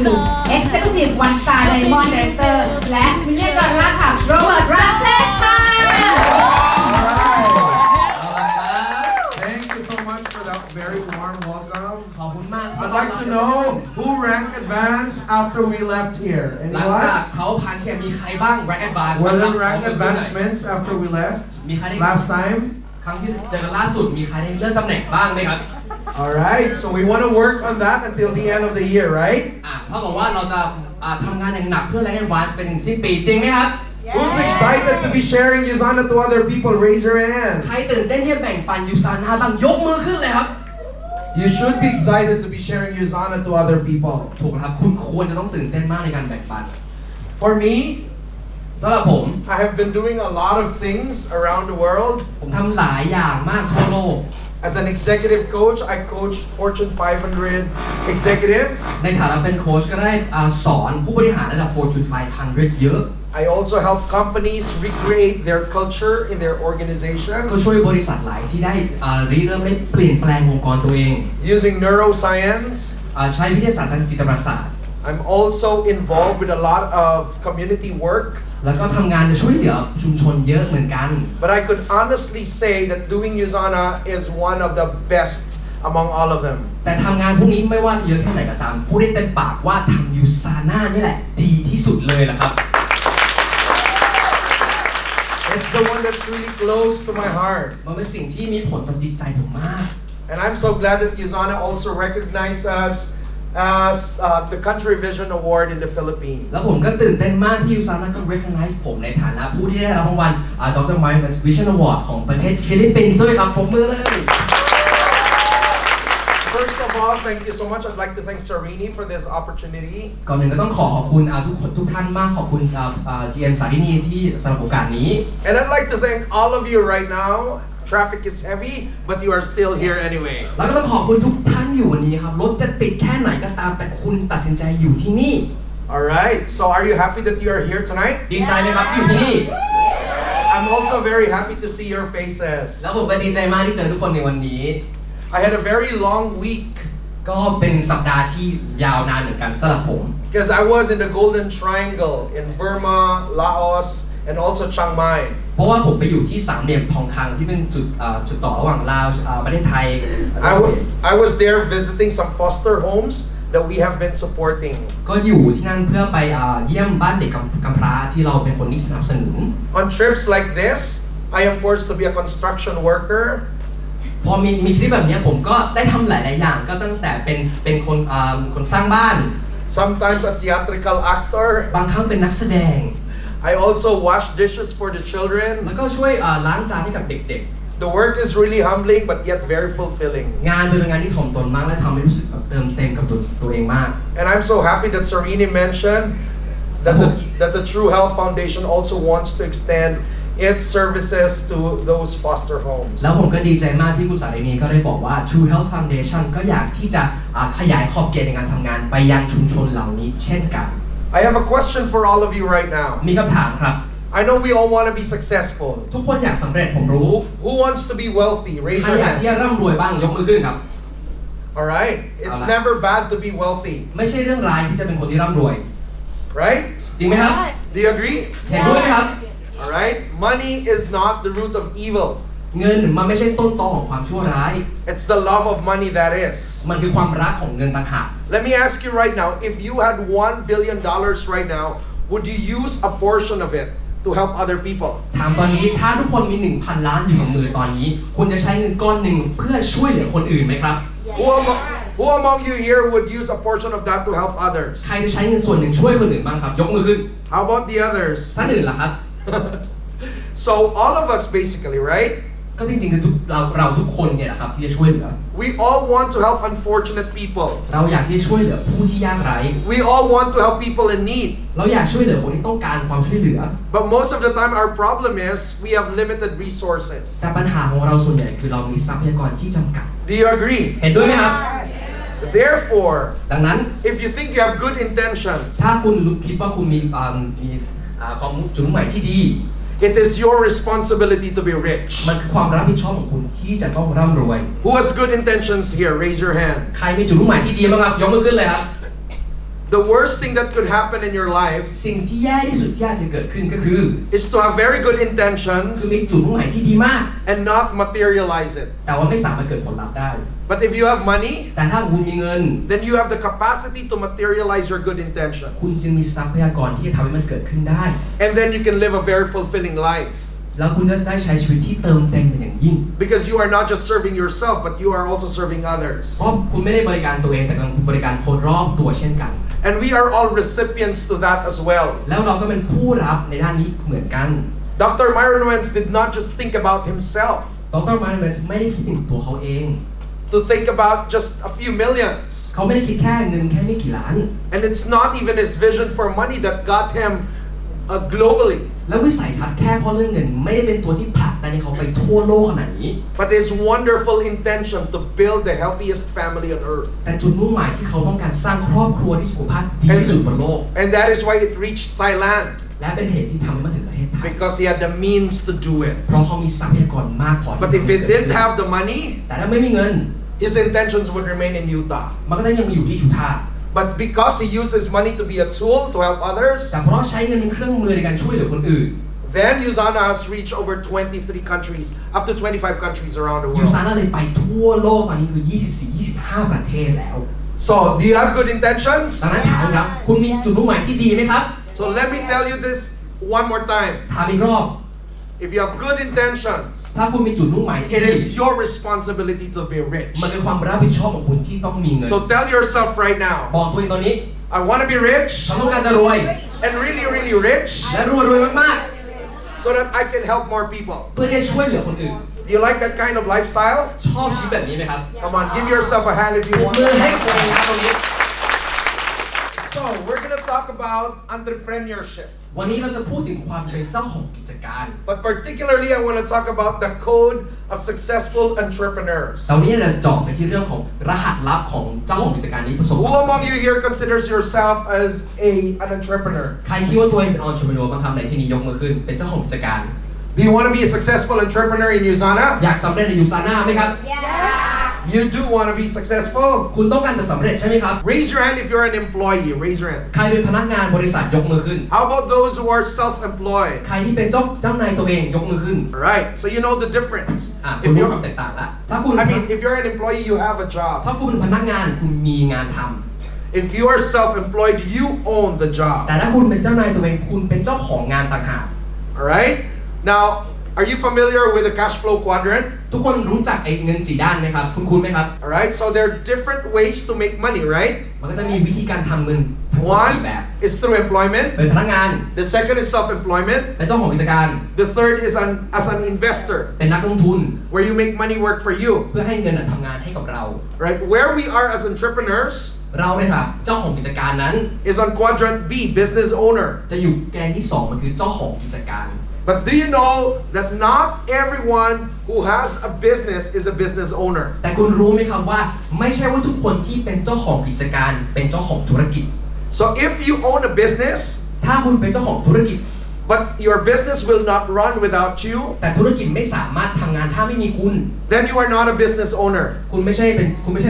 คือ Executive One Star Diamond Director และวิลเลียมกอร์ค่ะโรเบิร์ตรัสเซลค่ะ Thank you so much for that very warm welcome. ขอบคุณมาก I'd like to know who ranked advance after we left here. หลังจาก Anyone? เขาผ่านเชียร์มีใครบ้าง rank advance Were บ้าง there ครับ rank advancements after we left มีใครได้ last time? ครั้งที่เจอกันล่าสุดมีใครได้เลื่อนตำแหน่งบ้างไหมครับ Alright, so we want to work on that until the end of the year, right? เท่ากับว่าเราจะทำงานอย่างหนักเพื่อ rank advance เป็นถึงสิ้นปีจริงไหมครับ Who's excited to be sharing USANA to other people? Raise your hand. ใครตื่นเต้นที่จะแบ่งปันยูซาน่าบ้างยกมือขึ้นเลยครับ You should be excited to be sharing USANA to other people. ถูกครับคุณควรจะต้องตื่นเต้นมากในการแบ่งปัน For me, สำหรับผม I have been doing a lot of things around the world. ผมทำหลายอย่างมากทั่วโลก As an executive coach, I coach Fortune 500 executives. ในฐานะเป็นโค้ชก็ได้สอนผู้บริหารระดับ Fortune 500 เยอะ I also help companies recreate their culture in their ก็ organization ช่วยบริษัทหลายที่ได้เริ่มได้เปลี่ยนแปลงองค์กรตัวเอง using neuroscience. ใช้วิทยาศาสตร์ทางจิตประสาท I'm also involved with a lot of community work. แล้วก็ทำงานช่วยเหลือชุมชนเยอะเหมือนกัน But I could honestly say that doing USANA is one of the best among all of them. แต่ทำงานพวกนี้ไม่ว่าจะเยอะแค่ไหนก็ตามพูดได้เต็มปากว่าทำยูซาน่านี่แหละดีที่สุดเลยล่ะครับ It's the one that's really close to my heart. มันเป็นสิ่งที่มีผลต่อจิตใจผมมาก And I'm so glad that USANA also recognized us as the Country Vision Award in the Philippines. แล้วผมก็ตื่นเต้นมากที่ยูซาน่าก็ recognize ผมในฐานะผู้ที่ได้รับรางวัลดร. Marshall Vision Award ของประเทศฟิลิปปินส์ด้วยครับผมมือเลย First of all, thank you so much. I'd like to thank Sarini for this opportunity. ก่อนหนึ่งก็ต้องขอบคุณทุกท่านมากขอบคุณGM สารินีที่สำหรับโอกาสนี้ And I'd like to thank all of you right now. Traffic is heavy, but you are still here anyway. แล้วก็ต้องขอบคุณทุกท่านอยู่วันนี้ครับรถจะติดแค่ไหนก็ตามแต่คุณตัดสินใจอยู่ที่นี่ Alright, so are you happy that you are here tonight? ดีใจไหมครับที่อยู่ที่นี่ I'm also very happy to see your faces. แล้วผมก็ดีใจมากที่เจอทุกคนในวันนี้ I had a very long week ก็เป็นสัปดาห์ที่ยาวนานเหมือนกันสำหรับผม because I was in the Golden Triangle in Burma, Laos, and also Chiang Mai. เพราะว่าผมไปอยู่ที่สามเหลี่ยมทองคำที่เป็นจุดต่อระหว่างลาวประเทศไทย I was there visiting some foster homes that we have been supporting. ก็อยู่ที่นั่นเพื่อไปเยี่ยมบ้านเด็กกำพร้าที่เราเป็นคนที่สนับสนุน On trips like this, I am forced to be a construction worker. พอมีทริปแบบนี้ผมก็ได้ทำหลายๆอย่างก็ตั้งแต่เป็นคนสร้างบ้าน Sometimes a theatrical actor. บางครั้งเป็นนักแสดง I also wash dishes for the children. แล้วก็ช่วยล้างจานให้กับเด็ก The work is really humbling but yet very fulfilling. ๆงานเป็นงานที่ถ่อมตนมากและทำให้รู้สึกแบบเติมเต็มกับตัวเองมาก And I'm so happy that Sarini mentioned that the True Health Foundation also wants to extend its services to those foster homes. แล้วผมก็ดีใจมากที่คุณสารินีก็ได้บอกว่า True Health Foundation ก็อยากที่จะขยายขอบเขตในการทำงานไปยังชุมชนเหล่านี้เช่นกัน I have a question for all of you right now. มีคำถามครับ I know we all want to be successful. ทุกคนอยากสำเร็จผมรู้ Who wants to be wealthy? Raise ใคร your อยากที่ hand. จะร่ำรวยบ้างยกมือขึ้นครับ Alright? It's never bad to be wealthy. ไม่ใช่เรื่องร้ายที่จะเป็นคนที่ร่ำรวย Right? จริงไหมครับ Do you agree? เห็นด้วยไหมครับ Alright? Money is not the root of evil. เงินมันไม่ใช่ต้นตอของความชั่วร้าย It's the love of money that is. มันคือความรักของเงินต่างหาก Let me ask you right now, if you had $1 billion right now, would you use a portion of it to help other people? ถามตอนนี้ถ้าทุกคนมี 1,000 ล้านอยู่กับมือตอนนี้คุณจะใช้เงินก้อนหนึ่งเพื่อช่วยเหลือคนอื่นไหมครับ Who among you here would use a portion of that to help others? ใครจะใช้เงินส่วนหนึ่งช่วยคนอื่นบ้างครับยกมือขึ้น How about the others? ท่านอื่นล่ะครับ So all of us basically, right? ก็จริงๆคือเราทุกคนเนี่ยแหละครับที่จะช่วยเหลือ We all want to help unfortunate people. เราอยากที่จะช่วยเหลือผู้ที่ยากไร้ We all want to help people in need. เราอยากช่วยเหลือคนที่ต้องการความช่วยเหลือ But most of the time our problem is we have limited resources. แต่ปัญหาของเราส่วนใหญ่คือเรามีทรัพยากรที่จำกัด Do you agree? เห็นด้วยไหมครับ Therefore, ดังนั้น if you think you have good intentions, ถ้าคุณคิดว่าคุณมีความจุดมุ่งหมายที่ดี it is your responsibility to be rich. มันคือความรับผิดชอบของคุณที่จะต้องร่ำรวย Who has good intentions here? Raise your hand. ใครมีจุดมุ่งหมายที่ดีบ้างครับยกมือขึ้นเลยครับ The worst thing that could happen in your life สิ่งที่แย่ที่สุดที่อาจจะเกิดขึ้นก็คือ is to have very good คือ intentions มีจุดมุ่งหมายที่ดีมาก and not materialize it. แต่ว่าไม่สามารถเกิดผลลัพธ์ได้ But if you have money, แต่ถ้าคุณมีเงิน then you have the capacity to materialize your good คุณ intentions. จึงมีทรัพยากรที่จะทำให้มันเกิดขึ้นได้ And then you can live a very fulfilling life. แล้วคุณจะได้ใช้ชีวิตที่เติมเต็มเป็นอย่างยิ่ง Because you are not just serving yourself, but you are also serving others. เพราะคุณไม่ได้บริการตัวเองแต่คุณบริการคนรอบตัวเช่นกัน And we are all recipients to that as well. แล้วเราก็เป็นผู้รับในด้านนี้เหมือนกัน Dr. Myron Wentz did not just think about himself, ดร. Marshall Goldsmith ไม่ได้คิดถึงตัวเขาเอง to think about just a few millions. เขาไม่ได้คิดแค่เงินแค่ไม่กี่ล้าน And it's not even his vision for money that got him globally. แล้ววิสัยทัศน์แค่เพราะเรื่องเงินไม่ได้เป็นตัวที่ผลักดันให้เขาไปทั่วโลกขนาดนี้ But his wonderful intention to build the healthiest family on earth. แต่จุดมุ่งหมายที่เขาต้องการสร้างครอบครัวที่สุขภาพดีที่สุดบนโลก And that is why it reached Thailand. และเป็นเหตุที่ทำให้มาถึงประเทศไทย Because he had the means to do it. เพราะเขามีทรัพยากรมากพอ But if he didn't have the money, แต่ถ้าไม่มีเงิน his intentions would remain in Utah. มันก็จะยังอยู่ที่ยูทาห์ But because he uses money to be a tool to help others, แต่เพราะใช้เงินเป็นเครื่องมือในการช่วยเหลือคนอื่น then USANA has reached over 23 countries, up to 25 countries around the ยู world. ซาน่าเลยไปทั่วโลกตอนนี้คือ 24-25 ประเทศแล้ว So, do you have good intentions? ดังนั้นถามครับคุณมีจุดมุ่งหมายที่ดีไหมครับ So let me tell you this one more time. ถามอีกรอบ If you have good intentions, ถ้าคุณมีจุดมุ่งหมายที่ it ดี is your responsibility to be rich. มันเป็นความรับผิดชอบของคุณที่ต้องมีเงิน So tell yourself right now, บอกตัวเองตอนนี้ I want to be rich ฉันต้องการจะรวย and really, really rich และรวยมาก so that I can help more people. ๆเพื่อที่จะช่วยเหลือคนอื่น Do you like that kind of lifestyle? ชอบชีวิตแบบนี้ไหมครับ Come on, give yourself a hand if you ปรบ want. มือให้ตัวเองครับตรงนี้ So we're going to talk about entrepreneurship. วันนี้เราจะพูดถึงความเป็นเจ้าของกิจการ But particularly I want to talk about the code of successful entrepreneurs. ตอนนี้เราเจาะไปที่เรื่องของรหัสลับของเจ้าของกิจการนี้ประสบ Who among you here considers yourself as an entrepreneur? ใครคิดว่าตัวเองเป็น entrepreneur บ้างครับในที่นี้ยกมือขึ้นเป็นเจ้าของกิจการ Do you want to be a successful entrepreneur in USANA? อยากสำเร็จในยูซาน่าไหมครับ You do want to be successful? คุณต้องการจะสำเร็จใช่ไหมครับ Raise your hand if you're an employee. Raise your hand. ใครเป็นพนักงานบริษัทยกมือขึ้น How about those who are self-employed? ใครที่เป็นเจ้านายตัวเองยกมือขึ้น Right. So you know the difference. คุณ If รู้ความ you're, แตกต่างละถ้าคุณ I mean, if you're an employee, you have a ถ้า job. คุณเป็นพนักงานคุณมีงานท If you are self-employed, you own the ำ job. แต่ถ้าคุณเป็นเจ้านายตัวเองคุณเป็นเจ้าของงานต่างหาก All right. Now, are you familiar with the Cashflow Quadrant? ทุกคนรู้จักไอ้เงิน4ด้านไหมครับคุณไหมครับ All right. So there are different ways to make money, right? มันก็จะมีวิธีการทำเงินทั้งหมด One 4แบบ is through employment. เป็นพนักงาน The second is self-employment. เป็นเจ้าของกิจการ The third is as an investor, เป็นนักลงทุน where you make money work for you. เพื่อให้เงินทำงานให้กับเรา Right? Where we are as entrepreneurs เราเนี่ยครับเจ้าของกิจการนั้น is on quadrant B, business owner. จะอยู่แกนที่ 2 มันคือเจ้าของกิจการ But do you know that not everyone who has a business is a business owner? แต่คุณรู้ไหมครับว่าไม่ใช่ว่าทุกคนที่เป็นเจ้าของกิจการเป็นเจ้าของธุรกิจ So if you own a business, ถ้าคุณเป็นเจ้าของธุรกิจ but your business will not run without you, แต่ธุรกิจไม่สามารถทำงานถ้าไม่มีคุณ then you are not a business owner. คุณไม่ใช่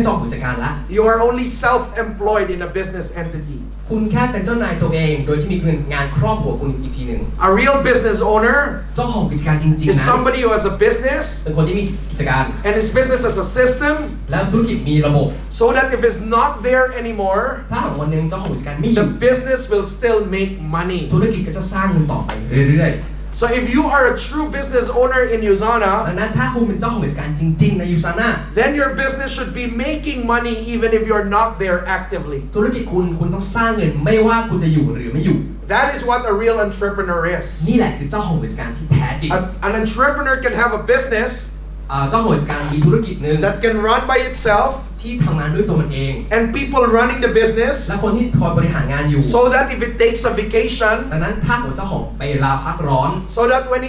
เจ้าของกิจการละ You are only self-employed in a business entity. คุณแค่เป็นเจ้านายตัวเองโดยที่มีงานครอบครัวคุณอีกทีหนึ่ง A real business owner เจ้าของกิจการจริง is ๆนะ somebody who has a business เป็นคนที่มีกิจการ and his business has a system แล้วธุรกิจมีระบบ so that if it's not there anymore, ถ้าหากวันหนึงเจ้าของกิจการไม่อ the ยู่ business will still make money. ธุรกิจก็จะสร้างเงินต่อไปเรื่อย So if you are a true business owner in ๆดัง USANA, นั้นถ้าคุณเป็นเจ้าของกิจการจริงๆในยูซาน่า then your business should be making money even if you're not there actively. ธุรกิจคุณต้องสร้างเงินไม่ว่าคุณจะอยู่หรือไม่อยู่ That is what a real entrepreneur นี่ is. แหละคือเจ้าของกิจการที่แท้จริง An entrepreneur can have a business เจ้าของกิจการมีธุรกิจหนึ่ง that can run by itself ที่ทำงานด้วยตัวมันเอง and people running the business และคนที่คอยบริหารงานอยู่ so that if it takes a vacation, ดังนั้นถ้าหัวเจ้าของไปลาพักร้อน so that when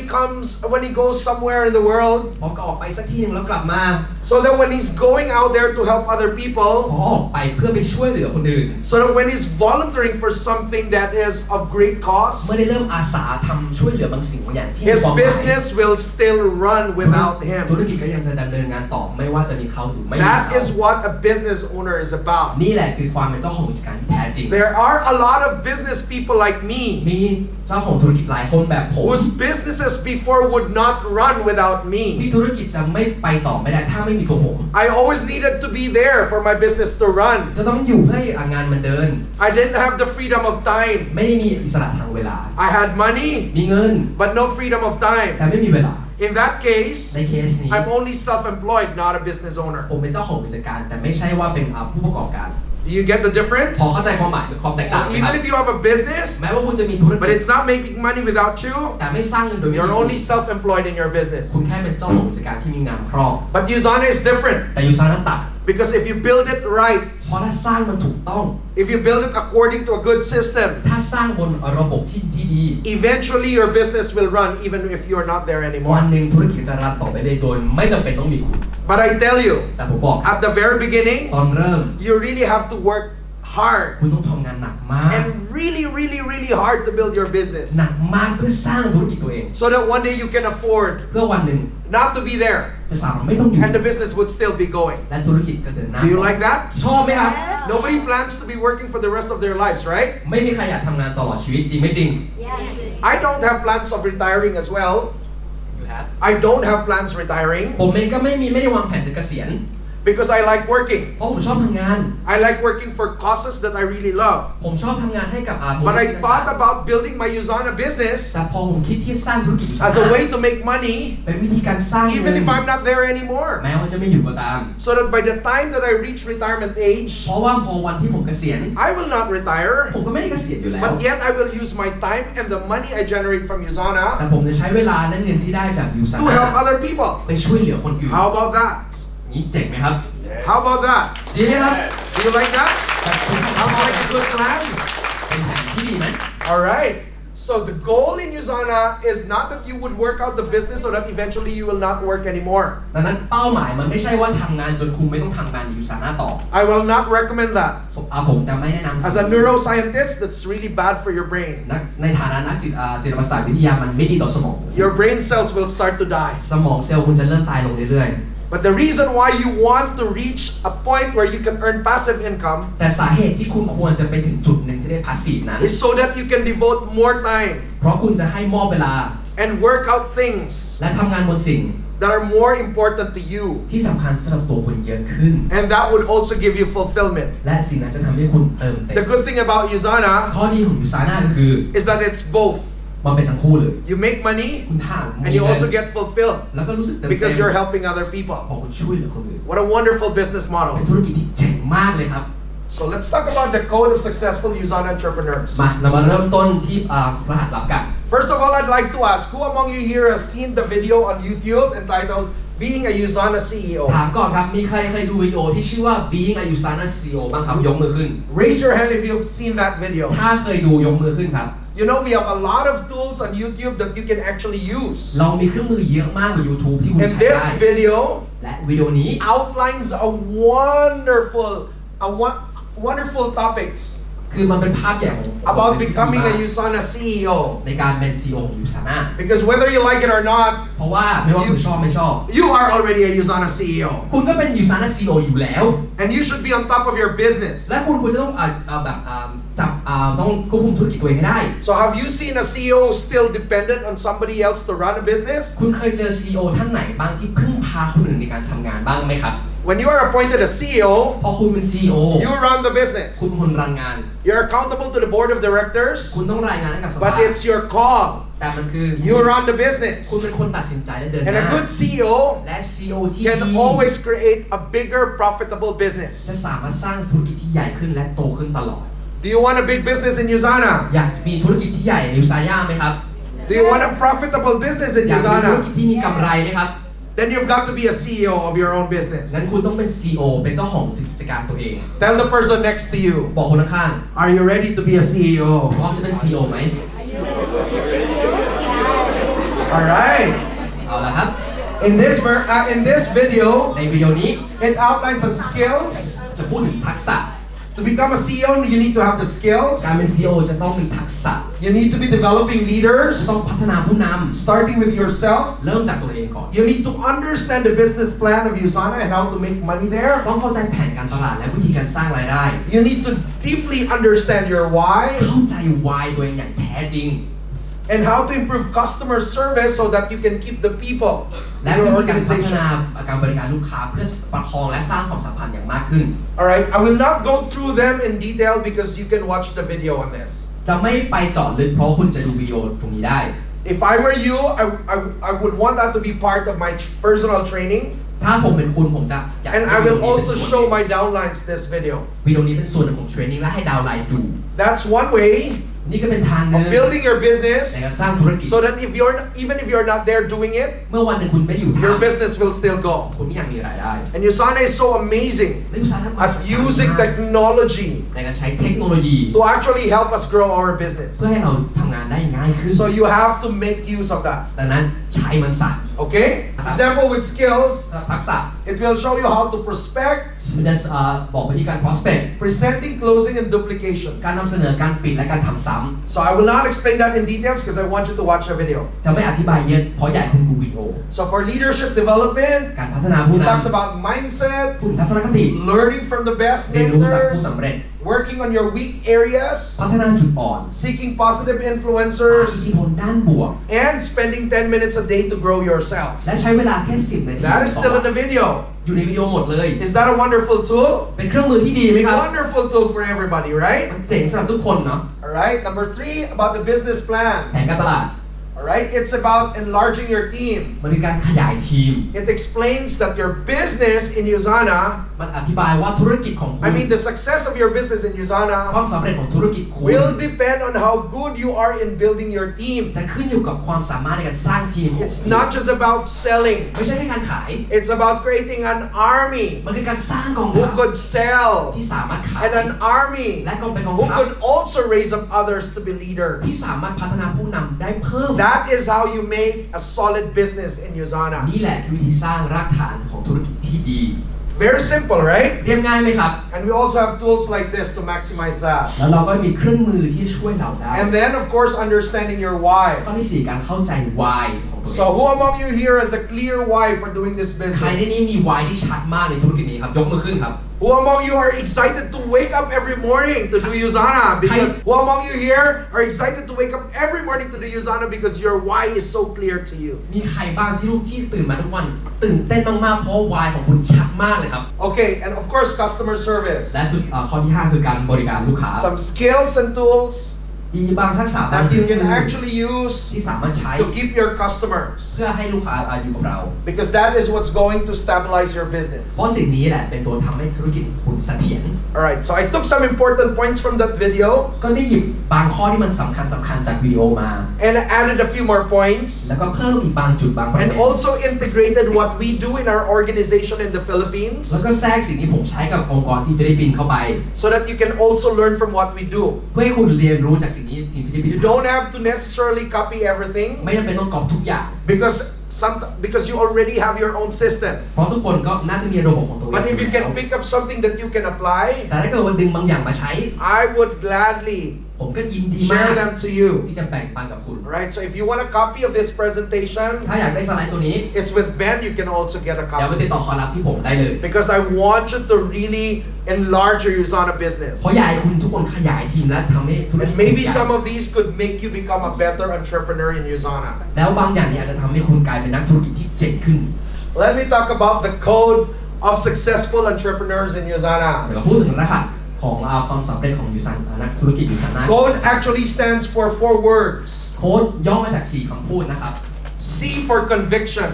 he goes somewhere in the world, พอก็ออกไปสักที่หนึงแล้วกลับมา so that when he's going out there to help other พ people, อออกไปเพื่อไปช่วยเหลือคนอื่น so that when he's volunteering for something that is of great เมื่อ cost, ได้เริ่มอาสาทำช่วยเหลือบางสิ่งบางอย่างที่มี his ความหมาย business will still run without ธุร him. กิจก็ยังจะดำเนินงานต่อไม่ว่าจะมีเขาหรือไม่มี That เขา is what a business owner is about. นี่แหละคือความเป็นเจ้าของกิจการที่แท้ จริง There are a lot of business people like me มีเจ้าของธุรกิจหลายคนแบบผม whose businesses before would not run without ที่ me. ธุรกิจจะไม่ไปต่อไม่ได้ถ้าไม่มีตัวผม I always needed to be there for my business to run. จะต้องอยู่ให้งานมันเดิน I didn't have the freedom of time. ไม่ได้มีอิสระทางเวลา I had money, มีเงิน but no freedom of time. แต่ไม่มีเวลา In that case, ในเคสนี้ I'm only self-employed, not a business owner. ผมเป็นเจ้าของกิจการแต่ไม่ใช่ว่าเป็นผู้ประกอบการ Do you get the difference? พอเข้าใจความหมายความแตกต่าง So ไหมครั even บ if you have a business, แม้ว่าคุณจะมีธุรกิ but จ it's not making money without you, แต่ไม่สร้างเงินโดยไม่ you're มี only self-employed in your business. คุณแค่เป็นเจ้าของกิจการที่มีงานครอบ But USANA is different แต่ยูซานะตัด because if you build it right, เพราะถ้าสร้างมันถูกต้อง if you build it according to a good system, ถ้าสร้างบนระบบที่ดี eventually your business will run even if you're not there วัน anymore. หนึ่งธุรกิจจะรันต่อไปได้โดยไม่จำเป็นต้องมีคุณ But I tell you, แต่ผมบอก at the very beginning, ตอนเริ่ม you really have to work hard คุณต้องทำงานหนักมาก and really hard to build your business หนักมากเพื่อสร้างธุรกิจตัวเอง so that one day you can afford เพื่อวันหนึ่ง not to be there จะสามารถไม่ต้องอยู่ and the business would still be going. และธุรกิจก็เดินหน้า Do you like that? ชอบไหมครับ Nobody plans to be working for the rest of their lives, right? ไม่มีใครอยากทำงานตลอดชีวิตจริงไม่จริง I don't have plans of retiring as well. You have I don't have plans retiring ผมเองก็ไม่ได้วางแผนจะเกษียณ because I like working. เพราะผมชอบทำงาน I like working for causes that I really love. ผมชอบทำงานให้กับBut I thought about building my USANA business แต่พอผมคิดที่จะสร้างธุรกิจ as a way to make money เป็นวิธีการสร้างเงิ even น if I'm not there anymore. แม้ว่าจะไม่อยู่ก็ตาม So that by the time that I reach retirement age, เพราะว่าพอวันที่ผมเกษียณ I will not retire, ผมก็ไม่ได้เกษียณอยู่แล้ว but yet I will use my time and the money I generate from แต่ USANA ผมจะใช้เวลาและเงินที่ได้จากยูซา to help other people. ไปช่วยเหลือคนอื่น How about that? นี่เจ๋งไหมครับ How about that? ดีไหมครับ Do you like that? แต่คุณทำ Sounds like a good plan. เป็นแผนที่ดีไหม All right. So the goal in USANA is not that you would work out the business so that eventually you will not work anymore. ดังนั้นเป้าหมายมันไม่ใช่ว่าทำงานจนคุณไม่ต้องทำงานในยูซาน่าต่อ I will not recommend that. ผมจะไม่แนะนำ As a neuroscientist, that's really bad for your brain. ในฐานะนักจิตประสาทวิทยามันไม่ดีต่อสมอง Your brain cells will start to die. สมองเซลล์คุณจะเริ่มตายลงเรื่อย But the reason why you want to reach a point where you can earn passive income ๆ แต่สาเหตุที่คุณควรจะไปถึงจุดหนึ่งที่ได้พาสซีฟนั้น is so that you can devote more time เพราะคุณจะให้มอบเวลา and work out things และทำงานบนสิ่ง that are more important to you. ที่สำคัญสำหรับตัวคุณเยอะขึ้น And that would also give you fulfillment. และสิ่งนั้นจะทำให้คุณเติมเต็ม The good thing about USANA ข้อดีของยูซาน่าก็คือ is that it's both. มันเป็นทั้งคู่เลย You make money คุณทำ and you also get fulfilled แล้วก็รู้สึกเติมเต็ม because you're helping other พอ people. คุณช่วยเหลือคนอื่น What a wonderful business เป็น model. ธุรกิจที่เจ๋งมากเลยครับ So let's talk about the code of successful USANA entrepreneurs. เรามาเริ่มต้นที่รหัสลับกัน First of all, I'd like to ask, who among you here has seen the video on YouTube entitled Being a USANA CEO? ถามก่อนครับ มีใครเคยดูวิดีโอที่ชื่อว่า Being a USANA CEO บ้างครับ ยกมือขึ้น Raise your hand if you've seen that video. ถ้าเคยดูยกมือขึ้นครับ You know, we have a lot of tools on YouTube that you can actually use. เรามีเครื่องมือเยอะมากบน YouTube ที่คุณ And ใช้ได้ this video และวิดีโอนี้ outlines wonderful topics คือมันเป็นภาพใหญ่ของ about becoming a USANA CEO. ในการเป็น CEO ของ USANA Because whether you like it or not, เพราะว่าไม่ว่าคุณชอบไม่ชอบ you are already a USANA CEO. คุณก็เป็น USANA CEO อยู่แล้ว And you should be on top of your business. และคุณควรจะต้องต้องควบคุมธุรกิจตัวเองให้ได้ So have you seen a CEO still dependent on somebody else to run a business? คุณเคยเจอ CEO ท่านไหนบ้างที่พึ่งพาคนอื่นในการทำงานบ้างไหมครับ When you are appointed a CEO, พอคุณเป็น CEO you run the business. คุณเป็นคนรันงาน You're accountable to the board of directors, คุณต้องรายงานให้กับสภา but it's your call. แต่มันคือ You run the คุณ business. เป็นคนตัดสินใจและเดินห And น้า a good CEO และ CEO ที่ can ดี always create a bigger profitable จะ business. สามารถสร้างธุรกิจที่ใหญ่ขึ้นและโตขึ้นตลอด Do you want a big business in USANA? อยากมีธุรกิจที่ใหญ่ในยูซาย่าไหมครับ Do you want a profitable business in อยากมีธุรกิจ USANA? ที่มีกำไรไหมครับ Then you've got to be a CEO of your own business. งั้นคุณต้องเป็น CEO เป็นเจ้าของกิจการตัวเอง Tell the person next to you, บอกคนข้าง are you ready to be a CEO? ๆพร้อมจะเป็น CEO ไหม All right. เอาละครับ In this video, ในวิดีโอนี้ it outlines some skills จะพูดถึงทักษะ To become a CEO, you need to have the skills. การเป็น CEO จะต้องมีทักษะ You need to be developing จะ leaders, ต้องพัฒนาผู้น starting with yourself. ำเริ่มจากตัวเองก่อน You need to understand the business plan of USANA and how to make money there. ต้องเข้าใจแผนการตลาดและวิธีการสร้างรายได้ You need to deeply understand your why เข้าใจ why ตัวเองอย่างแท้จริง and how to improve customer service so that you can keep the people และ in วิ your ธีการพัฒ organization. นาการบริการลูกค้าเพื่อประคองและสร้างความสัมพันธ์อย่างมากขึ้น Alright, I will not go through them in detail because you can watch the video on this. จะไม่ไปเจาะลึกเพราะคุณจะดูวิดีโอตรงนี้ได้ If I were you, I would want that to be part of my personal training. ถ้าผมเป็นคุณผมจะอยาก And ให้ I วิดี will โอนี้เป็น also ส่วนห show นึ่ง my downlines this video. วิดีโอนี้เป็นส่วนหนึ่งของเทรนนิ่งและให้ดาวน์ไลน์ดู That's one way นี่ก็เป็นทางหนึ่ง of building your ใน business การสร้างธุรกิจ so that even if you're not there doing it, เมื่อวันหนึ่งคุณไม่ได้อยู่ your ทำ business will still go. คุณก็ยังมีรายได้ And USANA is so amazing และอุตสาหกรรม at using technology ในการใช้เทคโนโลยี to actually help us grow our business. เพื่อให้เราทำงานได้ง่ายขึ้น So you have to make use of that. ดังนั้นใช้มันซะ Okay? Example with skills, ทักษะ it will show you how to prospect, มันจะบอกวิธีการ prospect presenting, closing, and duplication. การนำเสนอการปิดและการทำซ้ำ So I will not explain that in details because I want you to watch a video. จะไม่อธิบายเยอะเพราะอยากให้คุณดูวิดีโอ So for leadership development, การพัฒนาผู้ it น talks about mindset, ำคุณทัศนคติ learning from the best เรียนรู้จากผู้ mentors, สำเร็จ working on your weak areas, พัฒนาจุดอ่อน seeking positive อิทธิ influencers, พลด้านบวก and spending 10 minutes a day to grow yourself. และใช้เวลาแค่10 นาที That is still in the video. อยู่ในวิดีโอหมดเลย Is that a wonderful tool? เป็นเครื่องมือที่ดีไหมครับ Wonderful tool for everybody, right? มันเจ๋งสำหรับทุกคนเนาะ Alright, number 3, about the business แผ plan. นการตลาด Alright, it's about enlarging your team. มันคือการขยายทีม It explains that your business in USANA, มันอธิบายว่าธุรกิจของคุ I ณ mean the success of your business in ความ USANA สำเร็จของธุรกิจคุณ will depend on how good you are in building your team. จะขึ้นอยู่กับความสามารถในการสร้างทีมของ It's คุณ not just about selling. ไม่ใช่แค่การขาย It's about creating an army มันคือการสร้างกอง who ทัพ could sell ที่สามารถขาย and an army และกองเป็นกอง who ทัพ could also raise up others to be ที่ leaders. สามารถพัฒนาผู้นำได้เพิ่ม That is how you make a solid business in USANA. นี่แหละคือวิธีสร้างรากฐานของธุรกิจที่ดี Very simple, right? เรียบง่ายไหมครับ And we also have tools like this to maximize that. แล้วเราก็มีเครื่องมือที่ช่วยเราได้ And then, of course, understanding your ข้อ why. ที่ 4 การเข้าใจ why ของตัวเอง So, who among you here has a clear why for doing this ใครใน business? นี้มี why ที่ชัดมากในธุรกิจนี้ครับยกมือขึ้นครับ Who among you are excited to wake up every morning to do USANA? Because who among you here are excited to wake up every morning to do USANA because your why is so clear to you? มีใครบ้างที่ลูกที่ตื่นมาทุกวันตื่นเต้นมากๆเพราะ why ของคุณชัดมากเลยครับ Okay, and of course, customer service. และสุดข้อที่ 5 คือการบริการลูกค้า Some skills and tools มีบางทักษะบาง that เครื่ you องมื can อ actually use ที่สามารถใช้ to keep your customers. เพื่อให้ลูกค้าอยู่กับเรา Because that is what's going to stabilize your business. เพราะสิ่งนี้แหละเป็นตัวทำให้ธุรกิจคุณเสถียร Alright, so I took some important points from that video ก็ได้หยิบบางข้อที่มันสำคัญจากวิดีโอมา and added a few more points แล้วก็เพิ่มอีกบางจุดบางประเด็ and น also integrated what we do in our organization in the แล้ว Philippines ก็แทรกสิ่งที่ผมใช้กับองค์กรที่ฟิลิปปินส์เข้าไป so that you can also learn from what we do. เพื่อให้คุณเรียนรู้จากสิ่งนี้ที่ฟิลิปปิน You ส์ don't have to necessarily copy everything ไม่จำเป็นต้องก๊อปทุกอย่าง because you already have your own system. เพราะทุกคนก็น่าจะมีระบบของตัวเอง But if you can pick up something that you can apply, แต่ถ้าเกิดว่าดึงบางอย่างมาใช้ I would gladly ผมก็ยินดีมาก share them to you. ที่จะแบ่งปันกับคุณ Right? So if you want a copy of this presentation, ถ้าอยากได้สไลด์ตัวนี้ it's with Ben. You can also get a เดี๋ยวไป copy. ติดต่อคอรับที่ผมได้เลย Because I want you to really enlarge your USANA business. เพราะอยากให้คุณทุกคนขยายทีมและทำให้ธุรกิจ And maybe some of these could make you become a better entrepreneur in USANA. แล้วบางอย่างเนี่ยอาจจะทำให้คุณกลายเป็นนักธุรกิจที่เจ๋งขึ้น Let me talk about the code of successful entrepreneurs in เดี๋ยว USANA. เราพูดถึงรหัสของความสำเร็จของนักธุรกิจยูซาน่า Code actually stands for 4 words. โค้ดย่อมาจาก 4 คำพูดนะครับ C for conviction.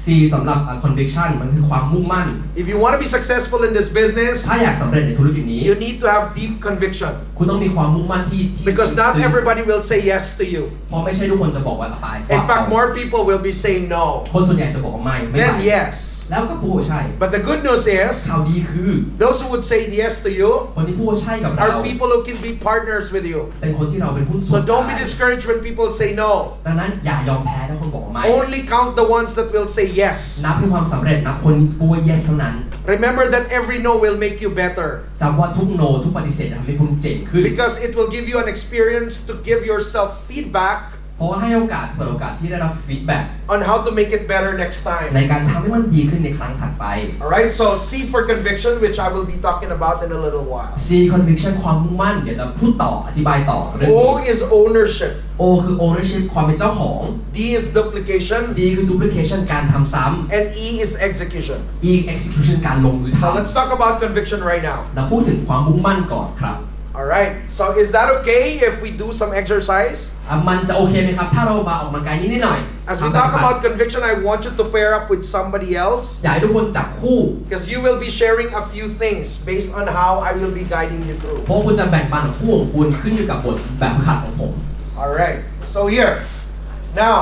C สำหรับ conviction มันคือความมุ่งมั่น If you want to be successful in this business, ถ้าอยากสำเร็จในธุรกิจนี้ you need to have deep conviction. คุณต้องมีความมุ่งมั่นที่ Because not ซึ้ง everybody will say yes to you. เพราะไม่ใช่ทุกคนจะบอกว่าไป In fact, more people will be saying no. คนส่วนใหญ่จะบอกว่าไม่ไป Then yes. แล้วก็พูดว่าใช่ But the good news is, ข่าวดีคือ those who would say yes to you คนที่พูดว่าใช่กับเรา are people who can be partners with you. เป็นคนที่เราเป็นหุ้นส่ So วน don't be ได้ discouraged when people say no. ดังนั้นอย่ายอมแพ้ถ้าคนบอกว่าไม่ Only count the ones that will say yes นับเป็นความสำเร็จนับคนพูดว่า yes เท่านั้น Remember that every no will make you better จำว่าทุก no ทุกปฏิเสธจะทำให้คุณเจ๋งขึ้น because it will give you an experience to give yourself feedback เพราะว่าให้โอกาสเปิดโอกาสที่ได้รับ feedback on how to make it better next time ในการทำให้มันดีขึ้นในครั้งถัดไป Alright, so C for conviction, which I will be talking about in a little while. C conviction ความมุ่งมั่นเดี๋ยวจะพูดต่ออธิบายต่อเรื่อง O นี้ is ownership. O คือ ownership ความเป็นเจ้าของ D is duplication. D คือ duplication การทำซ้ And E is execution. ำ E execution การลงมือ So ทำ let's talk about conviction right now. เราพูดถึงความมุ่งมั่นก่อนครับ Alright, so is that okay if we do some exercise? มันจะโอเคไหมครับถ้าเรามาออกกำลังกายนิดหน่อย As we talk about conviction, I want you to pair up with somebody else อยากให้ทุกคนจับคู่ because you will be sharing a few things based on how I will be guiding you through. เพราะคุณจะแบ่งปันของคู่ของคุณขึ้นอยู่กับบทแบบฝึกหัดของผม Alright, so here. Now,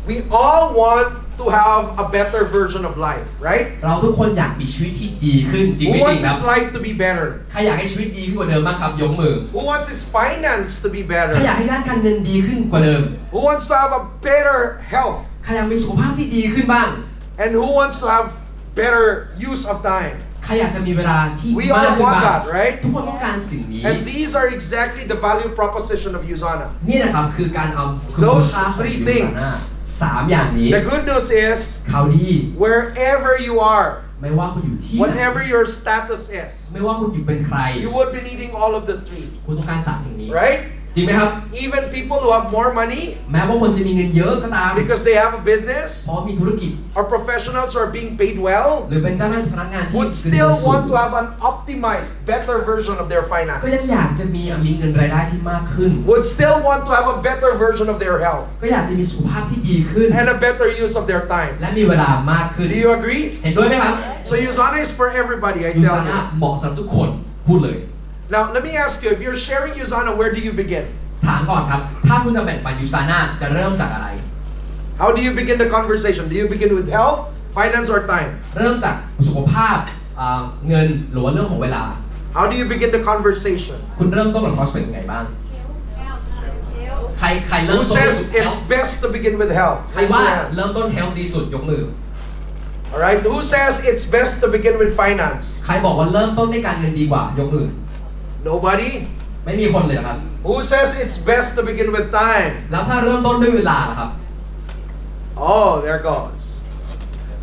we all want to have a better version of life, right? เราทุกคนอยากมีชีวิตที่ดีขึ้นจริง Who ไม่จริง wants ครับ his life to be better? ใครอยากให้ชีวิตดีขึ้นกว่าเดิมบ้างครับยกมือ Who wants his finance to be ใครอยาก better? ให้ด้านการเงินดีขึ้นกว่าเดิม Who wants to have a better health? ใครอยากมีสุขภาพที่ดีขึ้นบ้าง And who wants to have better use of time? ใครอยากจะมีเวลาที่ We มาก all ขึ้น want บ้าง that, right? ทุกคนต้องการสิ่งนี้ And these are exactly the value proposition of USANA. นี่นะครับคือการเอาคุณ Those ค่าของ three ยู things ซาน่าสามอย่างนี้ The good news is, ข่าวดี wherever you are, ไม่ว่าคุณอยู่ที่ไหน whatever your status is, ไม่ว่าคุณอยู่เป็นใคร you would be needing all of the three, คุณต้องการสามสิ่งนี้ right? จริงไหมครับ Even people who have more money แม้ว่าคนจะมีเงินเยอะก็ตาม because they have a business เพราะมีธุรกิจ or professionals who are being paid well หรือเป็นเจ้าหน้าที่พนักงานที่ would เงินเดือน still สูง want to have an optimized, better version of their ก็ยัง finance. อยากจะมีเงินรายได้ที่มากขึ้น Would still want to have a better version of their health ก็อยากจะมีสุขภาพที่ดีขึ้น and a better use of their time. และมีเวลามากขึ้น Do you agree? เห็นด้วยไหมครับ So USANA is for everybody, I ยู tell ซาน่า you. เหมาะสำหรับทุกคนพูดเลย Now, let me ask you, if you're sharing USANA, where do you begin? ถามก่อนครับ ถ้าคุณจะแบ่งปันยูซาน่าจะเริ่มจากอะไร How do you begin the conversation? Do you begin with health, finance, or time? เริ่มจากสุขภาพเงินหรือว่าเรื่องของเวลา How do you begin the conversation? คุณเริ่มต้นกับ prospect ยังไงบ้าง ใครเริ่ม Who ต้น says ด้วย it's health best to begin with health? ใคร Raise ว่า your hand. เริ่มต้น health ดีสุดยกมือ Alright, who says it's best to begin with finance? ใครบอกว่าเริ่มต้นด้วยการเงินดีกว่ายกมือ Nobody? ไม่มีคนเลยนะครับ Who says it's best to begin with time? แล้วถ้าเริ่มต้นด้วยเวลาล่ะครับ Oh, there goes.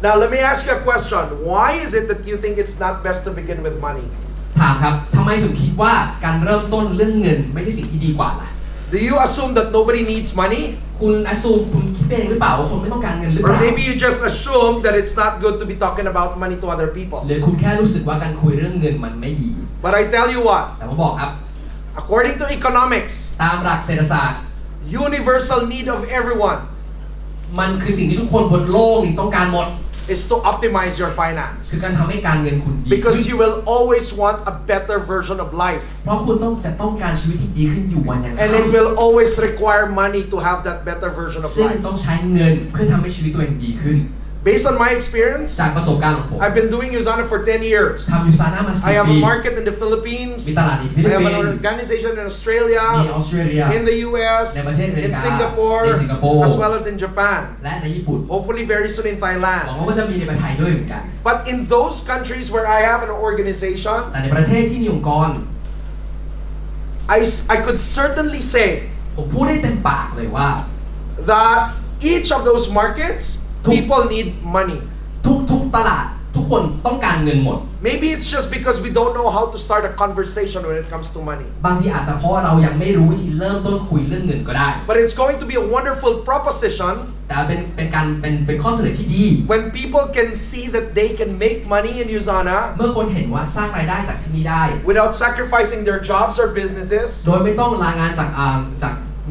Now let me ask you a question. Why is it that you think it's not best to begin with money? ถามครับทำไมถึงคิดว่าการเริ่มต้นเรื่องเงินไม่ใช่สิ่งที่ดีกว่าล่ะ Do you assume that nobody needs money? คุณ assume คุณคิดเองหรือเปล่าว่าคนไม่ต้องการเงินหรือเป Or ล่า maybe you just assume that it's not good to be talking about money to other people. หรือคุณแค่รู้สึกว่าการคุยเรื่องเงินมันไม่ดี But I tell you what, แต่ผมบอกครับ according to economics, ตามหลักเศรษฐศาสตร์ universal need of everyone มันคือสิ่งที่ทุกคนบนโลกนี้ต้องการหมด is to optimize your คือ finance. การทำให้การเงินคุณดี Because you will always want a better version of life. เพราะคุณต้องการชีวิตที่ดีขึ้นอยู่วันยัง And it will always require money to have that better version of ซึ่ง life. ต้องใช้เงินเพื่อทำให้ชีวิตตัวเองดีขึ้น Based on my experience, จากประสบการณ์ของผม I've been doing USANA for 10 years. ทำยูซาน่ามา I have 10 ปี a market in the Philippines. มีตลาดในฟิลิ I ป have ปิ an นส์ organization in มีออ Australia, สเตรเลีย in the US, ในประเทศอเมริ in กา Singapore, ในสิงคโปร์ as well as in Japan. และในญี่ปุ่น Hopefully very soon in หวัง Thailand. ว่าจะมีในประเทศไทยด้วยเหมือนกัน But in those countries where I have an organization, แต่ในประเทศที่มีองค์กร I could certainly say ผมพูดได้เต็มปากเลยว่า that each of those markets, people need money. ทุกตลาดทุกคนต้องการเงินหมด Maybe it's just because we don't know how to start a conversation when it comes to money. บางทีอาจจะเพราะเรายังไม่รู้วิธีเริ่มต้นคุยเรื่องเงินก็ได้ But it's going to be a wonderful proposition แต่เป็นข้อเสนอที่ดี when people can see that they can make money in USANA เมื่อคนเห็นว่าสร้างรายได้จากที่นี่ได้ without sacrificing their jobs or businesses โดยไม่ต้องลางานจาก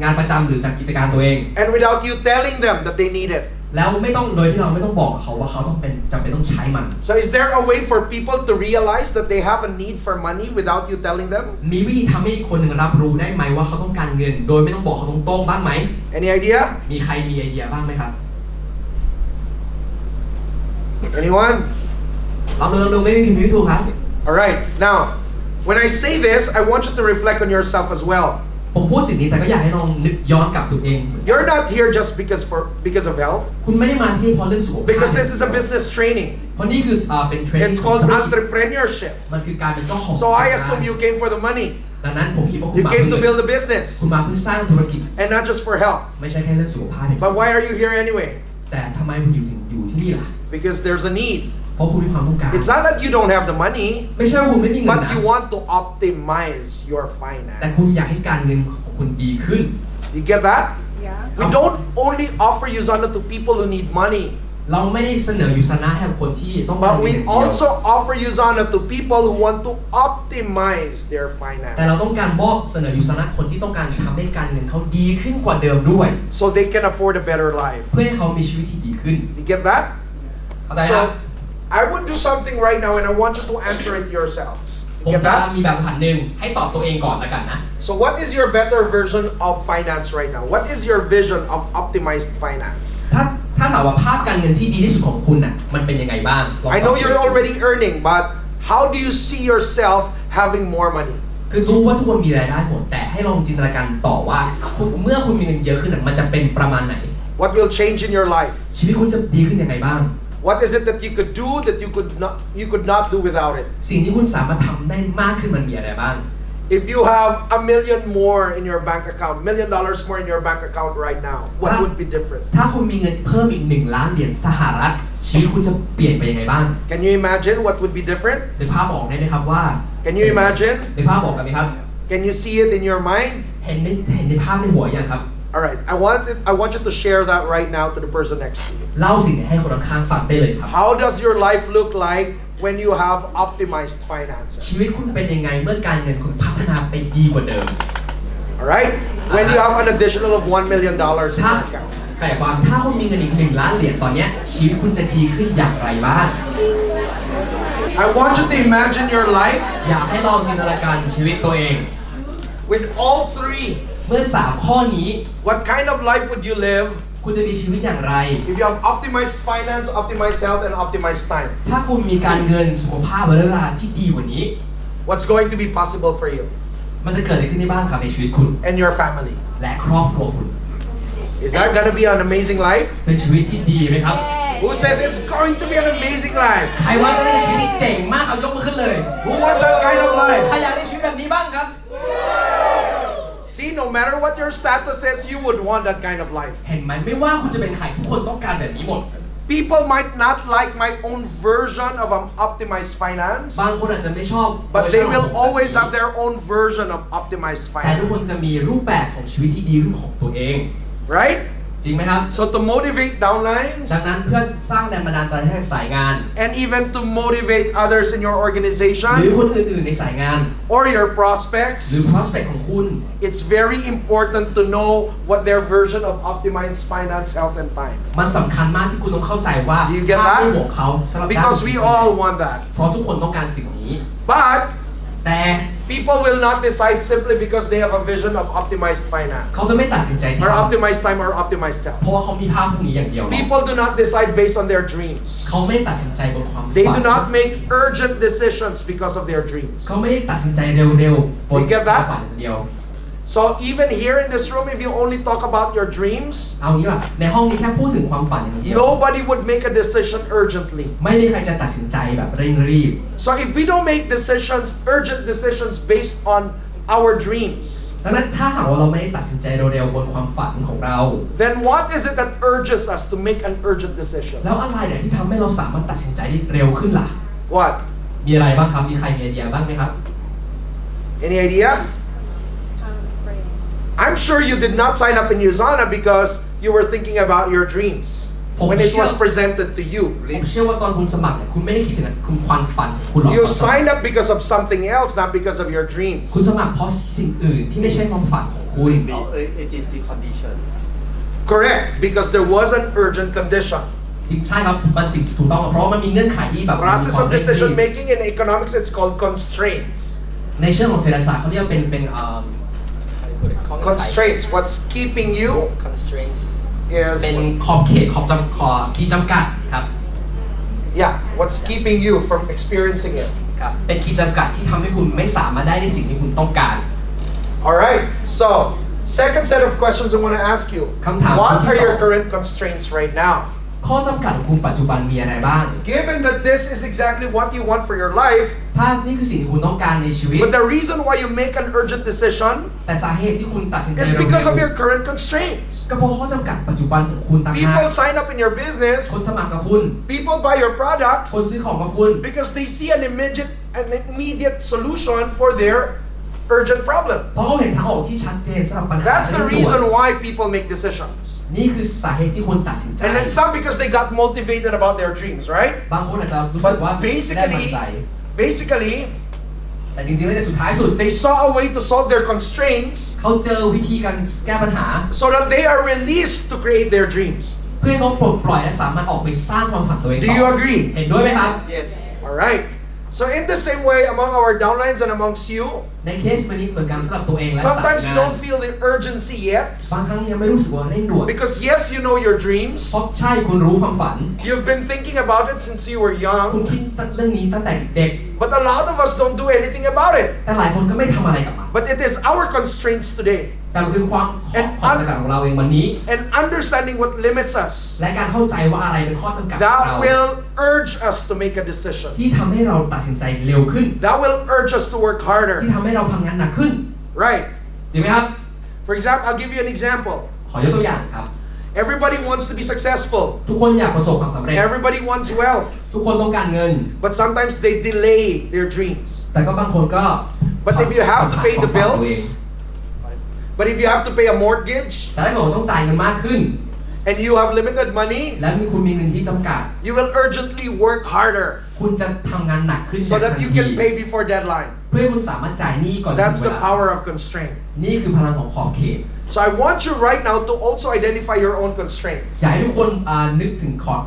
งานประจำหรือจากกิจการตัวเอง and without you telling them that they need it. แล้วโดยที่เราไม่ต้องบอกเขาว่าเขาจำเป็นต้องใช้มัน So is there a way for people to realize that they have a need for money without you telling them? มีวิธีทำให้คนหนึ่งรับรู้ได้ไหมว่าเขาต้องการเงิน โดยไม่ต้องบอกเขาตรงๆบ้างไหม Any idea? มีใครมีไอเดียบ้างไหมครับ Anyone? ลองดูไม่มีผิดไม่ถูกครับ Alright, now, when I say this, I want you to reflect on yourself as well. ผมพูดสิ่งนี้แต่ก็อยากให้ลองนึกย้อนกลับตัวเอง You're not here just because of health. คุณไม่ได้มาที่นี่เพราะเรื่องสุขภาพ Because this is a business training. เพราะนี่คือเป็นเทรนนิ่ง It's called entrepreneurship. มันคือการเป็นเจ้าของ So I assume you came for the money. ดังนั้นผมคิดว่าคุณ You มา came to เพื่อ build a business. คุณมาเพื่อสร้างธุรกิจ And not just for health. ไม่ใช่แค่เรื่องสุขภาพอย่างเดียว But why are you here anyway? แต่ทำไมคุณอยู่ที่นี่ล่ะ Because there's a need. เพราะคุณมีความต้องการ It's not that you don't have the money, ไม่ใช่ว่าคุณไม่มีเงิน but นะ you want to optimize your แต่คุณอยาก finance. ให้การเงินของคุณดีขึ้น You get that? Yeah. We don't only offer USANA to people who need money, เราไม่ได้เสนอยูซานะให้กับคนที่ต้องการ but เงิน we อย่างเดียว also offer USANA to people who want to optimize their แต่เราต้อง finances การมอบเสนอยูซานะคนที่ต้องการทำให้การเงินเขาดีขึ้นกว่าเดิมด้วย so they can afford a better life. เพื่อให้เขามีชีวิตที่ดีขึ้น You get that? เข้าใจครับ So I would do something right now and I want you to answer it yourselves. ผม You get จะ that? มีแบบหันหนึ่งให้ตอบตัวเองก่อนแล้วกันนะ So what is your better version of finance right now? What is your vision of optimized finance? ถ้าถามว่าภาพการเงินที่ดีที่สุดของคุณน่ะมันเป็นยังไงบ้างลองตอบ I know you're already earning, but how do you see yourself having more money? คือรู้ว่าทุกคนมีรายได้หมดแต่ให้ลองจินตนาการต่อว่าเมื่อคุณมีเงินเยอะขึ้นน่ะมันจะเป็นประมาณไหน What will change in your life? ชีวิตคุณจะดีขึ้นยังไงบ้าง What is it that you could do that you could not do without it? สิ่งที่คุณสามารถทำได้มากขึ้นมันมีอะไรบ้าง If you have $1 million more in your bank account, $1 million more in your bank account right now, what would be different? ถ้าคุณมีเงินเพิ่มอีก1 ล้านเหรียญสหรัฐชีวิตคุณจะเปลี่ยนไปยังไงบ้าง Can you imagine what would be different? นึกภาพออกได้ไหมครับว่า Can you imagine? นึกภาพออกกันไหมครับ Can you see it in your mind? เห็นในภาพในหัวยังครับ Alright, I want you to share that right now to the person next to you. เล่าสิ่งนี้ให้คนข้างๆฟังได้เลยครับ How does your life look like when you have optimized finances? ชีวิตคุณเป็นยังไงเมื่อการเงินคุณพัฒนาไปดีกว่าเดิม Alright? When you have an additional of $1 million in ถ้า your account. ขยายความถ้าคุณมีเงินอีก1 ล้านเหรียญตอนเนี้ยชีวิตคุณจะดีขึ้นอย่างไรบ้าง I want you to imagine your life อยากให้ลองจินตนาการชีวิตตัวเอง with all three. เมื่อ3 ข้อนี้ What kind of life would you live คุณจะมีชีวิตอย่างไร if you have optimized finance, optimized health, and optimized time? ถ้าคุณมีการเงินสุขภาพและเวลาที่ดีกว่านี้ What's going to be possible for you มันจะเกิดอะไรขึ้นได้บ้างครับในชีวิตคุณ and your family? และครอบครัวคุณ Is that going to be an amazing life? เป็นชีวิตที่ดีไหมครับ Who says it's going to be an amazing life? ใครว่าจะได้ชีวิตที่เจ๋งมากครับยกมือขึ้นเลย Who wants that kind of life? ใครอยากได้ชีวิตแบบนี้บ้างครับ See, no matter what your status is, you would want that kind of life. เห็นไหมไม่ว่าคุณจะเป็นใครทุกคนต้องการแบบนี้หมด People might not like my own version of an optimized finance, บางคนอาจจะไม่ชอบ but they will เวอร์ชันของ always have their own version of optimized แต่ทุกคนจะ finance. มีรูปแบบของชีวิตที่ดีขึ้นของตัวเอง Right? จริงไหมครับ So to motivate downlines ดังนั้นเพื่อสร้างแรงบันดาลใจให้กับสายงาน and even to motivate others in your หรือ organization คนอื่นๆในสายงาน or your หรือ prospects, prospect ของคุณ it's very important to know what their version of optimized finance, health, and time. มันสำคัญมากที่คุณต้องเข้าใจว่า You get ภาพ that? ในหัวเขาสำหรับ Because we all want that. เพราะทุกคนต้องการสิ่งนี้ But แต่ people will not decide simply because they have a vision of optimized เขา finance จะไม่ตัดสินใจ or ทำ optimized time or optimized เพ health. ราะว่าเขามีภาพพวกนี้อย่างเดียว People do not decide based on their dreams. เขาไม่ได้ตัดสินใจบนความฝัน They do not make urgent decisions because of their dreams. เขาไม่ได้ตัดสินใจเร็วๆบน You get ควา that? มฝันอย่างเดียว So even here in this room, if you only talk about your dreams, เอางี้ว่าในห้องนี้แค่พูดถึงความฝันอย่างเดียว nobody would make a decision urgently. ไม่มีใครจะตัดสินใจแบบเร่งรีบ So if we don't make decisions, urgent decisions based on our dreams, ดังนั้นถ้าหากว่าเราไม่ได้ตัดสินใจเร็วๆบนความฝันของเรา then what is it that urges us to make an urgent decision? แล้วอะไรเนี่ยที่ทำให้เราสามารถตัดสินใจได้เร็วขึ้นล่ะ What? มีอะไรบ้างครับ มีใครมีไอเดียบ้างไหมครับ Any idea? I'm sure you did not sign up in USANA because you were thinking about your dreams when it was presented to you. ผมเชื่อว่าตอนคุณสมัครเนี่ยคุณไม่ได้คิดถึงคุณความฝันของคุณหรอก You signed up because of something else, not because of your dreams. คุณสมัครเพราะสิ่งอื่นที่ไม่ใช่ความฝันของคุณ agency condition. Correct, because there was an urgent condition. ใช่ครับมันสิ่งถูกต้องเพราะมันมีเงื่อนไขที่แบบ Process of decision making in economics, it's called constraints. ในเชิงของเศรษฐศาสตร์เขาเรียกเป็นConstraints. What's keeping you constraints is เป็นขอบเขตขีดจำกัดครับ yeah. What's keeping you from experiencing it? ครับเป็นขีดจำกัดที่ทำให้คุณไม่สามารถได้ในสิ่งที่คุณต้องการ All right. So, second set of questions I want to ask you. คำถาม What ที่ are สอง your current constraints right now? ข้อจำกัดของคุณปัจจุบันมีอะไรบ้าง Given that this is exactly what you want for your life, ถ้านี่คือสิ่งที่คุณต้องการในชีวิต but the reason why you make an urgent decision แต่สาเหตุที่คุณตัดสินใจ is เร็ว because of ๆ your current constraints. ก็เพราะข้อจำกัดปัจจุบันของคุณต่างหาก People sign up in your business, คนสมัครกับคุณ people buy your products คนซื้อของกับคุณ because they see an immediate solution for their urgent problem. เพราะเขาเห็นทางออกที่ชัดเจนสำหรับปัญหา That's the เร่งด่วน reason why people make decisions. นี่คือสาเหตุที่คุณตัดสินใจ And then some because they got motivated about their dreams, right? บางคนอาจจะรู้สึกว่า But ได้มั่นใจ basically, แต่จริงๆแล้วในสุดท้ายสุด they saw a way to solve their constraints เขาเจอวิธีการแก้ปัญหา so that they are released to create their dreams. เพื่อให้เขาปลดปล่อยและสามารถออกไปสร้างความฝันตัวเอง Do ต่ you อ agree? เห็นด้วยไหมครับ Yes. All right. So in the same way among our downlines and amongst you, ในเคสนี้เหมือนกันสำหรับตัวเองและสาย sometimes you งาน don't feel the urgency yet บางครั้งยังไม่รู้สึกว่าเร่งด่วน because yes, you know your dreams. เพราะใช่คุณรู้ความฝัน You've been thinking about it since you were คุณ young, คิดเรื่องนี้ตั้งแต่เด็ก but a lot of us don't do anything about it. แต่หลายคนก็ไม่ทำอะไรกับมัน But it is our constraints today แต่มันคือความจำกัดของเราเองวันนี้ and understanding what limits us และการเข้าใจว่าอะไรเป็นข้อจำกัดของ that เรา will urge us to make a decision. ที่ทำให้เราตัดสินใจเร็วขึ้น That will urge us to work ที่ harder. ทำให้เราทำงานหนักขึ้น Right. จริงไหมครับ For example, I'll give you an example. ขอยกตัวอย่างครับ Everybody wants to be successful. ทุกคนอยากประสบความสำเร็จ Everybody wants wealth. ทุกคนต้องการเงิน But sometimes they delay their dreams. แต่ก็บางคนก็ But if you have to pay the ความฝันตัวเอง bills, but if you have to pay a mortgage แต่ถ้าเกิดว่าต้องจ่ายเงินมากขึ้น and you have limited money, และคุณมีเงินที่จำกัด you will urgently work harder คุณจะทำงานหนักขึ้น so that you can pay before deadline. เพื่อให้คุณสามารถจ่ายหนี้ก่อนถึ That's งเว the ลา power of constraint. นี่คือพลังของขอบเขต So I want you right now to also identify your own constraints อยากให้ทุกคนนึกถึงขอบ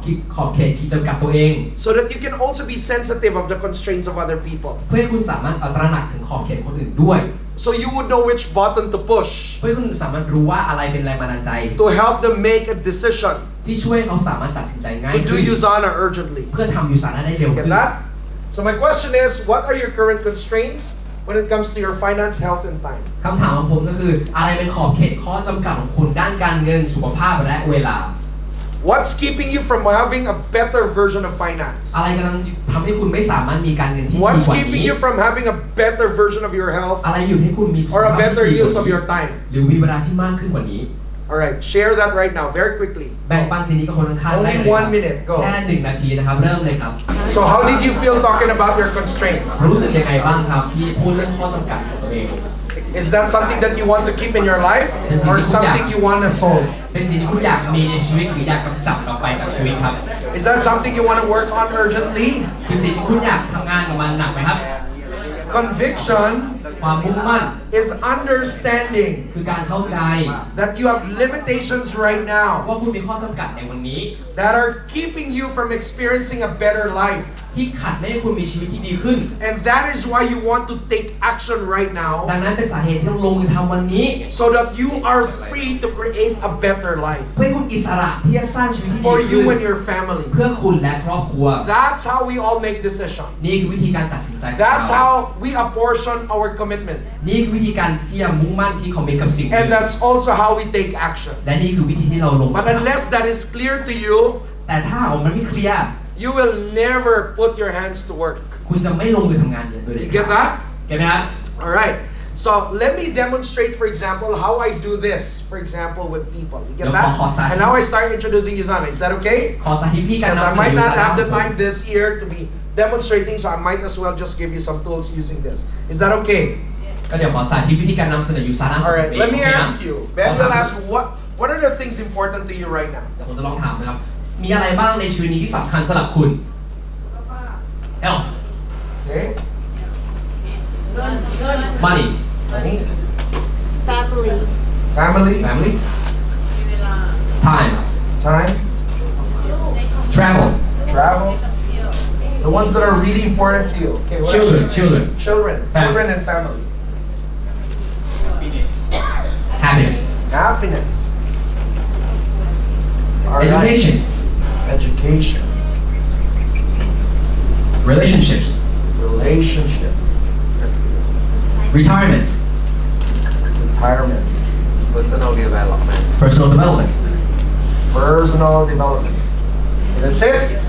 เขตขีดจำกัดตัวเอง so that you can also be sensitive of the constraints of other people. เพื่อให้คุณสามารถตระหนักถึงขอบเขตคนอื่นด้วย So you would know which button to push เพื่อให้คุณสามารถรู้ว่าอะไรเป็นแรงบันดาลใจ to help them make a decision ที่ช่วยให้เขาสามารถตัดสินใจง่าย to ขึ้ do น USANA urgently. เพื่อทำยูสานะได้เร็ว Get ขึ้น that? So my question is, what are your current constraints when it comes to your finance, health, and time? คำถามของผมก็คืออะไรเป็นขอบเขตข้อจำกัดของคุณด้านการเงินสุขภาพและเวลา What's keeping you from having a better version of finance? อะไรกำลังทำให้คุณไม่สามารถมีการเงินที่ดีกว่า What's นี้ keeping you from having a better version of your health อะไรอยู่ให้คุณมีสุข or ภา a พที่ better ดีก use ว่า of นี้ your time? หรือมีเวลาที่มากขึ้นกว่านี้ All right, share that right now, very quickly. แบ่งปันสิ่งนี้กับคนข้างๆได้ Only เลยครับ 1 minute, go. แค่1 นาทีนะครับเริ่มเลยครับ So how did you feel talking about your constraints? รู้สึกยังไงบ้างครับที่พูดเรื่องข้อจำกัดของตัวเอง Is that something that you want to keep in your life or something you want to solve? เป็นสิ่งที่คุณอยากมีในชีวิตหรืออยากกำจัดออกไปจากชีวิตครับ Is that something you want to work on urgently? เป็นสิ่งที่คุณอยากทำงานกับมันหนักไหมครับ Conviction ความมุ่งมั่น is understanding คือการเข้าใจ that you have limitations right now ว่าคุณมีข้อจำกัดในวันนี้ that are keeping you from experiencing a better life. ที่ขัดไม่ให้คุณมีชีวิตที่ดีขึ้น And that is why you want to take action right ดั now งนั้นเป็นสาเหตุที่ต้องลงมือทำวันนี้ so that you are free to create a better life เพื่อให้คุณอิสระที่จะสร้างชีวิตที่ดี for ขึ้ you น and your family. เพื่อคุณและครอบครัว That's how we all make decisions. นี่คือวิธีการตัดสินใจของ That's เรา how we apportion our commitment. นี่คือวิธีการที่จะมุ่งมั่นที่คอมมิตกับสิ่งนี้ And that's also how we take action. และนี่คือวิธีที่เราลงมือ But ทำ unless that is clear to you, แต่ถ้ามันไม่เคลียร์ you will never put your hands to work. คุณจะไม่ลงมือทำงานอย่างโดยเด็ด You ขา get ด that? เก็ตไหมครับ All right. So let me demonstrate, for example, how I do this, for example, with people. You get that? And now I start introducing USANA. Is that okay? ขอสาธิตพี่การ Because นำ I เสนอ might อยู่ not สาระ have the time this year to be demonstrating, so I might as well just give you some tools using this. Is that okay? ก็เดี๋ยวขอสาธิตวิธีการนำเสนออยู่สาระ All right. Let me โอเคนะ ask you. Ben will ask, what are the things important to you right now? เดี๋ยวผมจะลองถามนะครับ มีอะไรบ้างในชีวิตนี้ที่สำคัญสำหรับคุณ health Okay. money Money. Family. Family. family time Time. travel Travel. The ones that are really important to you. Okay. what children else? children Children. Family. Children and family. happiness Happiness. All right. education Education. relationships Relationships. retirement Retirement. personal development personal development Personal development. That's it.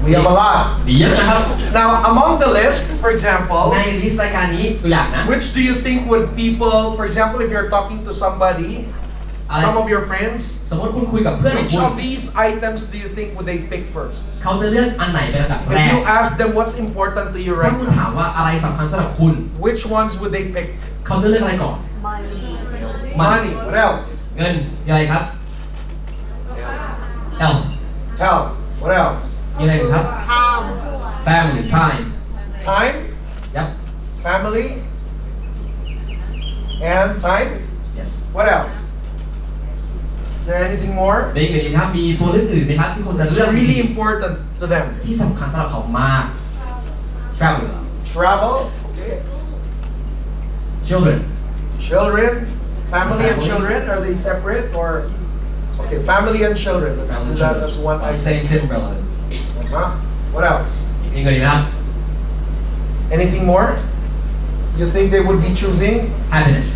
We have a lot. มีเยอะนะครับ Now, among the list, for ใน example, ลิสต์รายการนี้ตัวอย่างนะ which do you think would people, for example, if you're talking to somebody, some of your friends, สมมติคุณคุยกับเพื่อนของ which คุณ of these items do you think would they pick first? เขาจะเลือกอันไหนเป็นอันดับแร If ก you ask them what's important to you ถ้า right คุณถาม now, ว่าอะไรสำคัญสำหรับคุณ which ones would they pick? เขาจะเลือกอะไรก่อน money Money. What else? เงินมีอะไรครับ health Health. What else? มีอะไรอีกครับ time family time Time, ยับ family, and time. yes What else? Is there anything more? มีอีกไหมครับมีตัวเลือกอื่นไหมครับที่คุณจะ That's เลือก really important to them. ที่สำคัญสำหรับเขามาก travel Travel. Okay. children Children. Family and Family. children. Are they separate or? Okay, family and children. Let's do that as one item. same relevant Uh-huh. What else? มีเงินอีกไหมครับ Anything more? You think they would be choosing? happiness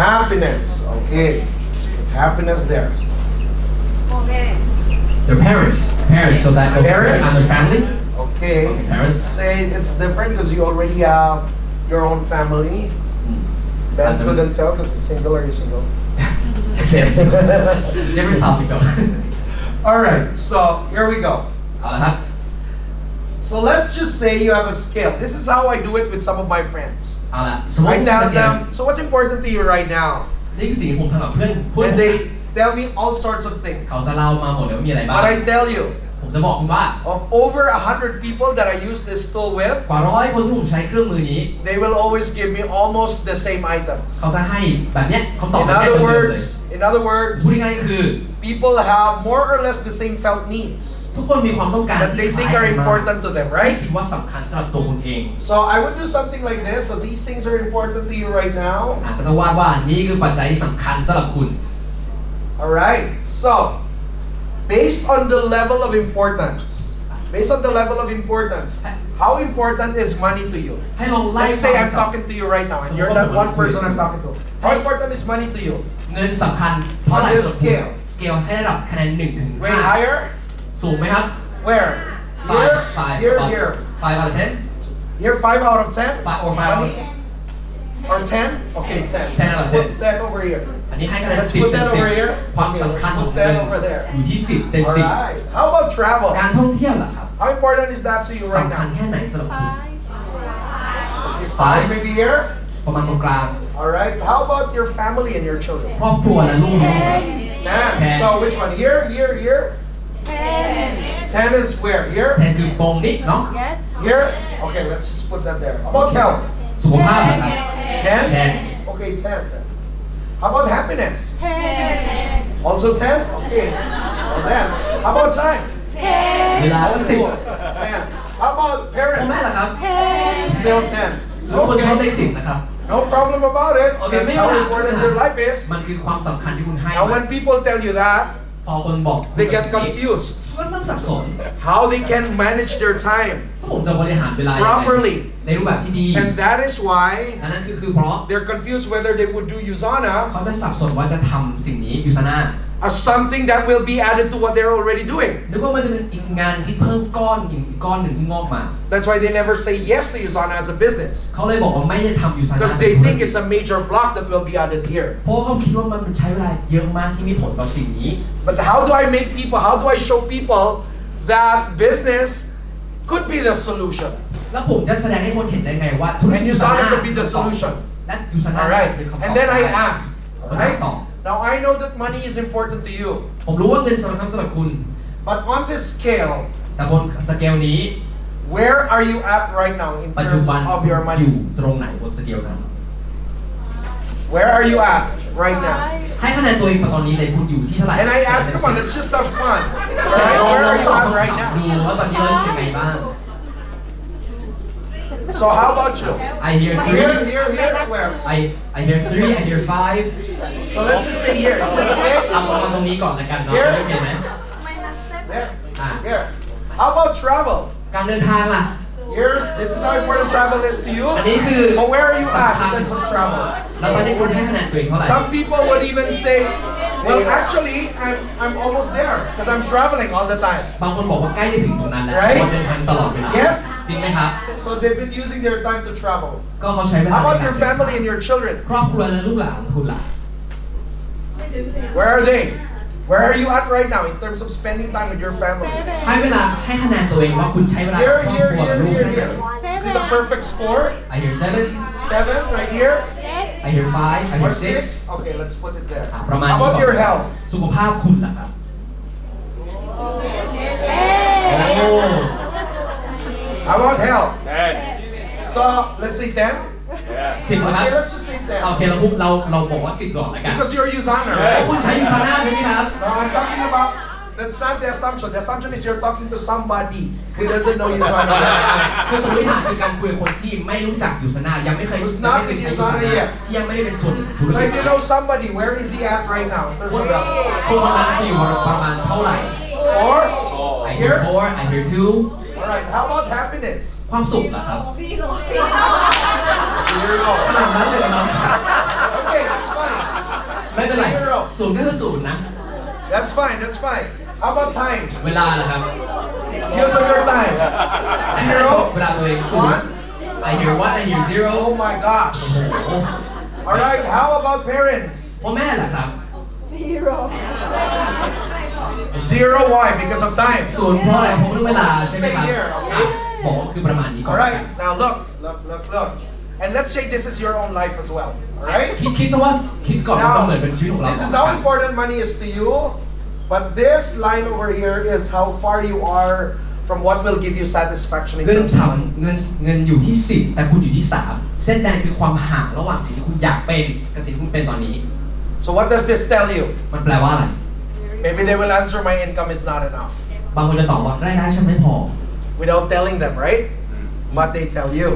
Happiness. Okay. Let's put happiness there. their parents so that goes Parents. under family Okay. Parents. Let's say it's different because you already have your own family. Ben Other- couldn't tell because he's single. Are you single? different topic though All right. So here we go. เอาละครับ So let's just say you have a scale. This is how I do it with some of my friends. เอาละสมมติ I ส tell เกล them, so what's important to you right now? นี่คือสิ่งที่ผมทำกับเพื่อนผม And they tell me all sorts of things. เขาจะเล่ามาหมดเลยว่ามีอะไรบ้าง But I tell you, ผมจะบอกคุณว่า of over 100 people that I use this tool with, กว่า100คนที่ผมใช้เครื่องมือนี้ they will always give me almost the same items. เขาจะให้แบบเนี้ยเขาตอบ In แบบเนี้ย other เหมือนเดิมเลย words, in other พูด words, ง่ายๆคือ people have more or less the same felt needs ทุกคนมีความต้องการ that ที่ they ค think ล้าย are กันมาก important to them, ไม่ right? คิดว่าสำคัญสำหรับตัวคุณเอง So I would do something like this. So these things are important to you right now. ก็จะว่านี่คือปัจจัยที่สำคัญสำหรับคุณ All right. So based on the level of importance, how important is money to you? ให้ลองไล่ Let's say I'm talking to you right now, and you're that one person I'm talking to. How important is money to you? เงินสำคัญเท่าไหร่ On this สำหรับคุณ scale สเกลให้ระดับคะแนน1 ถึง Way higher? 5สูงไหมครับ Where? 5 Here, here. 5 out of 10 Here, 5 out of 10? 5 or 5 out of Money? Or 10? Okay, 10. 10 out of Let's 10. put that over here. อันนี้ให้คะแนน Let's 10 put เต็ม that over here. 10ความ Okay, สำคัญ let's ของ put เงิน that over there. อยู่ที่ 10 เต็ม All 10 right. How about travel? การท่องเที่ยวล่ะครับ How important is that to you right สำคัญ now? แค่ไหนสำหรับคุณ 5 maybe here? ประมาณตรงกลาง All right. How about your family and your children? ครอบครัวและลูกน้องครับ 10. So which one? Here, here, here? 10 is where? Here? แทนคือตรงนี้เนาะ yes Here? Okay, let's just put that there. How about health? สุขภาพล่ะครับ 10? Okay, 10. How about happiness? Also 10? Okay. Well then, how about time? เวลาก็ 10 10. How about พ่อแม่ parents? ล่ะครับ Still 10. ทุกคนชอบเล Okay. ข10นะครับ No problem about it. โอเค That's ไม่ how มีปัญ important หา your life is. มันคือความสำคัญที่คุณให้ Now when people tell you that, พอคนบอก they get confused. ก็ต้องสับสน How they can manage their time ผมจะบริหารเวลายังไง properly. ในรูปแบบที่ดี And that is why อันนั้นคือเพราะ they're confused whether they would do USANA เขาจะสับสนว่าจะทำสิ่งนี้ยูซาน่า as something that will be added to what they're already doing. นึกว่ามันจะเป็นอีกงานที่เพิ่มก้อนอีกก้อนหนึ่งที่งอกมา That's why they never say yes to USANA as a business. เขาเลยบอกว่าไม่ได้ทำยูซาน่า Because they think it's a major block that will be added here. เพราะว่าเขาคิดว่ามันใช้เวลาเยอะมากที่มีผลต่อสิ่งนี้ But how do I show people that business could be the solution? แล้วผมจะแสดงให้คนเห็นได้ไงว่าธุรกิจ And ยูซา USANA น่า could be the solution. และยูซาน่า Alright. เป็นคำตอบ And then I ได้ ask, ผมก็ถาม right? ต่อ Now I know that money is important to you. ผมรู้ว่าเงินสำคัญสำหรับคุณ But on this scale, แต่บนสเกลนี้ where are you at right now in ปัจจุ terms บัน of your อยู่ money? ตรงไหนบนสเกลนั้น Where are you at right now? ให้คะแนนตัวเองมาตอนนี้เลยคุณอยู่ที่เท่าไหร่ And I ask, come on, let's just have fun. Alright, where are you at right ดู now? ว่าตอนนี้เราเป็นยังไงบ้าง So how about you? I hear Here, 3 here, where? I hear 3 I hear 5 So let's just say here. Is this เอา okay? ประมาณตรงนี้ก่อนละกันเนาะ Here โอเคไหม There. Here. How about travel? การเดินทางล่ะ This is how important travel is to you. อันนี้คือ But where are you สำ at คัญ in terms of travel? แล้วตอนนี้คุณให้คะแนนตัวเองเท่าไหร่ Some people would even say, well, actually, I'm almost there because I'm traveling all the time. บางคนบอกว่าใกล้จะถึงตรงนั้นแล้ว Right? คนเดินทางตลอดเวลา Yes? จริงไหมครับ So they've been using their time to travel. ก็เขาใช้เวลา How ใน about การ your family and your children? ครอบครัวและลูกหลานของคุณล่ะ Where are they? Where are you at right now in terms of spending time with your family? ให้เวลาให้คะแนนตัวเองว่าคุณใช้เวลากับ Here, ครอบ here, ครัวกับ here, ลูก here, แค่ไหน here. See the perfect score? I hear 7 7 right here. I hear 5 I Or hear 6 6? Okay, let's put it there. ประมาณ How นี้ about ก่อน your health? สุขภาพคุณล่ะครับ โอ้ How about health? 10 So, let's say 10? 10นะครับ Okay, let's just say 10. โอเคเราบอกว่า10ก่อนแล้วกัน Because you're USANA, เพราะ right? คุณใช้ยูซาน่าใช่ไหมครับ No, I'm talking about, that's not the assumption. The assumption is you're talking to somebody who doesn't know USANA. คือสมมติฐานคือการคุยกับคนที่ไม่รู้จักยูซาน่ายังไม่เคย Who's ใช้ not ยู in ซา USANA น่า yet. ที่ยังไม่ได้เป็นส่วนหนึ่งของธุร So กิจ if you know somebody, where is he at right now in terms of health? คนนั้นจะอยู่ประมาณเท่าไหร่ 4? I hear Here? 4 I hear 2 Alright, how about happiness? ความสุขล่ะครับ 0. ขนาดนั้นเลยครับ Okay, that's fine. ไม่เป็นไร 0. ศูนย์ก็คือศูนย์นะ That's fine, that's fine. How about time? เวลาล่ะครับ Use of your time. เวลาตัวเองศูนย์ I hear 1 I hear 0 Oh my gosh. โอ้โห Alright, how about parents? พ่อแม่ล่ะครับ 0. Why? Because of time. ศูนย์เพราะอะไรเพราะเรื่องเวลาใช่ไหมครับ Say here, okay? อ่ะบอกว่าคือประมาณนี้ก่อน Alright, now look. And let's say this is your own life as well. Alright? คิดซะว่าคิดก่อนว่ามันเหมือนเป็นชีวิตของเรา This is how important money is to you. But this line over here is how far you are from what will give you satisfaction in เงิน terms of ถาม money. เงินอยู่ที่10แต่คุณอยู่ที่3เส้นแดงคือความห่างระหว่างสิ่งที่คุณอยากเป็นกับสิ่งที่คุณเป็นตอนนี้ So what does this tell you? มันแปลว่าอะไร Maybe they will answer my income is not enough. บางคนจะตอบว่ารายได้ฉันไม่พอ Without telling them, right? But they tell you.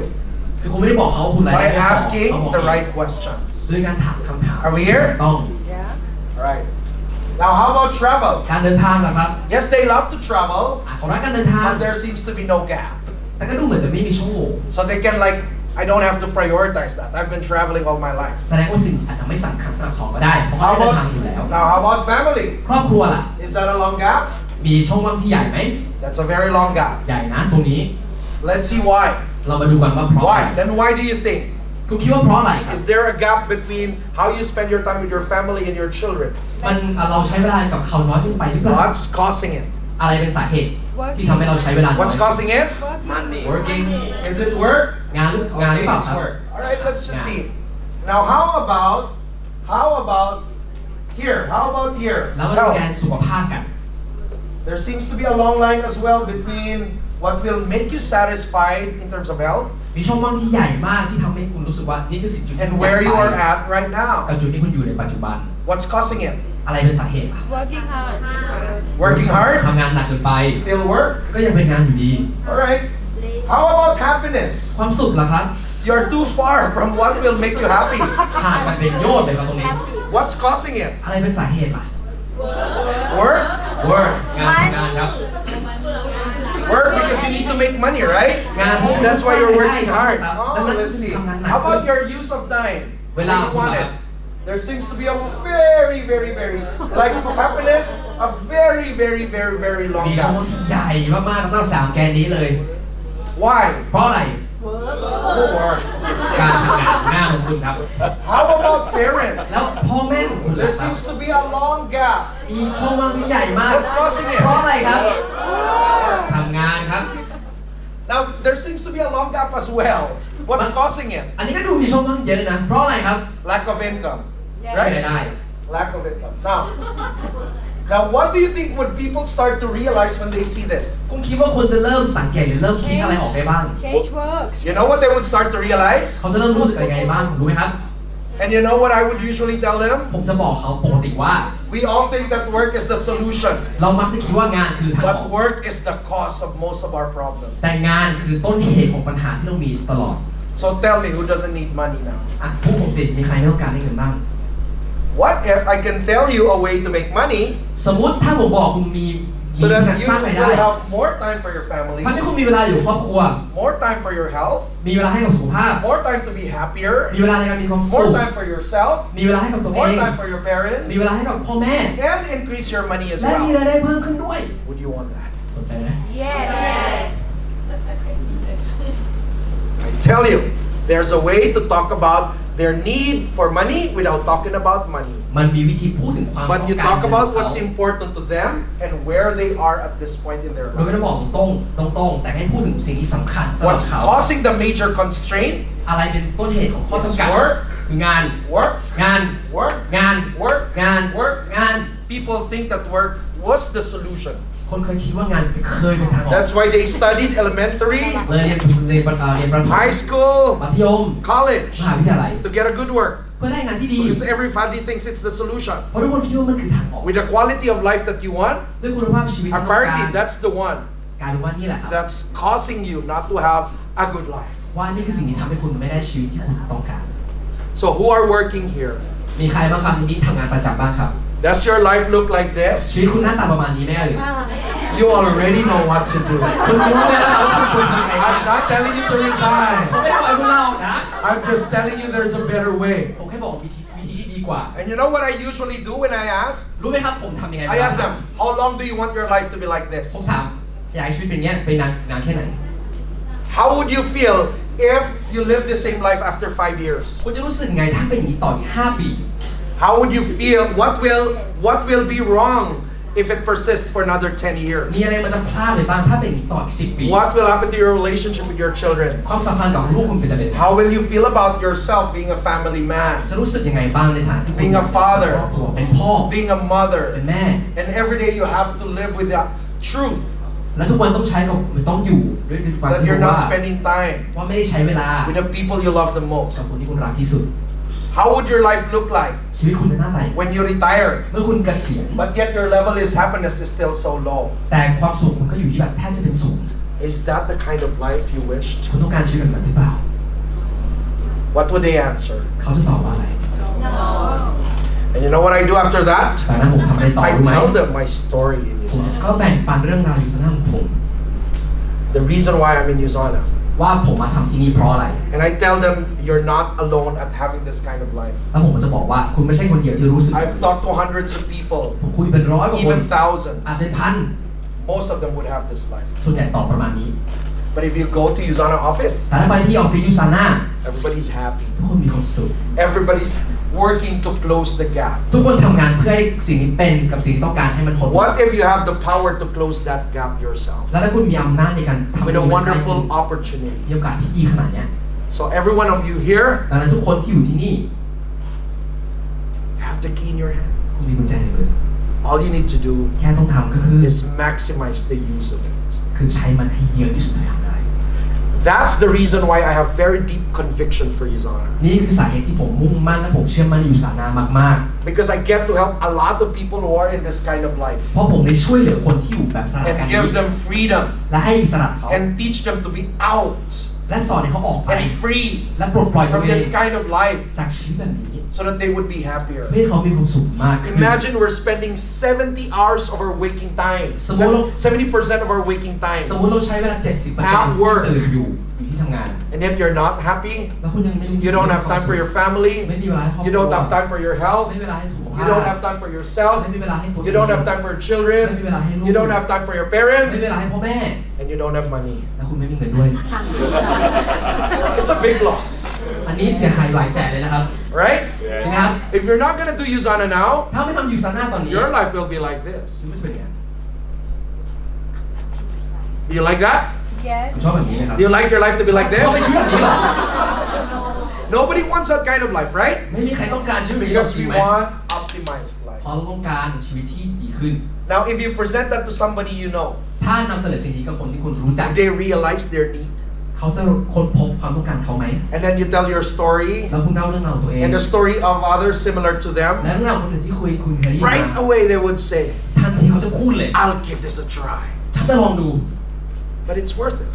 คือคุณไม่ได้บอกเขาว่าคุณรายได้ By ไม่พอ asking เขาบอก the เอง right questions. ด้วยการถามคำถาม Are we here? ถูกต้อง Alright. Now how about travel? การเดินทางล่ะครับ Yes, they love to travel, เขารักการเดินทาง but there seems to be no gap. แต่ก็ดูเหมือนจะไม่มีช่องโหว่ So they can like, I don't have to prioritize that. I've been traveling all my life. แสดงว่าสิ่งอาจจะไม่สำคัญสำหรับเขาก็ได้เพราะเขา How เดินทางอยู่แล้ว about, now how about family? ครอบครัวล่ะ Is that a long gap? มีช่องว่างที่ใหญ่ไหม That's a very long gap. ใหญ่นะตรงนี้ Let's see why. เรามาดูกันว่าเพราะอะไร Why? Then why do you think? คุณคิดว่าเพราะอะไรครับ Is there a gap between how you spend your time with your family and your children? มันเราใช้เวลากับเขาน้อยเกินไปหรือเปล่า What's causing it? อะไรเป็นสาเหตุที่ทำให้เราใช้เวลาน้อย What's causing it? money working Is it work? งานหรือเป Okay, ล่า it's ครับ work. Alright, let's just see. Now how about here? How about here? แล้วมาดูแกน Health. สุขภาพกัน There seems to be a long line as well between what will make you satisfied in terms of health มีช่องว่างที่ใหญ่มากที่ทำให้คุณรู้สึกว่านี่คือสิ่งจุดที่ and คุณอยาก where you ไป are at right กับ now. จุดที่คุณอยู่ในปัจจุบัน What's causing it? อะไรเป็นสาเหตุล่ะ Working hard. Working hard? ทำงานหนักเกินไป Still work? ก็ยังเป็นงานอยู่ดี Alright. How about happiness? ความสุขล่ะครับ You're too far from what will make you happy. ห่างกันเป็นโยชน์เลยครับตรงนี้ What's causing it? อะไรเป็นสาเหตุล่ะ Work? work งานทำงานครับ Work because you need to make money, right? งานพวก That's why you're working hard. ครับ Oh, let's see. ทำงานหนัก How about your use of time? เวลา When you want it. There seems to be a very, like happiness, a very long มีช่องว่าง gap. ที่ใหญ่มากๆสำหรับสามแกนนี้เลย Why? เพราะอะไร Work. การทำงานหน้าของคุณครับ How about parents? แล้วพ่อแม่ของคุณล่ะ There ครับ seems to be a long gap. มีช่องว่างที่ใหญ่มาก What's causing it? เพราะอะไรครับ ทำงานครับ Now, there seems to be a long gap as well. What's causing it? อันนี้ก็ดูมีช่องว่างเยอะนะ เพราะอะไรครับ Lack of income. ไม่ Right? ได้ Lack of income. Now, what do you think would people start to realize when they see this? คุณคิดว่าคนจะเริ่มสังเกตหรือเริ่มคิดอะไรออกได้บ้าง Change work. You know what they would start to realize? เขาจะเริ่มรู้สึกยังไงบ้างรู้ไหมครับ And you know what I would usually tell them? ผมจะบอกเขาปกติว่า We all think that work is the solution, เรามักจะคิดว่างานคือทางออก but work is the cause of most of our problems. แต่งานคือต้นเหตุของปัญหาที่เรามีตลอด So tell me, who doesn't need money now? อ่ะพวกผมสิ มีใครไม่ต้องการได้เงินบ้าง What if I can tell you a way to make money สมมุติถ้าผมบอกคุณมี So มี that you สร้างรายได้ will have more time for your family, ทำให้คุณมีเวลาอยู่ครอบครัว more time for your health, มีเวลาให้กับสุขภาพ more time to be happier, มีเวลาในการมีความสุ more ข time for yourself, มีเวลาให้กับตัวเอ more ง time for your parents, มีเวลาให้กับพ่อแม่ and increase your money as และมี well. รายได้เพิ่มขึ้นด้วย Would you want that? สนใจไหม Yes. I tell you, there's a way to talk about their need for money without talking about money. มันมีวิธีพูดถึงความต้อ But ง you การ talk เงินของ about เขา what's important to them and where they are at this point in their เราก็จะบอก lives. ตรงแต่ให้พูดถึงสิ่งที่สำคัญสำหรับ What's เขา causing the major constraint? อะไรเป็นต้นเหตุของข้อ It's จำกัด work, คืองาน work, งาน work, งาน work, งาน work. งาน People think that work was the solution. คนเคยคิดว่างานเคยเป็นทางออก That's why they studied elementary, เลยเรียนประถม high school, มัธยม college มหาวิทยาลัย to get a good work. เพื่อได้งานที่ดี Because everybody thinks it's the solution. เพราะทุกคนคิดว่ามันคือทางออก With the quality of life that you want, ด้วยคุณภาพชีวิตที่ต้องการ apparently that's the one กลายเป็นว่านี่แหละครับ that's causing you not to have a good life. ว่านี่คือสิ่งที่ทำให้คุณไม่ได้ชีวิตที่คุณต้องการ So who are working here? มีใครบ้างครับที่นี่ทำงานประจำบ้างครับ Does your life look like ชีวิต this? คุณหน้าตาประมาณนี้ไหมเอ่ย You already know what to do. คุณรู้แล้วว่าคุณทำไง I'm not telling you to resign. ผมไม่ได้บอกให้คุณเล่านะ I'm just telling you there's a better way. ผมแค่บอกวิธีที่ดีกว่า And you know what I usually do when I ask? รู้ไหมครับผมทำยังไง I ask them, how long do you want your life to be like ผม this? ถามอยากให้ชีวิตเป็นอย่างเงี้ยไปนานแค่ไหน How would you feel if you live the same life after 5 years? คุณจะรู้สึกไงถ้าเป็นอย่างนี้ต่ออีก5 ปี How would you feel? What will be wrong if it persists for another 10 years? มีอะไรมันจะพลาดไปบ้างถ้าเป็นอย่างนี้ต่ออีก10 ปี What will happen to your relationship with your children? ความสัมพันธ์กับลูกคุณเป็นจะเป็น How will you feel about yourself being a family man, จะรู้สึกยังไงบ้างในฐานะที่คุณ being a father, ครอบครัวเป็นพ่อ being a เป็น mother, แม่ and every day you have to live with the truth และทุกวันต้องใช้กับต้องอยู่ด้วยความ that ที่ you're รู้ว่า not spending time ว่าไม่ได้ใช้เวลา with the people you love the กับ most? คนที่คุณรักที่สุด How would your life look like ชีวิตคุณจะหน้าตา when you retire, เมื่อคุณเกษียณ but yet your level is happiness is still so low? แต่ความสุขคุณก็อยู่ที่แบบแทบจะเป็นศูนย์ Is that the kind of life you wished? คุณต้องการชีวิตแบบนั้นหรือเปล่า What would they answer? เขาจะตอบว่าอะไร And you know what I do after that? จากนั้นผมทำอะไรต่อ I รู้ไหม tell them my story in ผม USANA. ก็แบ่งปันเรื่องราวอยู่สนามผม The reason why I'm in USANA. ว่าผมมาทำที่นี่เพราะอะไร And I tell them you're not alone at having this kind of life. แล้วผมก็จะบอกว่าคุณไม่ใช่คนเดียวที่รู้สึก I've talked to hundreds of people, ผมคุยเป็นร้อยกว่าคน even thousands. อาจเป็นพัน Most of them would have this life. ส่วนใหญ่ตอบประมาณนี้ But if you go to USANA office, แต่ถ้าไปที่ออฟฟิศยูซาน่า everybody's happy. ทุกคนมีความสุข Everybody's working to close the gap. ทุกคนทำงานเพื่อให้สิ่งที่เป็นกับสิ่งที่ต้องการให้มันหด What if you have the power to close that gap yourself แล้วถ้าคุณมีอำนาจในการทำ with a มันได้ wonderful opportunity? มีโอกาสที่ดีขนาดเนี้ย So every one of you here ดังนั้นทุกคนที่อยู่ที่นี่ have the key in your hand. คุณมีกุญแจในมือ All you need to do แค่ต้องทำก็คือ is maximize the use of it. คือใช้มันให้เยอะที่สุดเท่าที่ทำได้ That's the reason why I have very deep conviction for USANA. นี่คือสาเหตุที่ผมมุ่งมั่นและผมเชื่อมั่นในยูซานามาก Because I get to help a lot of people who are in this kind of life ๆ เพราะผมได้ช่วยเหลือคนที่อยู่แบบสถาน and การณ์ give นี้ them freedom และให้อิสระเขา and teach them to be out และสอนให้เขาออกไป and free และปลดปล่อยตัว from เอง this kind of life จากชีวิตแบบนี้ so that they would be happier. เพื่อให้เขามีความสุขมากขึ้น Imagine we're spending 70 hours of our waking time, 70% of our waking time, สมมติเราใช้เวลา 70% At ที่ work ตื่นอยู่ที่ทำงาน and yet you're not happy. แล้วคุณยังไม่มี You don't have time for your ไม่ family. มีเวลาให้ครอบครัว You don't have time for your health. ไม่มีเวลาให้สุขภาพ You don't have time for yourself. ไม่มีเวลาให้ตัวเอง You don't have time for your children. You don't have time for your ไม่มี parents. เวลาให้พ่อแม่ And you don't have money. และคุณไม่มีเงินด้วย It's a big loss, อันนี้เสียหายหลายแสนเลยนะครับ right? จริงไหมครับ If you're not going to do USANA now, ถ้าไม่ทำยูซาน่าตอนนี้ your life will be like this. ชีวิตจะเป็นยังไง Do you like that? ผมชอบแบบนี้นะครับ Do you like your life to be like ชอบเป็นชีวิตแบบนี้เหรอ this? Nobody wants that kind of life, right? ไม่มีใครต้องการชีวิตแบบนี้หรอก Because จริง we ไหม want optimized เพราะ life. เราต้องการชีวิตที่ดีขึ้น Now, if you present that to somebody you know, ถ้านำเสนอสิ่งนี้กับคนที่คุณรู้จัก do they realize their need? เขาจะค้นพบความต้องการเขาไหม And then you tell your story แล้วคุณเล่าเรื่องราวตัวเอง and the story of others similar to และ them. เรื่องราวคนอื่นที่คุณเคยได้ยิน Right มา away, they would say, ทันทีเขาจะพูดเลย I'll give this a try. ฉันจะลองดู But it's worth it.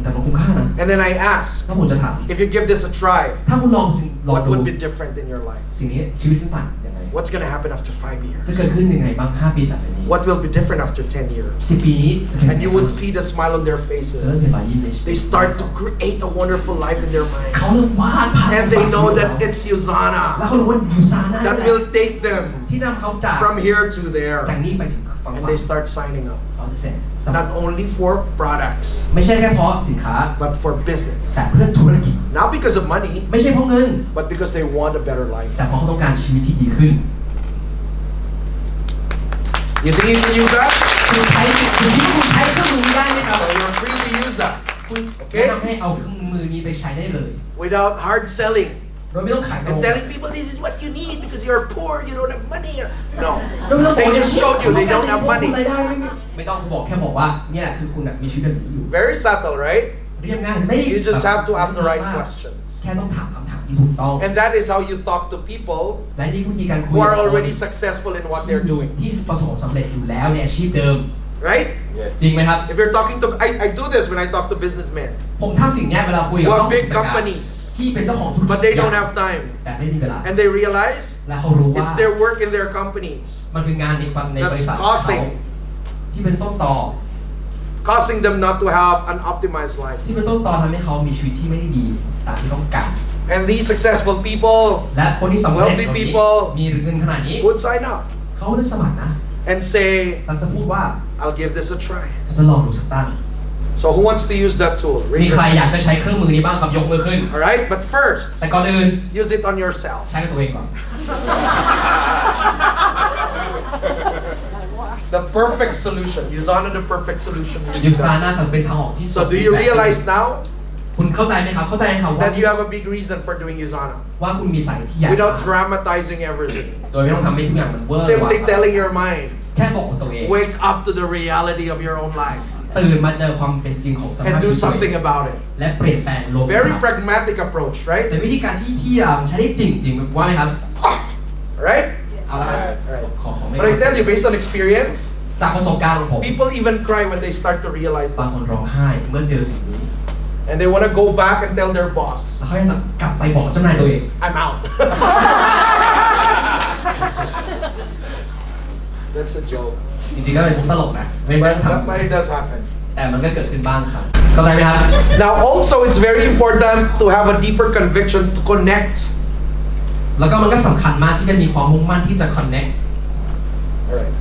แต่มันคุ้มค่านะ And then I ask, ถ้าผมจะถาม if you give this a try, ถ้าคุณลองดู what would be different in your life? สิ่งนี้ชีวิตคุณต่างยังไง What's going to happen after 5 years? จะเกิดขึ้นยังไงบ้าง5 ปีต่อจากนี้ What will be different after 10 years? 10 ปีนี้จะเป็นยัง And ไง you บ้าง would see the smile on their จะเริ่ม faces. เห็นรอยยิ้มในชีวิต They start to create a wonderful life in their เขา minds. เริ่มวาดภาพ And they know that it's แล้ว USANA เขารู้ว่ายูซาน่า that will take them ที่นำเขาจาก from here to จาก there. นี้ไปถึงฝั่ง And ฝัน they start signing up. เขาจะเซ็น Not only for products, ไม่ใช่แค่เพราะสินค้า but for business. แต่เพื่อธุรกิจ Not because of money, ไม่ใช่เพราะเงิน but because they want a better life. แต่เพราะเขาต้องการชีวิตที่ดีขึ้น You think you can use that? คุณใช้คุณคิดว่าคุณใช้เครื่องมือนี้ได้ไหมครับ So you're free to use that. คุณ โอเค แนะนำให้เอาเครื่องมือนี้ไปใช้ได้เลย Without hard selling โดยไม่ต้องขายตรง and telling people this is what you need because you're poor, you don't have money. No. โดยไม่ต้อง They just showed you they don't have คุณ money. รายได้ไม่ต้องบอกแค่บอกว่าเนี่ยคือคุณมีชีวิตแบบนี้อยู่ Very subtle, right? เรียบง่ายไม่ You just have to ask the right questions. แค่ต้องถามคำถามที่ถูกต้อง And that is how you talk to people และนี่วิธีการคุย who are already successful in what they're doing. ที่ประสบความสำเร็จอยู่แล้วในอาชีพเดิม Right? จริงไหมครับ If you're talking to, I do this when I talk to businessmen ผมทำสิ่งนี้เวลาคุยกับ who เจ้า have ของ big กิจการ companies, ที่เป็นเจ้าของธุรกิจ but they don't have time. แต่ไม่มีเวลา And they realize และเขารู้ว่า it's their work in their companies มันคืองานในบ that's ริษัทของเขา causing ที่เป็นต้นตอ causing them not to have an optimized life. ที่เป็นต้นตอทำให้เขามีชีวิตที่ไม่ได้ดีตามที่ต้องการ And these successful people และคนที่สำเร็จ wealthy ตรงนี้ people มีเงินขนาดนี้ would sign up เขาจะสมัครนะ and say, เราจะพูดว่า I'll give this a try. ฉันจะลองดูสักตั้ง So who wants to use that tool? มี Raise ใคร your อยาก hand. จะใช้เครื่องมือนี้บ้างครับยกมือขึ้น Alright, but first, แต่ก่อนอื่น use it on yourself. ใช้กับตัวเองก่อน The perfect solution. USANA the perfect solution. Use ยู it ซา that น่า tool. เป็นทางออกที่ So do you realize now คุณเข้าใจไหมครับ เข้าใจไหมครับว่า that you have a big reason for doing USANA? ว่าคุณมีสายที่อยาก Without dramatizing everything. โดยไม่ต้องทำให้ทุกอย่างมันเวอร์ Simply telling your mind, แค่บอกกับตัวเอง wake up to the reality of your own life ตื่นมาเจอความเป็นจริงของสภาพ and ชี do วิตตัวเอง something about it. และเปลี่ยนแปลงโลก Very ครับ pragmatic approach, เป็น right? วิธีการที่ใช้ได้จริงว่าไหมครับ Right? เอาละครับขอไม่ But I tell you, based on experience, จากประสบการณ์ของผม people even cry when they start to realize บาง that. คนร้องไห้เมื่อเจอสิ่งนี้ And they want to go back and tell their boss, แล้วเขาจะกลับไปบอกเจ้านายตัวเอง I'm out. That's a joke. จริงๆก็เป็นมุกตลกนะไม่ต้องท But it does happen. ำแต่มันก็เกิดขึ้นบ้างครับเข้าใจไหมครับ Now also it's very important to have a deeper conviction to connect. แล้วก็มันก็สำคัญมากที่จะมีความมุ่งมั่นที่จะ connect Alright.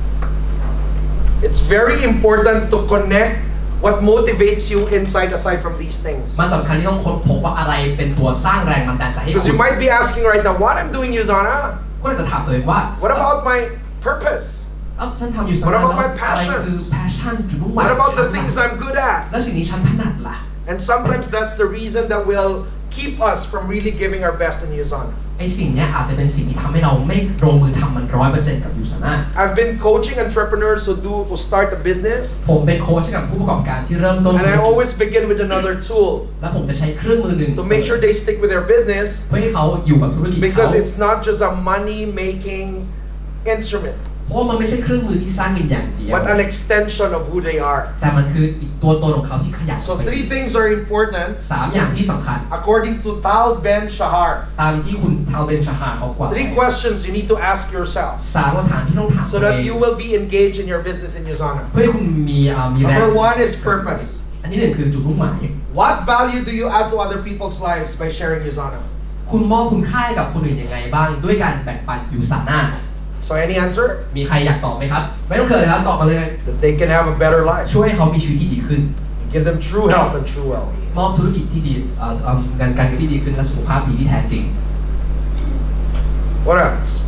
It's very important to connect what motivates you inside aside from these things. มันสำคัญที่ต้องค้นพบว่าอะไรเป็นตัวสร้างแรงบันดาลใจให้ Because คุ you ณ might be asking right now, what I'm doing, USANA? ก็เลยจะถามตัวเองว่า What about my purpose? ฉันทำอยู่สัก What พัก about แล้ว my อะไรคือ passions? passion จุดมุ่งหมาย What ของ about ฉั the น things ล่ะ I'm good at? แล้วสิ่งนี้ฉันถนัดล่ะ And sometimes that's the reason that will keep us from really giving our best in USANA. ไอ้สิ่งเนี้ยอาจจะเป็นสิ่งที่ทำให้เราไม่ลงมือทำมัน 100% กับยูซาน่า I've been coaching entrepreneurs who start a business, ผมเป็นโค้ชให้กับผู้ประกอบการที่เริ่มต้น and I always begin with another tool และผมจะใช้เครื่องมือหนึ่ง to make sure they stick with their business เพื่อให้เขาอยู่กับธุรกิจเขา because it's not just a money-making instrument, เพราะว่ามันไม่ใช่เครื่องมือที่สร้างเงินอย่างเดียว but an extension of who they are. แต่มันคืออีกตัวตนของเขาที่ขยาย So 3 things are important 3 อย่างที่สำคัญ according to Tal Ben Shahar. ตามที่คุณทาวเบนชาฮาเขากว่า 3 questions you need to ask yourself 3คำถามที่ต้องถาม so that you will be engaged in your business in USANA. เพื่อให้คุณมีแรง Number 1 is purpose. อันที่ 1 คือจุดมุ่งหมาย What value do you add to other people's lives by sharing USANA? คุณมอบคุณค่าให้กับคนอื่นยังไงบ้างด้วยการแบ่งปันยูซาน่า So any answer? มีใครอยากตอบไหมครับ ไม่ต้องเกิดครับตอบมาเลย That they can have a better life. ช่วยให้เขามีชีวิตที่ดีขึ้น Give them true health and true well-being. มอบธุรกิจที่ดีงานการเงินที่ดีขึ้นและสุขภาพดีที่แท้จริง What else?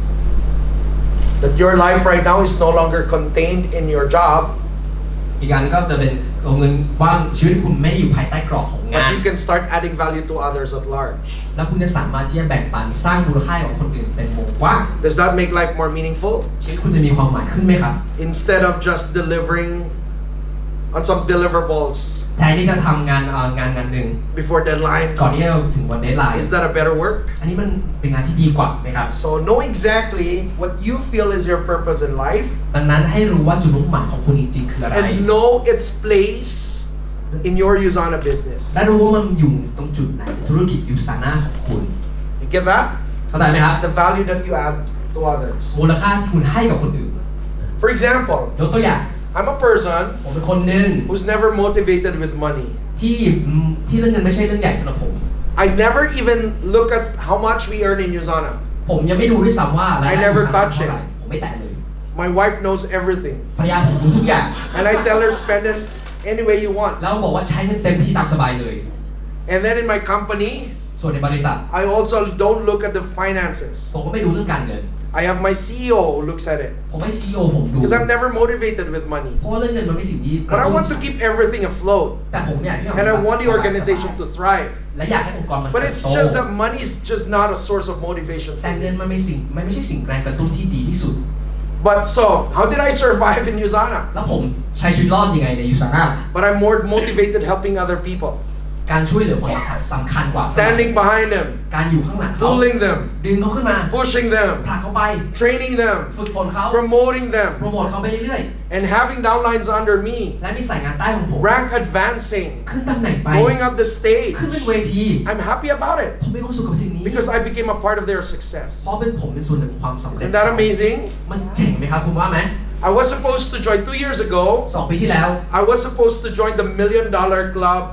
That your life right now is no longer contained in your job, อีกการก็จะเป็นเงินว่างชีวิตคุณไม่ได้อยู่ภายใต้กรอบของงาน but you can start adding value to others at large. แล้วคุณจะสามารถที่จะแบ่งปันสร้างมูลค่าของคนอื่นเป็นวงกว้าง Does that make life more meaningful? ชีวิตคุณจะมีความหมายขึ้นไหมครับ Instead of just delivering on some deliverables แทนที่จะทำงานหนึ่ง before deadline, ก่อนที่จะถึงวันเดดไลน์ is that a better work? อันนี้มันเป็นงานที่ดีกว่าไหมครับ So know exactly what you feel is your purpose in life ดังนั้นให้รู้ว่าจุดมุ่งหมายของคุณจริงๆคืออะไร and know its place in your USANA business. และรู้ว่ามันอยู่ตรงจุดไหนในธุรกิจยูซาน่าของคุณ You get that? เข้าใจไหมครับ The value that you add to others. มูลค่าที่คุณให้กับคนอื่น For example, ยกตัวอย่าง I'm a person ผมเป็นคนหนึ่ง who's never motivated with money. ที่เรื่องเงินไม่ใช่เรื่องใหญ่สำหรับผม I never even look at how much we earn in USANA. ผมยังไม่ดูด้วยซ้ำว่ารายได้ I never ยูซาน่า touch เท่าไหร่ it. ผมไม่แตะเลย My wife knows everything. ภรรยาผมรู้ทุกอย่าง And I tell her spend it any way you want. แล้วบอกว่าใช้เงินเต็มที่ตามสบายเลย And then in my company, ส่วนในบริษัท I also don't look at the finances. ผมก็ไม่ดูเรื่องการเงิน I have my CEO who looks at it. ผมให้ CEO ผมดู Because I'm never motivated with money. เพราะว่าเรื่องเงินมันไม่สิ่งที่ But I want to keep everything afloat. แต่ผมอยากให้ And I want the organization to thrive. และอยากให้องค์กรมัน But เติบ it's โต just that money is just not a source of motivation แต่ for เงิน me. มันไม่ใช่สิ่งแรงกระตุ้นที่ดีที่สุด But so, how did I survive in USANA? แล้วผมใช้ชีวิตรอดยังไงในยูซาน่า But I'm more motivated helping other people. การช่วยเหลือคนสำคัญกว่า Standing behind them, การอยู่ข้างหลังเขา pulling them, ดึงเขาขึ้นมา pushing ผ them, ลักเขาไป training them, ฝึกฝนเขา promoting โปร them, โมทเขาไปเรื่อย and having downlines under me, ๆ และมีสายงานใต้ของผม rank advancing, ขึ้นตำแหน่งไป going up the stage. ขึ้นเป็นเวที I'm happy about it ผมมีความสุขกับสิ่งนี้ because I became a part of their success. เพราะผมเป็นส่วนหนึ่งของความสำเร็จ Isn't that amazing? มันเจ๋งไหมครับคุณว่าไหม I was supposed to join 2 years ago. 2 ปีที่แล้ว I was supposed to join the $1 million Club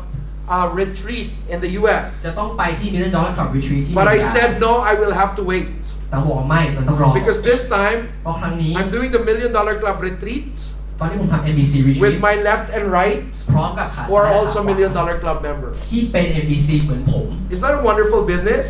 retreat in the US. จะต้องไปที่ Million Dollar Club Retreat ที่ But I อเมริกา said no, I will have to wait. แต่บอกว่าไม่มันต้องรอ Because this time, เพราะครั้งนี้ I'm doing the $1 million Club retreat ตอนนี้ผมทำ MBC Retreat with my left and right พร้อมกับขา who are ซ้าย also ขาข $1 วา million Club members. ที่เป็น MBC เหมือนผม Is that a wonderful ซึ่ง business?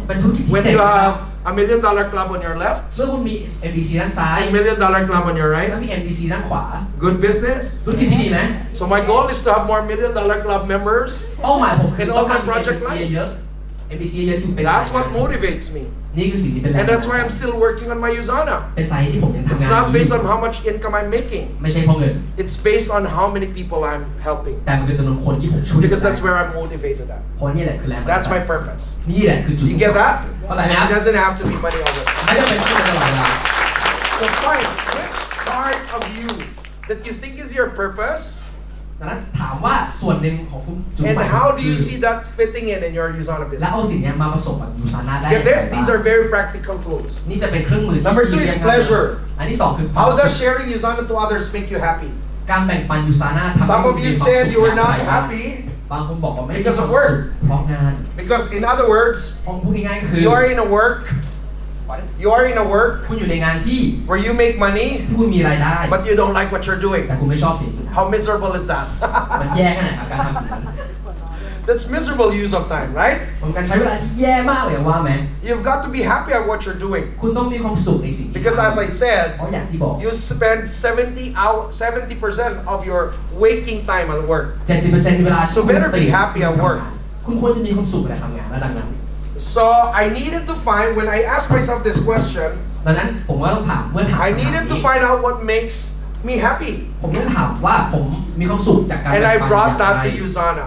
เป็นธุรกิจที่ When เจ๋ง you นะครับ have a $1 million Club on your left เมื่อคุณมี MBC ด้านซ้าย and $1 million Club on your แล้ว right, มี MBC ด้านขวา good business. ธุรกิจที่ดีไหม So my goal is to have more $1 million Club members. เป้าหมายผมคือ In ต้อ all งการ my มี project MBC เยอะ MBC เยอะที่เป็น That's สายงาน what motivates me. นี่คือสิ่งที่เป็นแรง And that's why I'm still working on my USANA. เป็นสาเหตุที่ผมยังทำ It's งาน not นี้ based on how much income I'm making. ไม่ใช่เพราะเงิน It's based on how many people I'm helping. แต่มันคือจำนวนคนที่ผมช่วย Because that's where I'm motivated at. เพราะนี่แหละคือแรง That's my purpose. นี่แหละคือจุด You get that? เข้าใจไหมครับ It doesn't have to be money all the time. ไม่จำเป็นที่จะตลอดเวลา So find which part of you that you think is your purpose ดังนั้นถามว่าส่วนหนึ่งของคุณจุด and หมาย how do คื you อ see that fitting in your USANA และ business? เอาสิ่งนี้มาผสมกับยูซาน่าได้ Get this, these are very practical tools. นี่จะเป็นเครื่องมือที่ Number 2 is เรียกง่าย pleasure. อันที่สองคือความ How สุข does sharing USANA to others make you happy? การแบ่งปันยูซาน่าทำให้ Some คุ of ณ you มีความ said สุข you were อย่าง not ไรบ้าง happy บางคนบอกว่าไม่มี because ควา of ม work สุขเพราะงาน because in other words, ผมพูดง่ายๆคือ you are in a work, you are in a work คุณอยู่ในงานที่ where you make money ที่คุณมีรายได้ but you don't like what you're doing. แต่คุณไม่ชอบสิ่งที่คุณท How miserable is ำมัน that? แย่แค่ไหนครับการทำสิ่งนั้น That's miserable use of time, right? มันการใช้เวลาที่แย่มากเลยว่าไหม You've got to be happy at what you're doing คุณต้องมีความสุขในสิ่งที่ because ทำ as I said, เพราะอย่างที่บอก you spend 70% of your waking time at work. 70% เวลา So better be happy at work คุณควรจะมีความสุขเวลาทำงานและดังนั้น So I needed to find, when I asked myself this question, ดังนั้นผมว่าต้องถามเมื่อถาม I needed to find out what makes me happy. ผมต้องถามว่าผมมีความสุขจากการ And แบ่ I งปัน brought อย่าง that ไร to USANA.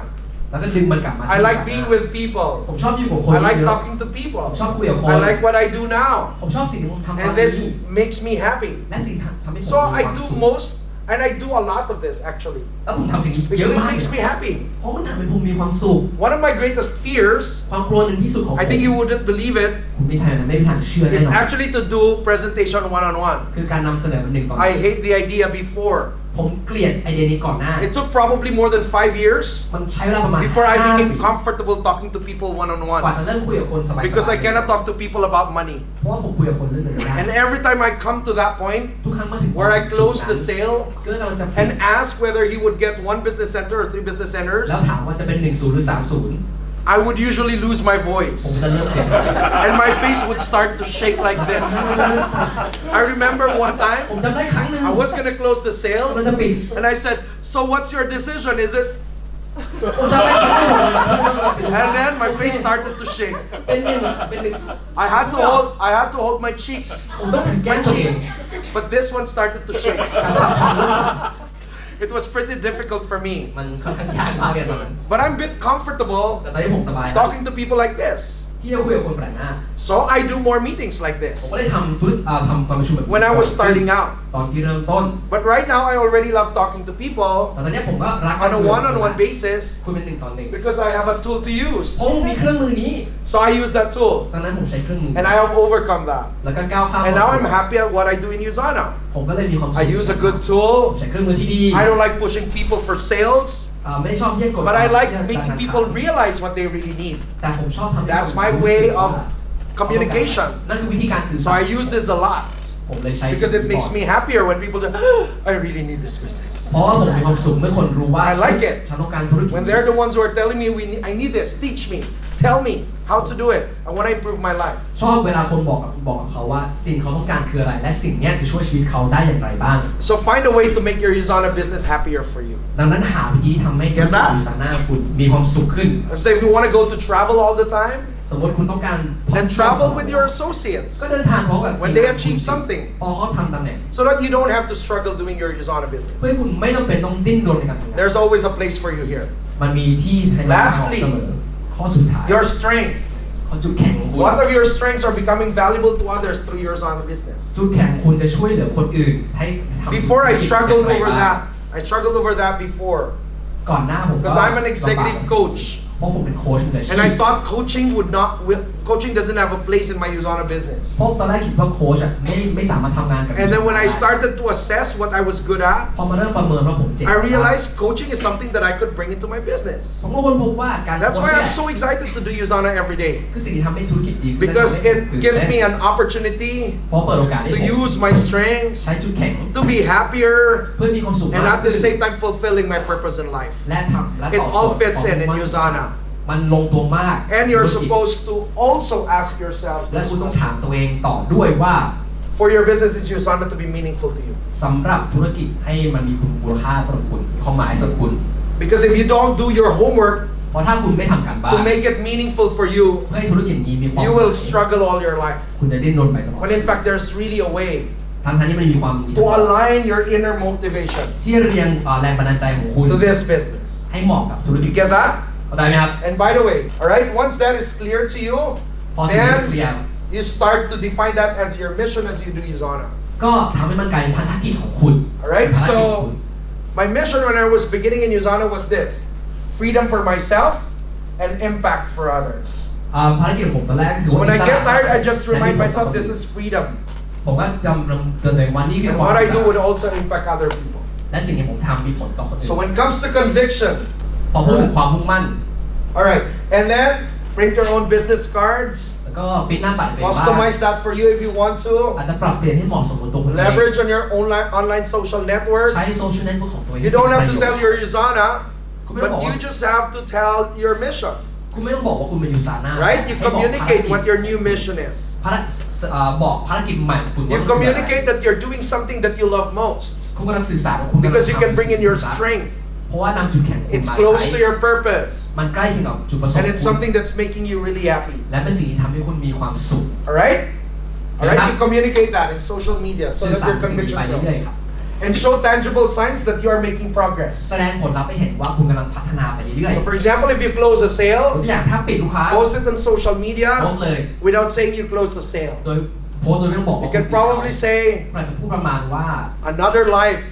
แล้วก็ดึงมันกลับมา I like being with people. ผมชอบอยู่กับคน I like เยอะ talking to ผ people. มชอบคุยกับคน I like what I do now. ผมชอบสิ่งที่ผมทำตอน And นี้ this makes me happy. และสิ่งที่ทำให้ผม So มี I ความ do สุข most, and I do a lot of this actually. แล้วผมทำสิ่งนี้เย Because อะ it มาก makes me happy. เพราะมันทำให้ผมมีความสุข One of my greatest fears, ความกลัวหนึ่งที่สุดของผม I think you wouldn't believe it, คุณไม่ทางไม่มีทางเชื่อแน่ is นอน actually to do presentation one-on-one. คือการนำเสนอหนึ่งต่อห I นึ่ง hate the idea before. ผมเกลียดไอเดียนี้ก่อนหน้า It took probably more than 5 years มันใช้เวลาประมาณ before I 5 became ปี comfortable talking to people กว่า one-on-one. จะเริ่มคุยกับคนสบายๆ Because I cannot talk to people about money. เพราะว่าผมคุยกับคนเรื่องเงินไม่ได้ And every time I come to that point ทุกครั้งมาถึง where I close the sale ก็กำลังจะ and ask whether he would get 1 business center or 3 business centers, แล้วถามว่าจะเป็น10หรือ30 I would usually lose my ผม voice. จะเริ่มเสียง And my face would start to shake like this. I remember one ผม time จำได้ครั้งหนึ่ง I was gonna close the มัน sale จะปิด and I said, "So what's your decision? Is it?" ผมจำได้ครั้งหนึ่ง And then my face started to shake. เป็นหนึ่ง I had to hold my cheeks, ผมต้องถึงแก้ my ตัวเอง cheek, but this one started to shake. It was pretty difficult for me, มันค่อนข้างยากมากเลยตอนนั้น but I'm a bit comfortable แต่ตอนนี้ผมสบาย talking to people like this. ท ที่จะคุยกับคนแปลกหน้า So I do more meetings like ผมก็ this ได้ทำการประชุมแบบ when I was starting out. ตอนที่เริ่มต้น But right now I already love talking to people แต่ตอนนี้ผมก็รัก on a one-on-one basis คุยเป็น1 ต่อ 1 because I have a tool to use. ผมมีเครื่องมือนี้ So I use that tool ตอนนั้นผมใช้เครื่องมือ and I have overcome that. แล้วก็ก้าวข้าม And now I'm happy at what I do in USANA. ผมก็เลยมีความสุข I use a good ผม tool. ใช้เครื่องมือที่ดี I don't like pushing people for sales, ไม่ได้ชอบเยี่ยงกด but I like making people realize what they really need. แต่ผมชอบทำให้ That's คน my รู้สึก way ว่า of communication. นั่นคือวิธีการสื่อ So สาร I use this a lot ผมเลยใช้ because it makes me happier when people say, I really need this business. เพราะว่าผมมีความสุขเมื่อคนรู้ว่า I like it. ฉันต้องการธุรกิจ When they're the ones who are telling me, I need this, teach me, tell me how to do it. I want to improve my life. ชอบเวลาคนบอกกับเขาว่าสิ่งเขาต้องการคืออะไรและสิ่งเนี้ยจะช่วยชีวิตเขาได้อย่างไรบ้าง So find a way to make your USANA business happier for you. ดังนั้นหาวิธีทำให้ธุรกิจUSANAคุณมีความสุขขึ้น Say if you want to go to travel all the time, สมมติคุณต้องการ then travel with your associates ก็เดินทางพร้อมกับ when they achieve something พอเขาทำตำแหน่ง so that you don't have to struggle doing your USANA business. เพื่อคุณไม่ต้องเป็นต้องดิ้นรนในการทำงาน There's always a place for you here. มันมีที่ให้เราเสมอข้อสุดท้าย Your strengths. ข้อจุดแข็งของคุณ What of your strengths are becoming valuable to others through your USANA business? จุดแข็งคุณจะช่วยเหลือคนอื่นให้ทำ Before I struggled สิ่ง over ต่างๆ that. I struggled over that before ก่อนหน้าผมก็ because I'm an executive coach. เพราะผมเป็นโค้ชมืออาชีพ And I thought coaching doesn't have a place in my USANA business. เพราะตอนแรกคิดว่าโค้ชอะไม่สามารถทำงานกับ And then when I started to assess what I was good at, พอมาเริ่มประเมินว่าผมเจ๋ง I realized coaching is something that I could bring into my business. ผมก็ค้นพบว่าการ That's โค้ช why เนี่ I'm ย so excited to do USANA every day คือสิ่งที่ทำให้ธุรกิจดีขึ้น because และทำให้ it gives me an opportunity เพราะเปิดโอกาสให้ to ผม use my strengths, ใช้จุดแข็ง to be happier, เพื่อมีความสุข and มาก at ขึ้ the น same time fulfilling my purpose in life. และทำและ It ตอบโจ all ทย์ fits in ความมุ่งมั่น USANA. มันลงตัวมาก And you're ธุรกิจ supposed to also ask yourselves และ this คุณต้อง question. ถามตัวเองต่อด้วยว่า For your business in USANA to be meaningful to you. สำหรับธุรกิจให้มันมีคุณมูลค่าสำหรับคุณมีความหมายสำหรับคุณ Because if you don't do your homework เพราะถ้าคุณไม่ทำการบ้าน to make it meaningful for you, เพื่อให้ธุรกิจนี้มีความ you will struggle all your life. คุณจะดิ้นรนไปตลอด When in fact there's really a way ทั้งที่มันมีความดี to align your inner motivation ที่เรียงแรงบันดาลใจของคุณ to this business. ให้เหมาะกับธุรกิจ You get that? เข้าใจไหมครับ And by the way, all right, once that is clear to you, พอสิ่งนี้เคลียร์ then you start to define that as your mission as you do USANA. ก็ทำให้มันกลายเป็นภารกิจของคุณ All right, ภารกิจของคุณ so my mission when I was beginning in USANA was this: freedom for myself and impact for others. ภารกิจของผมตอนแรกคือ So when I get tired, I just และ remind ที่ผม myself this is freedom. ผมก็จำเตือนตัวเองว่านี่คือ And ความ what I อิส do ระ would also impact other people. และสิ่งที่ผมทำมีผลต่อคนอื่น So when it comes to conviction, พอพูดถึงความมุ่งมั่น all right, and then print your own business cards, แล้วก็ปริ้นหน้าบัตรตัวเองว่า customize that for you if you want อาจ to, จะปรับเปลี่ยนให้เหมาะสมกับตัวคุณเอง leverage on your online social ใช้ networks. โซเชียลเน็ตเวิร์กของตัวเอง You don't have to ให้ tell เป็นประโยชน์ your USANA, Kung may butบอก you ว่า just have to tell your mission, คุณไม่ต้องบอกว่าคุณเป็นยูซาน่า right? You ให้บอก communicate what your new mission is. บอกภารกิจใหม่ของคุณว่า You มันคืออะไร communicate that you're doing something that you love most คุณกำลังสื่อสารกับคุณกำลัง because you can ทำ bring in your สิ่งที่ strength. เพราะว่านำจุดแข็งของคุณ It's มา close ใช้ to your purpose, มันใกล้เคียงกับจุดประสงค์ and ของ it's คุณ something that's making you really happy. และเป็นสิ่งที่ทำให้คุณมีความสุข All right? All right? Yeah. You communicate that in social media so สื่อ that สาร your สิ่งนี้ conviction ไปเรื่อยๆ grows. ครับ And show tangible signs that you are making progress. แสดงผลลัพธ์ให้เห็นว่าคุณกำลังพัฒนาไปเรื่อย So for example, if you close a ๆตัว sale, อย่างถ้าปิดลูกค้า post it on social โพส media ต์เลย without saying you closed the sale. โดยโพสต์โดยไม่ต้องบอก You ว่า can probably say คุณอาจจะพูดประมาณว่า another life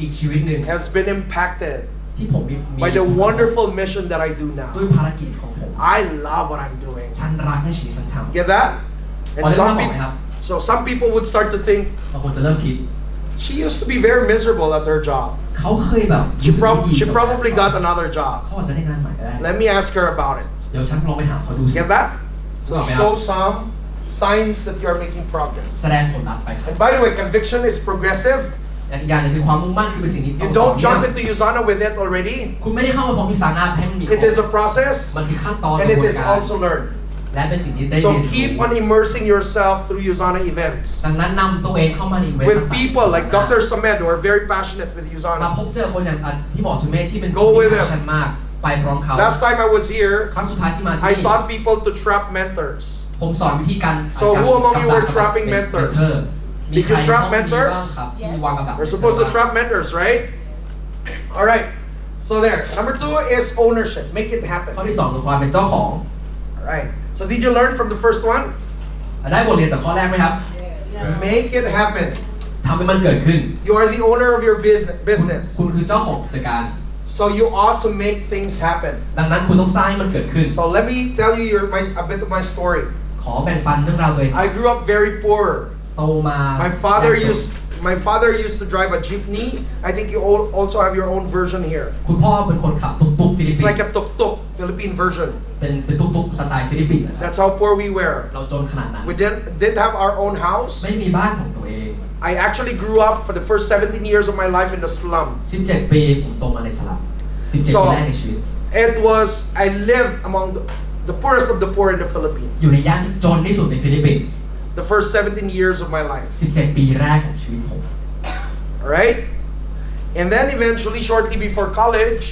อีกชีวิตหนึ่ง has been impacted ที่ผมมี by the wonderful mission that I do ด้วย now. ภารกิจของผม I love what I'm doing. ฉันรักในสิ่งที่ฉันทำ Get that? พ And อได้ some ภาพออกไหม people, ครับ so some people would start to think บางคนจะเริ่มคิด she used to be very miserable at her job. เขาเคยแบบ She รู้สึกไม่ดี she กับ probably got another เขา job. อาจจะได้งานใหม่ก็ได้ Let me ask her about it. เดี๋ยวฉันลองไปถามเขาดูสิ Get that? So Okay. show some signs that you are making แส progress. ดงผลลัพธ์ไปครับ And by the way, conviction is progressive. และอีกอย่างหนึงคือความมุ่งมั่นคือเป็นสิ่งที่ You don't jump into USANA with it already. คุณไม่ได้เข้ามาพร้อมวิสาหะให้มันมี It is a process มันคือขั้นตอน and ก it ระบวน is การ also learned. และเป็นสิ่งที่ได้เรียน So รู้ keep on immersing yourself through USANA events ดังนั้นนำตัวเองเข้ามาในเวท with people like Dr. Samed who are very passionate with มา USANA. พบเจอคนอย่างพี่หมอสุเมธที่เป็น Go with ที่ them. ชันมากไปพร้อมเขา Last time I was here, ครั้งสุดท้ายที่มาที่ I นี่ taught people to trap mentors. ผมสอนวิธีการ So who among you were กำกับ trapping เมน mentors? เทอร์ Did you trap มีใครในห้องนี้บ้าง mentors? ครับที่วางกับดัก We're supposed to trap mentors, right? All right. So there. Number 2 is ownership. Make it ข้อ happen. ที่สองคือความเป็นเจ้าของ All Right. So did you learn from the first one? ได้บทเรียนจากข้อแรกไหมครับ Make it happen. ทำให้มันเกิดขึ้น You are the owner of your business. คุณคือเจ้าของกิจการ So you ought to make things happen. ดังนั้นคุณต้องสร้างให้มันเกิดขึ้น So let me tell you a bit of my story. ขอแบ่งปันเรื่องราวตัวเอง I grew up very poor. โตมา My father used to drive a jeepney. I think you all also have your own version here. คุณพ่อเป็นคนขับตุ๊กๆฟิลิป It's ปิน like ส์ a tuk-tuk, Philippine version. เป็นตุ๊กๆสไตล์ฟิลิปปินส์นะครับ That's how poor we were. เราจนขนาดนั้น We didn't have our own house. ไม่มีบ้านของตัวเอง I actually grew up for the first 17 years of my life in the slum. 17 ปีผมโตมาในสลัม17 So ปีแรกในชีวิต I lived among the poorest of the poor in the อยู่ Philippines. ในย่านที่จนที่สุดในฟิลิปปินส์ The first 17 years of my life. 17 ปีแรกของชีวิตผม Alright? And then eventually, shortly before college,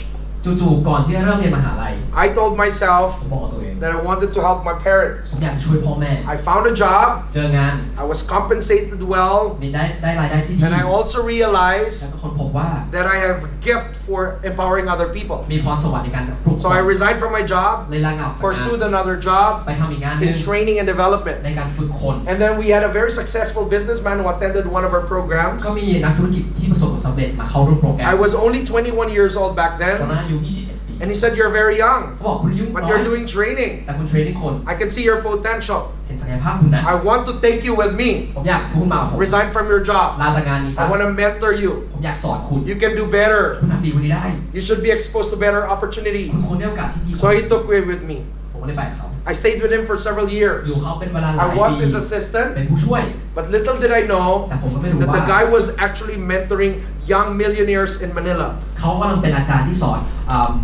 จู่ๆก่อนที่จะเริ่มเรียนมหาลัย I told myself ผมบอกกับตัวเอง that I wanted to help my ผม parents. อยากช่วยพ่อแม่ I found a job. เจองาน I was compensated well. มีได้รายได้ที่ดี And I also แล้ว realized ก็คนพบว่า that I have a gift for empowering other people. มีพรสวรรค์ในการปลุก So I resigned from my job, เลยลางานออกจากงาน pursued another job ไปทำอีกงานหนึ in ง training and ใน development. การฝึกคน And then we had a very successful businessman who attended one of our programs. ก็มีนักธุรกิจที่ประสบความสำเร็จมาเข้าร่วมโปรแกรม I was only 21 years old back ตอนนั้น then. อายุ 21 ปี And he said, "You're very young, เขาบอกคุณอายุน้ but อย you're doing training. แต่คุณเทรนนิ่งคน I can see your potential. เห็นศักยภาพคุณนะ I want to take you with me. ผมอยากคุณมากับผม Resign from your job. ลาจากงานนี้ซะ I want to mentor you. ผมอยากสอนคุณ You can do better. คุณทำดีกว่านี้ได้ You should be exposed to better คุณ opportunities." คนได้โอกาสที่ดีก So ว่า he took me with me. ผมก็เลยไปกับเขา I stayed with him for several อ years. ยู่เขาเป็นเวลาหลาย I was ปี his assistant, เป็นผู้ช่วย but little did I know แต่ผมก็ไม่รู้ that ว่า the guy was actually mentoring young millionaires in Manila. เขากำลังเป็นอาจารย์ที่สอน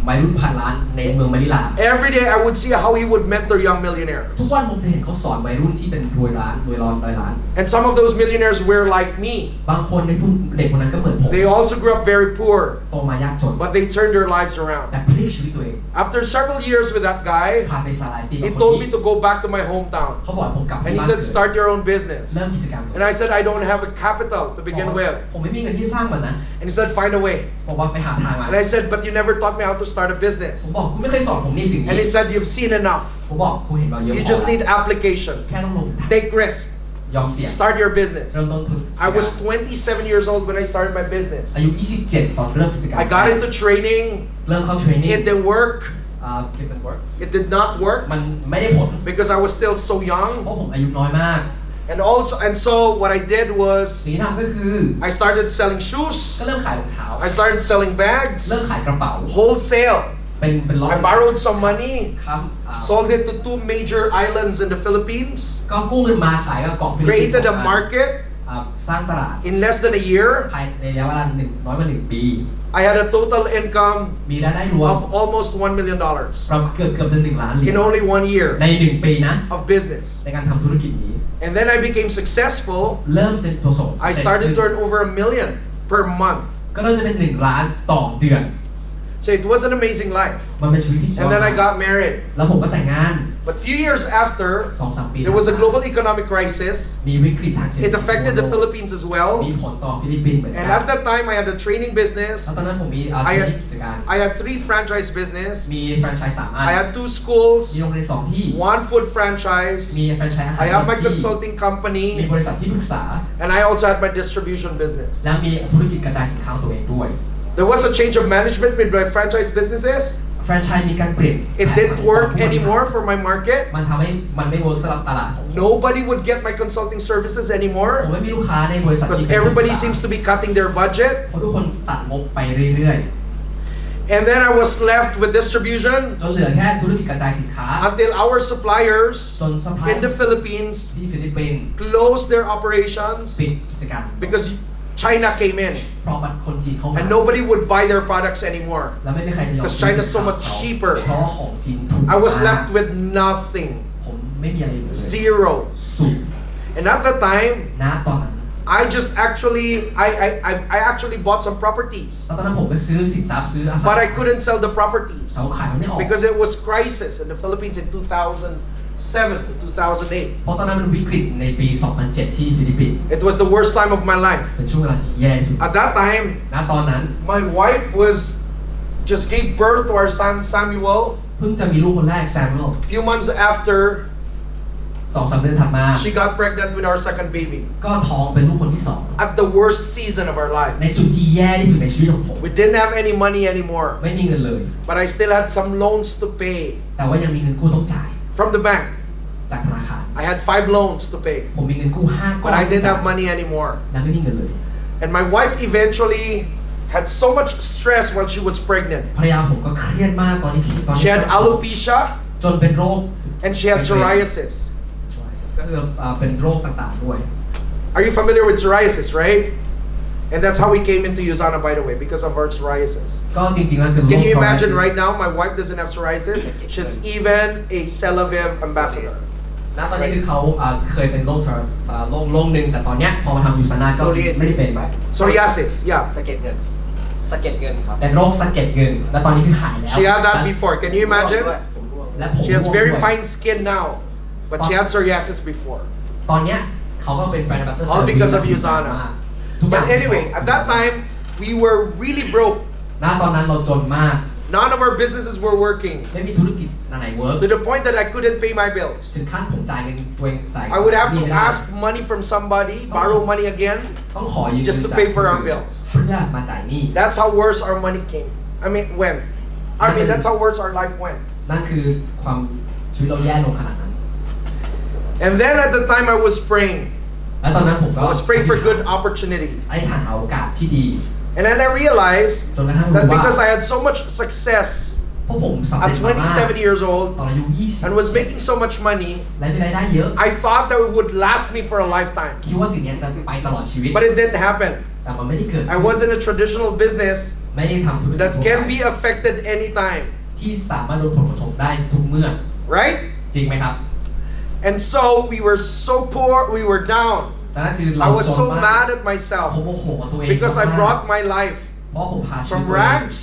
วัยรุ่นพันล้านในเมืองมะนิลา Every day I would see how he would mentor young ทุก millionaires. วันผมจะเห็นเขาสอนวัยรุ่นที่เป็นรวยร้อยล้าน And some of those millionaires were like me. บางคนในพวกเด็กคนนั้นก็เหมือนผม They also grew up very poor, โตมายากจน but they turned their lives แต่ around. พลิกชีวิตตัวเอง After several years with that guy, ผ่านไปสลายปีกั he บคน told me ที่ to go back to my hometown. เขาบอกให้ผมกลับไป And he บ้าน said, เกิด "Start your own business." เริ่มกิจการตัว And I said, "I don't have a capital to begin with." ผมไม่มีเงินที่สร้างมันนะ And he said, "Find a way." บอกว่าไปหาทางมา And I said, "But you never taught me how to start a ผม business." บอกคุณไม่เคยสอนผมนี่สิ่ง And นี้ he said, "You've seen enough. ผมบอกคุณเห็นมาเยอะพ You อ just แล้ว need application. แค่ต้องลง Take risk. ยอมเสี่ยง Start your business." เริ่มต้นทุน I was 27 years old when I started my business. อายุ 27 ตอนเริ่มกิจการ I got into training. เริ่มเข้าเทรนนิ่ง It didn't work. เก็บเป็นเวิร์ก It did not work มันไม่ได้ผล because I was still so เพ young. ราะผมอายุน้อยมาก And so what I did was สิ่งที่ทำก็คือ I started selling shoes. ก็เริ่มขายรองเท้า I started selling bags. เริ่มขายกระเป๋า Wholesale. เป็นร้อย I borrowed some money. ครับSold it to 2 major islands in the Philippines. ก็กู้เงินมาขายกับเกาะฟิลิปปินส์ Created a market สร้างตลาด in less than a year. ภายในระยะเวลาน้อยกว่า1 ปี I had a total income มีรายได้รวม of almost $1 million เกือบจะ1 ล้านเหรีย in ญ only 1 year ใน1 ปีนะ of business. ในการทำธุรกิจนี้ And then I became successful. เริ่มจะประสบ I started to earn over $1 million per month. ก็เริ่มจะเป็น1 ล้านต่อเดือน So it was an amazing life. มันเป็นชีวิตที่ And then I got married. แล้วผมก็แต่งงาน But few years after, 2-3 ปี there was a global economic crisis. มีวิกฤตทางเศรษฐกิ It จ affected the Philippines as มี well. ผลต่อฟิลิปปินส์เหมือนกั And at that time, I had a training แล้ว business. ตอนนั้นผมมีธุรกิจกิจการ I had 3 franchise business. มีแฟรนไชส์3 อัน I had 2 schools, มีโรงเรียน2 ที่ 1 food franchise. มีแฟรนไชส์อาหาร I have my ที่ consulting มี company, บริษัทที่ปรึกษา and I also had my distribution business. และมีธุรกิจกระจายสินค้าของตัวเองด้วย There was a change of management with my franchise businesses. แฟรนไชส์มีการเปลี่ยน It didn't work anymore for my market. มันทำให้มันไม่เวิร์กสำหรับตลาดของผม Nobody would get my consulting services ผม anymore ไม่มีลูกค้าในบริษัท because ที่เป็นที่ปรึก everybody ษา seems to be cutting their budget. เพราะทุกคนตัดงบไปเรื่อย And then I was left with distribution ๆ จนเหลือแค่ธุรกิจกระจายสินค้า until our suppliers จนซัพพลาย in the Philippines ที่ฟิลิปปินส์ closed their operations ปิดกิจการ because China came in เพราะมันคนจีนเข้ามา and nobody would buy their products anymore. แล้วไม่มีใครจะยอม Because China is so much ซื้อสินค้า cheaper. เพราะว่าของจีนถูก I was มาก left with nothing. ผมไม่มีอะไรเลย Zero. ศูนย์ And at the time, ณตอนนั้น I just actually I actually bought some properties. แล้วตอนนั้นผมก็ซื้อสินทรัพย์ซื้ออสัง But หา I couldn't sell the properties แต่ว่าขายมันไม่ออก because it was crisis in the Philippines in 2007 to 2008. เพราะตอนนั้นมันวิกฤตในปี 2007 ที่ฟิลิปปินส์ It was the worst time of my life. เป็นช่วงเวลาที่แย่ที่สุด At that time, ณตอนนั้น my wife just gave birth to our son Samuel เพิ่งจะมีลูกคนแรกแซมเมล Few months after, 2-3 เดือนถัดมา she got pregnant with our second baby. ก็ท้องเป็นลูกคนที่สอง At the worst season of our ใน lives. จุดที่แย่ที่สุดในชีวิตของผม We didn't have any money anymore, ไม่มีเงินเลย but I still had some loans to pay แต่ว่ายังมีเงินกู้ต้องจ่าย from the bank. จากธนาคาร I had 5 loans to pay, ผมมีเงินกู้5ก้อน but I didn't have money anymore. และไม่มีเงินเลย And my wife eventually had so much stress while she was pregnant. ภรรยาผมก็เครียดมากตอนที่ She had alopecia จนเป็นโรค and she had psoriasis. ก็คือเป็นโรคต่างๆด้วย Are you familiar with psoriasis, right? And that's how we came into USANA, by the way, because of our psoriasis. ก็จริงๆแล้วคือ Can you imagine psoriasis right now, my wife doesn't have psoriasis. She's even a Celaviv ambassador. ณตอนนี้คือเขาเคยเป็นโรคโรคหนึ่งแต่ตอนเนี้ยพอมาทำยูซาน่าก็ไม่ได้เป็น Psoriasis, yeah. สะเก็ดเงินสะเก็ดเงินครับ เป็นโรคสะเก็ดเงินและตอนนี้คือหายแล้ว She had that before. Can you imagine? และผม She has very fine skin now, but she had psoriasis before. ตอนเนี้ยเขาก็เป็นแบรนด์แอมบาสเดอร์ All because of USANA. ทุกอย่าง But anyway, at that time, we were really broke. ณตอนนั้นเราจนมาก None of our businesses were working ไม่มีธุรกิจไหนเวิร์ก to the point that I couldn't pay my ถึ bills. งขั้นผมจ่ายเงินตัวเองจ่าย I would have ห to นี้ไม่ได้ ask money from somebody, borrow money again. ต้องขอยืม just to เงิน pay จาก for คน our อื่น bills. เพื่อมาจ่ายหนี้ That's how worse our money came. That's how worse our life went. นั่นคือความชีวิตเราแย่ลงขนาดนั้น And then at the time I was praying. และตอนนั้นผมก็ I was praying for good opportunity. อธิษฐานหาโอกาสที่ดี And then I realized จนกระทั่ง that รู้ว่า because I had so much success พวกผมสำเร็จ at มามาก 27 years old ตอนอายุ 20 and was making so much money, และมีรายได้เยอะ I thought that it would last me for a lifetime. คิดว่าสิ่งนี้จะไปตลอดชีวิต But it didn't happen. แต่มันไม่ได้เกิด I was in a traditional business ไม่ได้ทำธุรกิจ that ทั่ว can ไป be affected anytime, ที่สามารถโดนผลกระทบได้ทุกเมื่อ right? จริงไหมครับ And so we were so poor, we were down. แต่นั่นคือเรา I was จน so มาก mad at ผม myself โมโหกับตัวเอง because I มาก brought my life เพราะผมพาชีวิต from ตัวเอง rags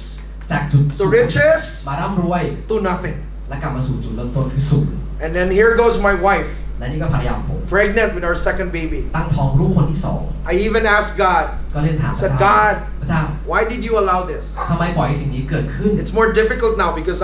จากจุด to riches มาร่ำรวย to nothing. และกลับมาสู่จุดเริ่มต้นคือศูนย์ And then here goes my wife, และนี่ก็ภรรยาของผม pregnant with our second baby. ตั้งท้องลูกคนที่สอง I even asked God, ก็เลยถามพระ said, เจ้า God, พระเจ้า why did you allow this? ทำไมปล่อยให้สิ่งนี้เกิดขึ้น It's more difficult now because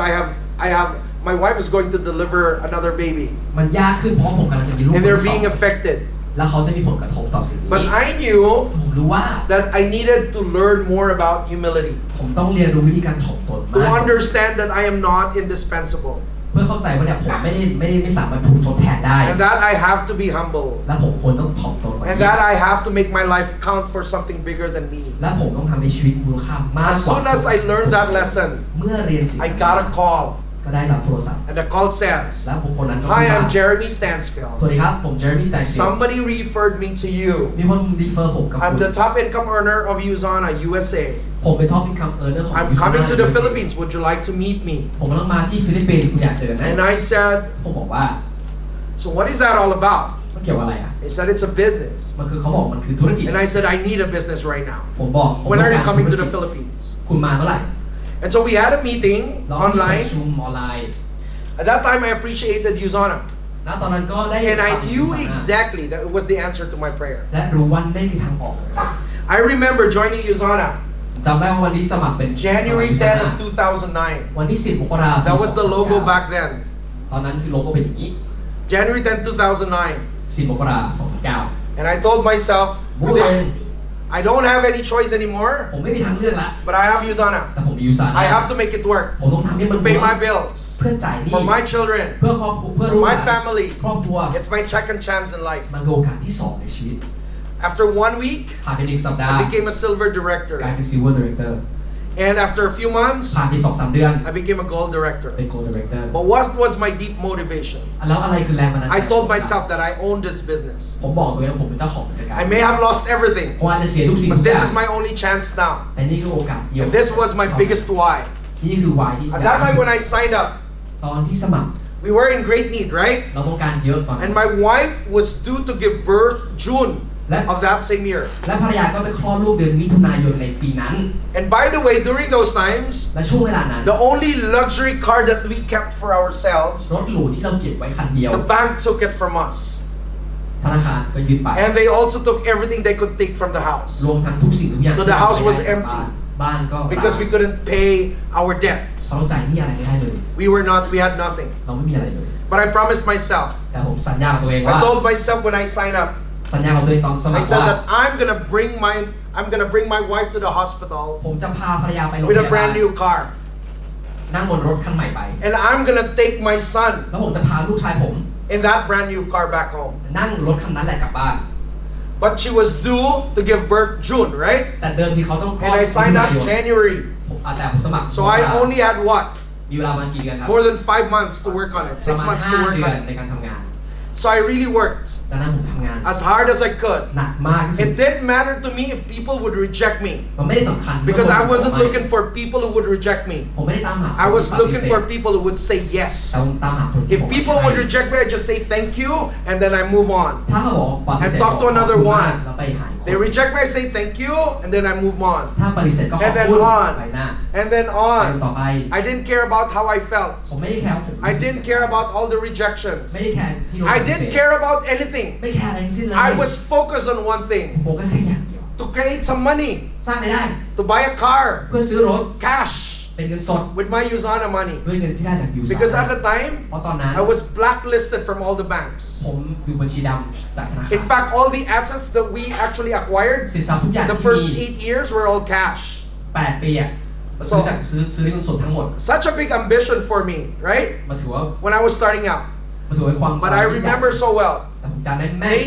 my wife is going to deliver another baby มันยากขึ้นเพราะผมกำลังจะมีลูกคน and ที่ they're สอง being affected. แล้วเขาจะมีผลกระทบต่อสิ่งนี้ But I knew ผมรู้ว่า that I needed to learn more about humility, ผมต้องเรียนรู้วิธีการถ่อมตน to มาก understand that I am not indispensable เพื่อเข้าใจว่าเนี่ยผมไม่สามารถถูกทดแทนได้ and that I have to be humble และผมควรต้องถ่อมตนกว่า and นี้ that I have to make my life count for something bigger than me. และผมต้องทำให้ชีวิตมูลค่ามาก As กว่า soon as I learned that lesson, เมื่อเรียนสิ่ง I นั้น got a call ก็ได้รับโทรศัพท์ and the call says, และบุคคลนั้นก็ "Hi, พูดว่า I'm Jeremy สวัส Stansfield. ดีครับผมเจอร์มี่สแตนฟิลด์ Somebody referred me to you. มีคนรีเฟอร์ผมกับ I'm คุณ the top income earner of USANA, USA. ผมเป็นท็อปอินคัมเออร์เนอร์ของ I'm coming to the Philippines. Would you like to meet me?" ผมกำลังมาที่ฟิลิปปินส์คุณอยากเจอไหม And I said, ผมบอกว่า "So what is that all about?" มันเกี่ยวกับอะไรอ่ะ He said, "It's a business." มันคือเขาบอกมันคือธุรกิจ And I said, "I need a business right now. ผมบอกผม When ต้อ are ง you การ coming ธุ to ร the กิจ Philippines?" คุณมาเมื่อไหร่ And so we had a meeting เรามีประ online. ชุมออนไลน์ At that time, I appreciated USANA. ณตอนนั้นก็ได้ And I ฟัง knew สาระ exactly that it was the answer to my prayer. และรู้ว่านี่คือทางออก I remember joining USANA จำได้ว่าวันที่สมัครเป็น January สมัคร 10 of 2009. วันที่ 10 มกราคม That was the logo back then. ตอนนั้นคือโลโก้เป็นอย่างนี้ January 10, 2009. 10 มกราคม 2009 And I told myself, พูดเลย I don't have any choice anymore, ผมไม่มีทางเลือกละ but I have USANA. แต่ผมมียูซา I have to make it work ผมต้องทำให้มัน to pay my bills, เพื่อจ่ายหนี้ for my children, เพื่อครอบครัวเพื่อรู้ my family. ครอบครัว It's my second chance in life. มันคือโอกาสที่สองในชีวิต After 1 week, ผ่านไป1 สัปดาห์ I became a silver กลาย director. เป็น Silver Director And after a few months, ผ่านไป 2-3 เดือน I became a gold director. เป็น Gold Director But what was my deep motivation? แล้วอะไรคือแรงบันดาลใจ I told myself that I own this business. ผมบอกตัวเองว่าผมเป็นเจ้าของกิจการ I may have lost everything, ผมอาจจะเสียทุกสิ่งทุ but กอ this ย่าง is my only chance now. แต่นี่คือโอกาสเดียว And this was my biggest why. นี่คือ why ที่ At that time when I signed up, ตอนที่สมัคร we were in great need, right? เราต้องการเยอะตอนนั้น And my wife was due to give birth June of that same year. และภรรยาก็จะคลอดลูกเดือนมิถุนายนในปีนั้น And by the way, during those times, และช่วงเวลานั้น the only luxury car that we kept for ourselves, รถหรูที่เราเก็บไว้คันเดียว the bank took it from us. ธนาคารก็ยึดไป And they also took everything they could take from the house. รวมทั้งทุกสิ่งทุกอย่าง So the house was empty. บ้านก็ because we couldn't pay our debts. เราต้องจ่ายหนี้อะไรไม่ได้เลย We had nothing. เราไม่มีอะไรเลย But I promised myself, แต่ผมสัญญากับตัวเองว่า I told myself when I signed up, สัญญากับตัวเองตอนสมั I คร said ว่า that I'm gonna bring my wife to the hospital ผมจะพาภรรยาไปโรงพ with ยา a บาล brand new car. นั่งบนรถคันใหม่ไป And I'm gonna take my son แล้วผมจะพาลูกชายผม in that brand new car back home. นั่งรถคันนั้นแหละกลับบ้าน But she was due to give birth June, right? แต่เดิมทีเขาต้องคลอ And ด I signed up January. แต่ผมสมัคร So I only had what? มีเวลาประมาณกี่เดือนครับ More than 5 months to work on it. ประ 6 มาณ months to 5 work เดือน on ใน it. การทำงาน So I really worked ดังนั้นผมทำงาน as hard as I could. หนักมากที่สุด It didn't matter to me if people would reject me มันไม่ได้สำคัญ because I wasn't looking for people who would reject me. ผมไม่ได้ตามหา I was looking for people who would say แต่ yes. ผมตามหาคนที่ If people would reject me, I just say thank you and then I move on. ถ้าเขาบอกปฏิเสธ And talk to another one. แล้วไปหา They reject me, I say thank you and then I move on. ถ้าปฏิเสธก็ขอบ And then คุณ on. ไปหน้า And then ไป on. ต่อไป I didn't care about how I felt. ผมไม่ได้แคร์ว่าผม I didn't care about all the rejections. ไม่ได้แคร์ที่โดน I ปฏิเส didn't ธ care about anything. ไม่แคร์อะไรทั้งสิ้นเลย I was focused on one thing, โฟกัสแค่อย่างเดียว to create some money, สร้างรายได้ to buy a car, เพื่อซื้อรถ cash, เป็นเงินสด with my USANA money. ด้วยเงินที่ได้จากยูซา Because at the time, เพราะตอนนั้น I was blacklisted from all the banks. ผมอยู่บัญชีดำจากธนาคาร In fact, all the assets that we actually acquired, สินทรัพย์ทุกอย่าง the ที่ first มี 8 years were all cash. 8 ปีอ่ะซื้อจากซื้อด้วยเงินสดทั้งหมด Such a big ambition for me, right? มันถือว่า When I was starting out. มันถือว่าความ But I remember so well, แต่ผมจำได้แม่น May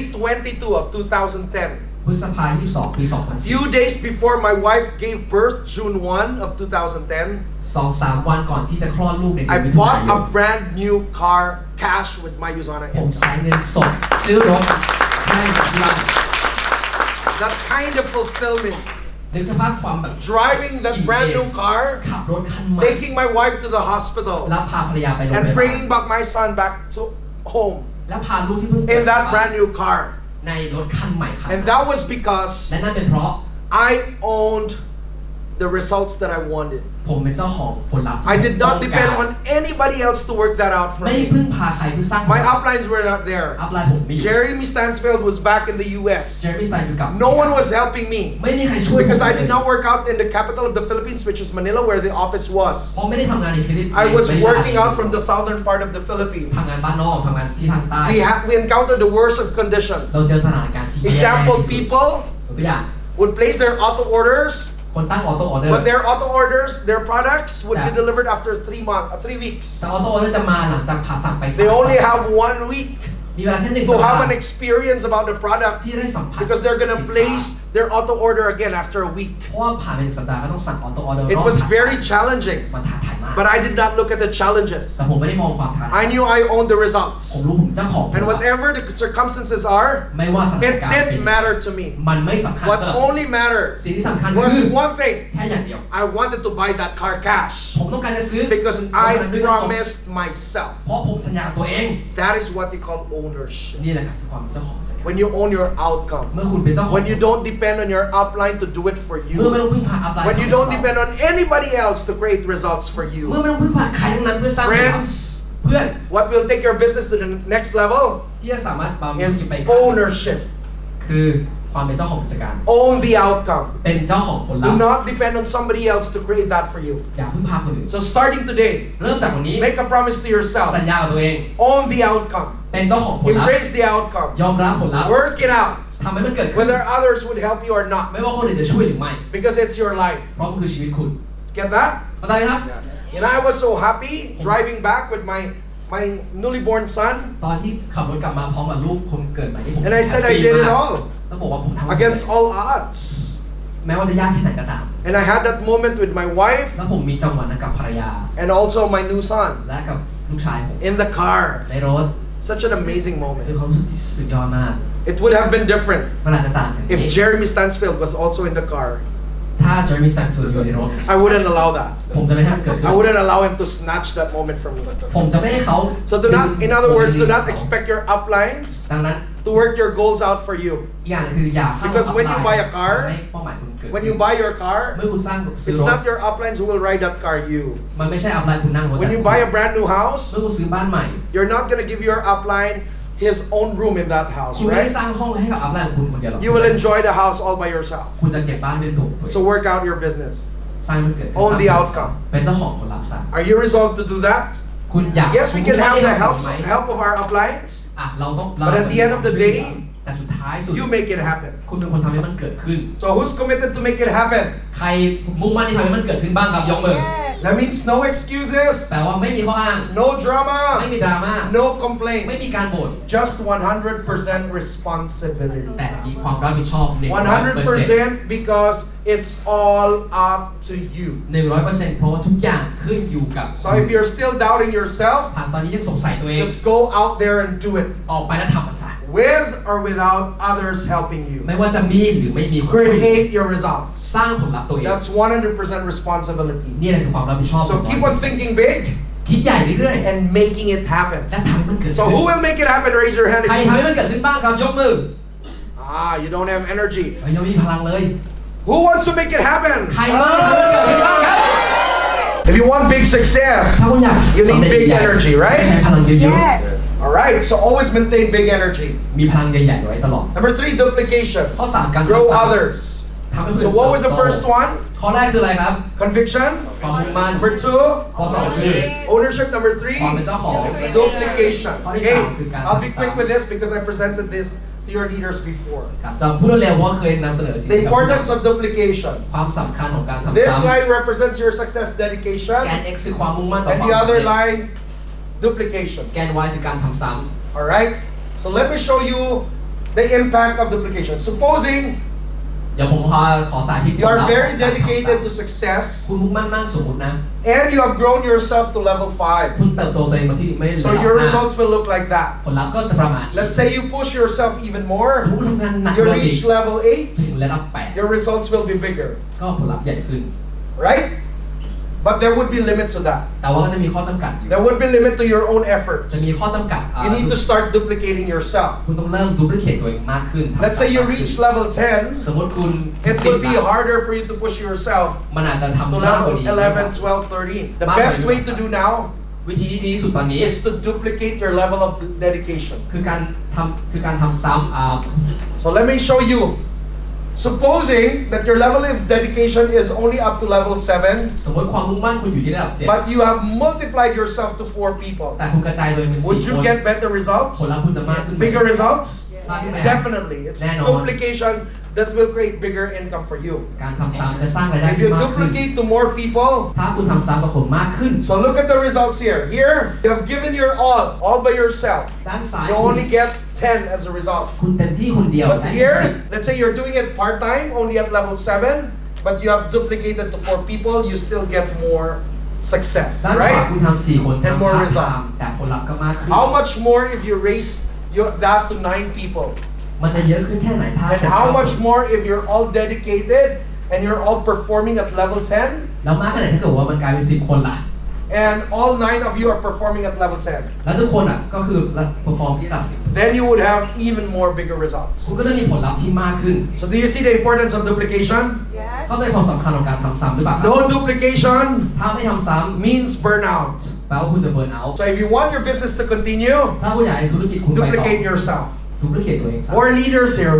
22 of 2010. พฤษภาคม 22 ปี 2010 Few days before my wife gave birth, June 1 of 2010, 2-3 วันก่อนที่จะคลอดลูกในเดือน I มิถุนาย bought น a brand new car cash with my USANA ผม income. ใช้เงินสดซื้อรถให้ที่บ้าน That kind of fulfillment, นึกสภาพความแบบ driving that brand new car, ขับรถคันใหม่ taking my wife to the แล้ว hospital, พาภรรยาไปโรงพยา and บาล bringing back my son back to home แล้วพาลูกที่เพิ่ง in that brand new car. ในรถคันใหม่คัน And that was because และนั่นเป็นเพราะ I owned the results that I wanted. ผมเป็นเจ้าของผลลัพธ์ที่ I did ต้ not องการ depend on anybody else to work that out for ไม่ได้ me. พึ่งพาใครเพื่อสร้าง My uplines were not there. อัพไลน์ผมไม่อยู่ Jeremy Stansfield was back in the US. เจอร์มี่ไซน์อยู่กับ No one was helping me ไม่มีใครช่วย because ผม I เลย did not work out in the capital of the Philippines, which is Manila, where the office was. เพราะไม่ได้ทำงานในฟิลิปปินส์ I was ไม่ได้ working out from the southern part of the Philippines. ทำงานบ้านนอกทำงานที่ทางใต้ We encountered the worst of conditions. เราเจอสถานการณ์ที่แย่ที่ Example, สุด people ตัวอย่าง would place their auto orders, คนตั้งออโต้ออเดอร์ but their auto orders, their products would be Yeah. delivered after 3 weeks. แต่ออโต้ออเดอร์จะมาหลังจากผ่าสั่งไป They only have 1 week มีเวลาแค่1 to สัปดา have ห์ an experience about the product ที่ได้สัมผัส because they're gonna place their auto order again after a week. เพราะว่าผ่านไป1 สัปดาห์ก็ต้องสั่งออโต้ออเดอร์ It was very challenging, มันท้าทายมาก but I did not look at the challenges. แต่ผมไม่ได้มองความท้าทาย I knew I owned the ผม results. รู้ผมเจ้าของ And whatever the circumstances are, ไม่ว่าสถาน it การณ์ didn't เป็น matter to me. มันไม่สำคัญ What สำหรับ only mattered สิ่งที่สำคัญ was คือ one thing. แค่อย่างเดียว I wanted to buy that car cash ผมต้องการจะซื้อ because รถคันนั้น I ด้วยเงินสด promised myself. เพราะผมสัญญากับตัวเอง That is what you call ownership. นี่แหละครับคือความเป็นเจ้าของจักร When you own your outcome. เมื่อคุณเป็นเจ้าของ When you don't depend on your upline to do it for เมื่อไม่ you. ต้องพึ่งพาอัพไลน์ When you don't depend on anybody else to create results for เมื่อ you. ไม่ต้องพึ่งพาใครทั้งนั้นเพื่อสร้างผลลัพธ์ Friends, เพื่อน what will take your business to the next level ที่จะสามารถบำ is ไป ownership. คือความเป็นเจ้าของกิจการ Own the outcome. เป็นเจ้าของผลลัพ Do ธ์ not depend on somebody else to create that for you. อย่าพึ่งพาคนอื่น So starting today, เริ่มจากวันนี้ make a promise to yourself. สัญญากับตัวเอง Own the outcome. เป็นเจ้าของผลลัพธ์ Embrace the outcome. ยอมรับผลลัพธ์ Work it out. ทำให้มันเกิดขึ้น Whether others would help you or ไม่ว่า not. คนอื่นจะช่วยหรือไม่ Because it's your life. เพราะมันคือชีวิตคุณ Get that? เข้าใจไหมครับ And I was so happy driving back with my newly born son. ตอนที่ขับรถกลับมาพร้อมกับลูกคนเกิดใหม่ที่ผม And I said I did it all ต้องบอกว่าผมทำ against all odds. แม้ว่าจะยากแค่ไหนก็ตาม And I had that moment with my wife แล้วผมมีจังหวะนั้นกับภรรยา and also my new son และกับลูกชายผม in the car. ในรถ Such an amazing เป็น moment. ความรู้สึกที่สุดยอดมาก It would have been different มันอาจจะต่างจากนี้ if Jeremy Stansfield was also in the car. ถ้าเจอร์มี่แซนฟิลด์อยู่ในรถ I wouldn't allow that. ผมจะไม่ให้มันเกิดขึ้น I wouldn't allow him to snatch that moment from me. ผมจะไม่ให้เขา So do not, in other words, do not expect your uplines ดังนั้น to work your goals out for you. อีกอย่างคืออย่าเข้า Because when you buy a car ให้เป้าหมายคุณเกิด When you buy your car, เมื่อคุณสร้างซื้อ it's รถ not your uplines who will ride that car, you. มันไม่ใช่อัพไลน์คุณนั่งรถ When you buy a brand new house, เมื่อคุณซื้อบ้านใหม่ you're not going to give your upline his own room in that house, คุณไม่ได้ right? สร้างห้องให้กับอัพไลน์ของคุณคนเดียวหรอก You will enjoy the house all by yourself. คุณจะเก็บบ้านเป็นตัว So work out your business. สร้างมันเกิดขึ้น Own the outcome. เป็นเจ้าของผลลัพธ์ซะ Are you resolved to do that? คุณอยาก Yes, we can have the ไหม help of our uplines, เราต้อง but at the end of the day, แต่สุดท้ายสุด you make it happen. คุณเป็นคนทำให้มันเกิดขึ้น So who's committed to make it happen? ใครมุ่งมั่นที่ทำให้มันเกิดขึ้นบ้างครับยกมือ That means no excuses, แปลว่าไม่มีข้ออ้าง no ไม่ drama, มีดราม่า no ไม่ complaints, มีการบ่น just 100% responsibility. แต่มีความรับผิดชอบ 100% because it's all up to you. 100% เพราะว่าทุกอย่างขึ้นอยู่กับ So if you're still doubting yourself, ผ่านตอนนี้ยังสงสัยตัวเอง just go out there and do it ออกไปแล้วทำมันซะ with or without others helping you. ไม่ว่าจะมีหรือไม่มีคนช่วย Create your results. สร้างผลลัพธ์ตัวเอง That's 100% responsibility. นี่แหละคือความรับผิดชอบ So keep on thinking big คิดใหญ่เรื่อย and making it happen. ๆและทำให้มันเกิด So ขึ้ who น will make it happen? Raise your hand ใคร if ทำให้ you มันเกิดขึ้นบ้างครับยกมือ you don't have energy. ยังมีพลังเลย Who wants to make it happen? ใครบ้างทำให้มันเกิดขึ้นบ้างครับ If you want big success, ถ้าคุณอยาก you สำ need เร็จ big ใหญ่ energy, ใช้ right? พลังเยอะ Yes. All right. So always maintain big energy. ๆมีพลังใหญ่ๆไว้ตลอด Number 3, duplication. ข้อ 3 การ Grow ทำซ้ำ others. ทำให้คนอื่น So what was the เติบโต first one? ข้อแรกคืออะไรครับ Conviction. ความมุ่งมั่น Number ข้อ 2 2, คือ ownership. Number ความเป็น 3, เจ้าของ duplication. ข้อที่ Okay, 3คือการ I'll be ทำ quick ซ้ำ with this because I presented this to your leaders before. ครับจำพูดเร็วๆว่าเคยนำเสนอสิ่ง The นี้กับผู้น importance of duplication. ำความสำคัญของการทำ This ซ้ำ line represents your success แกน dedication, X คือความมุ่งมั่นต่อ and ความ the สำ other เร็จ line, duplication. แกน Y คือการทำซ้ All right. So let me show you the impact of duplication. Supposing ำเดี๋ยวผมขอสาธิต you are ผลลัพธ์ very ของการทำ dedicated to ซ้ำ success, คุณมุ่งมั่นมากสมมตินะ and you have grown yourself to level 5. คุณเติบโตตัวเองมาที่ไม่ได้ So your results will look like ผล that. ลัพธ์ก็จะประมาณนี้ Let's say you push yourself even สม more, มติทำงานหนัก you เลย reach level ถึ 8, งระดับ your results will be bigger, 8 ก็ผลลัพธ์ใหญ่ขึ้น right? But there would be limit to that. แต่ว่าก็จะมีข้อจำกัดอยู่ There would be limit to your own efforts. จะมีข้อจำกัด You need to start duplicating yourself. คุณต้องเริ่มดูพลิเคทตัวเองมากขึ้นทำ Let's say you มากขึ้น reach level สมมติคุณ 10, it will be harder for you to push yourself มันอาจจะทำ to มากกว่า level นี้ 11, 12, 13. The best way to do now วิธีที่ดีที่สุดตอนนี้ is to duplicate your level of dedication. คือการทำซ้ำ So let me show you. Supposing that your level of dedication is only up to level 7, สมมติความมุ่งมั่นคุณอยู่ที่ระดับ 7 but you have multiplied yourself to 4 people. แต่คุณกระจายตัวเองเป็น Would 4 you คน get better results? ผลลัพธ์คุณจะมากขึ้น Bigger results? มากขึ้นไหม Definitely. It's แน่นอน duplication that will create bigger income for you. การทำซ้ำจะสร้างรายได้ If ที่ you มากขึ้น duplicate to more people, ถ้าคุณทำซ้ำกับคนมากขึ้น so look at the results here. Here, you have given your all by yourself. ด้านซ้าย You only get 10 as a result. คุณเต็มที่คนเดียว But ได้ here, let's say you're doing it part-time, only at level 7, but you have duplicated to 4 people, you still get more success, ด้านขวา right? คุณทำ4 คน And ทำ more พาร์ท result. ไทม์แต่ผลลัพธ์ก็มากขึ้น How much more if you raise that to 9 people? มันจะเยอะขึ้นแค่ไหนถ้า And how much more if you're all dedicated and you're all performing at level 10, แล้วมากขนาดถ้าเกิดว่ามันกลายเป็น10 คนล่ะ and all 9 of you are performing at level 10? แล้วทุกคนก็คือเพอร์ฟอร์มที่ระดับ Then you would have even more bigger results. 10 คุณก็จะมีผลลัพธ์ที่มากขึ้น So do you see the importance of duplication? Yes. เข้าใจความสำคัญของการทำซ้ำหรือเปล่าครับ No duplication ถ้าไม่ทำซ้ means burnout. ำแปลว่าคุณจะเบิร์นเอาท์ So if you want your business to continue, ถ้าคุณอยากให้ธุรกิจคุณไปต่อ duplicate yourself. ดูพลิเคทตัวเองซะ Or leaders here.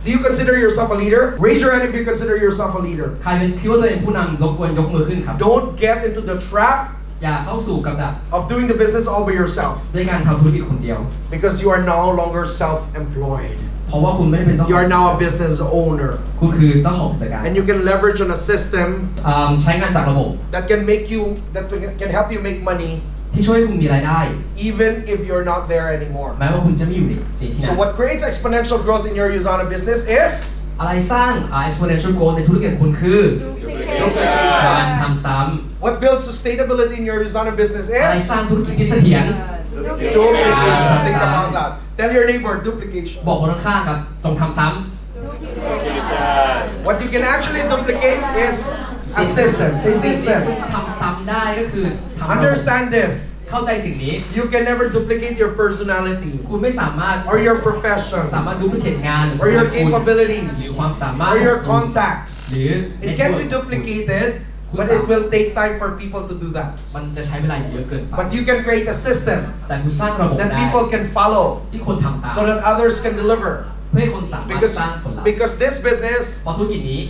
Do you consider yourself a leader? Raise your hand if you consider yourself a leader. ใครเป็นคิดว่าตัวเองผู้นำรบกวนยกมือขึ้นครับ Don't get into the trap อย่าเข้าสู่กับดัก of doing the business all by yourself, ด้วยการทำธุรกิจคนเดียว because you are no longer self-employed. เพราะว่าคุณไม่ได้เป็นเจ้าข You อง are now a business owner. คุณคือเจ้าของกิจการ And you can leverage on a system ใช้งานจากระบบ that can help you make money ที่ช่วยให้คุณมีรายได้ even if you're not there anymore. แม้ว่าคุณจะไม่อยู่ในที่นั้ So น what creates exponential growth in your USANA business is อะไรสร้าง exponential growth ในธุรกิจของคุณคือ การทำซ้ what builds sustainability in your USANA business ำอะไร is สร้างธุรกิจที่เสถียร duplication. Think about that. Tell your neighbor duplication. บอกคนข้างๆกับจงทำซ้ What you can actually duplicate is ำ a system. Say สิ่งที่คุณ system. ทำซ้ำได้ก็คือทำระบบ Understand this. เข้าใจสิ่งนี้ You can never duplicate your personality คุณไม่สามารถ or your profession สามารถดูพลิเคทงาน or your ของคุณ capabilities หรือความสามารถ or your ของคุณ contacts. หรือ It can be network duplicated, but it will take time for people to do that. มันจะใช้เวลาเยอะเกินไป But you can create a system แต่คุณสร้างระบบ that ได้ people can follow ที่คนทำตาม so that others can deliver. เพื่อให้คนสามารถ because สร้างผลลัพธ์ because this business เพราะธุรกิจนี้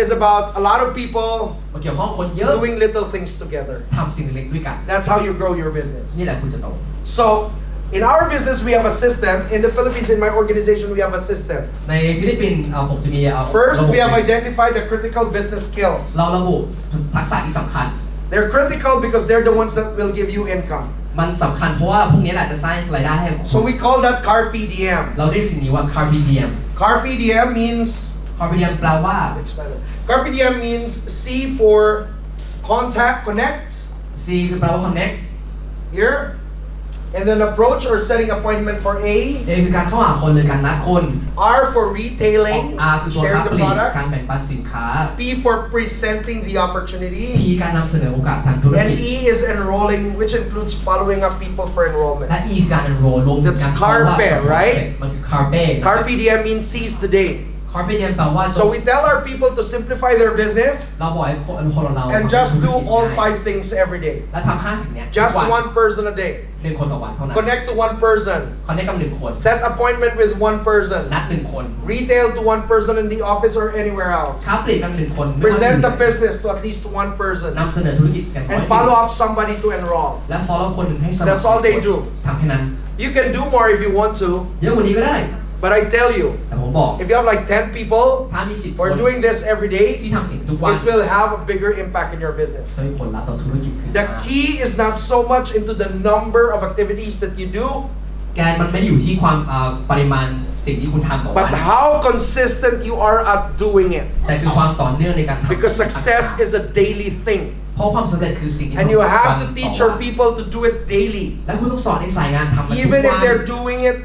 is about a lot of people มันเกี่ยวข้องคนเยอะ doing little things together. ทำสิ่งเล็กๆด้วยกัน That's how you grow your business. นี่แหละคุณจะโต So in our business we have a system. In the Philippines, in my organization, we have a system. ในฟิลิปปินส์ผมจะมี First, ระบบ we have identified the critical business skills. เราระบุทักษะที่สำคัญ They're critical because they're the ones that will give you income. มันสำคัญเพราะว่าพวกนี้แหละจะสร้างรายได้ให้กับคุณ So we call that Carpe Diem. เราเรียกสิ่งนี้ว่า Carpe Diem Carpe Diem means Carpe Diem แปลว่า Carpe Diem means C for connect C คือแปลว่า connect here, and then approach or setting appointment for A. A คือการเข้าหาคนหรือการนัดคน R for retailing, R คือตัว sharing ค้า the ปลีกการ products. แบ่งปันสินค้า P for presenting the P opportunity. การนำเสนอโอกาสทางธุร And กิจ E is enrolling, which includes following up people for และ enrollment. E คือการ enroll รวมถึง That's การเข้าว่า carpe, right? มันคือ Carpe Carpe Diem means seize the day. Carpe Diem แปลว่า So we tell our people to simplify their business เราบอกให้คนเรา and just do all 5 things every day. และทำ5สิ่งเนี้ย Just ทุกวัน one person a day. 1 คนต่อวันเท่านั้น Connect to one person. connect กับ1 คน Set appointment with one person. นัด1 คน Retail to one person in the office or anywhere else. ค้าปลีกกับ1 คนไม่ว่า Present ที่ the ไหน business to at least one person. นำเสนอธุรกิจกัน And follow up somebody to enroll. และ follow คนหนึ่งให้สมัคร That's all they do. ทำแค่นั้น You can do more if you want to, เยอะกว่านี้ก็ได้ but I tell you, แต่ผมบอก if you have like 10 people ถ้ามี10 who คน are doing this every ที่ day, ทำสิ่งทุกวัน it will have a bigger impact in your จะ business. มีผลลัพธ์ต่อธุรกิจขึ้น The มา key is not so much into the number of activities that you do, แกนมันไม่ได้อยู่ที่ความปริมาณสิ่งที่คุณทำต่อวัน but how consistent you are at doing it. แต่คือความต่อเนื่องในการทำ Because success is a daily thing. เพราะความสำเร็จคือสิ่งที่ And you ต้อง have วัน to ต่อ teach วั your น people to do it daily. และคุณต้องสอนในสายงานทำมันทุก Even วั if น they're doing it,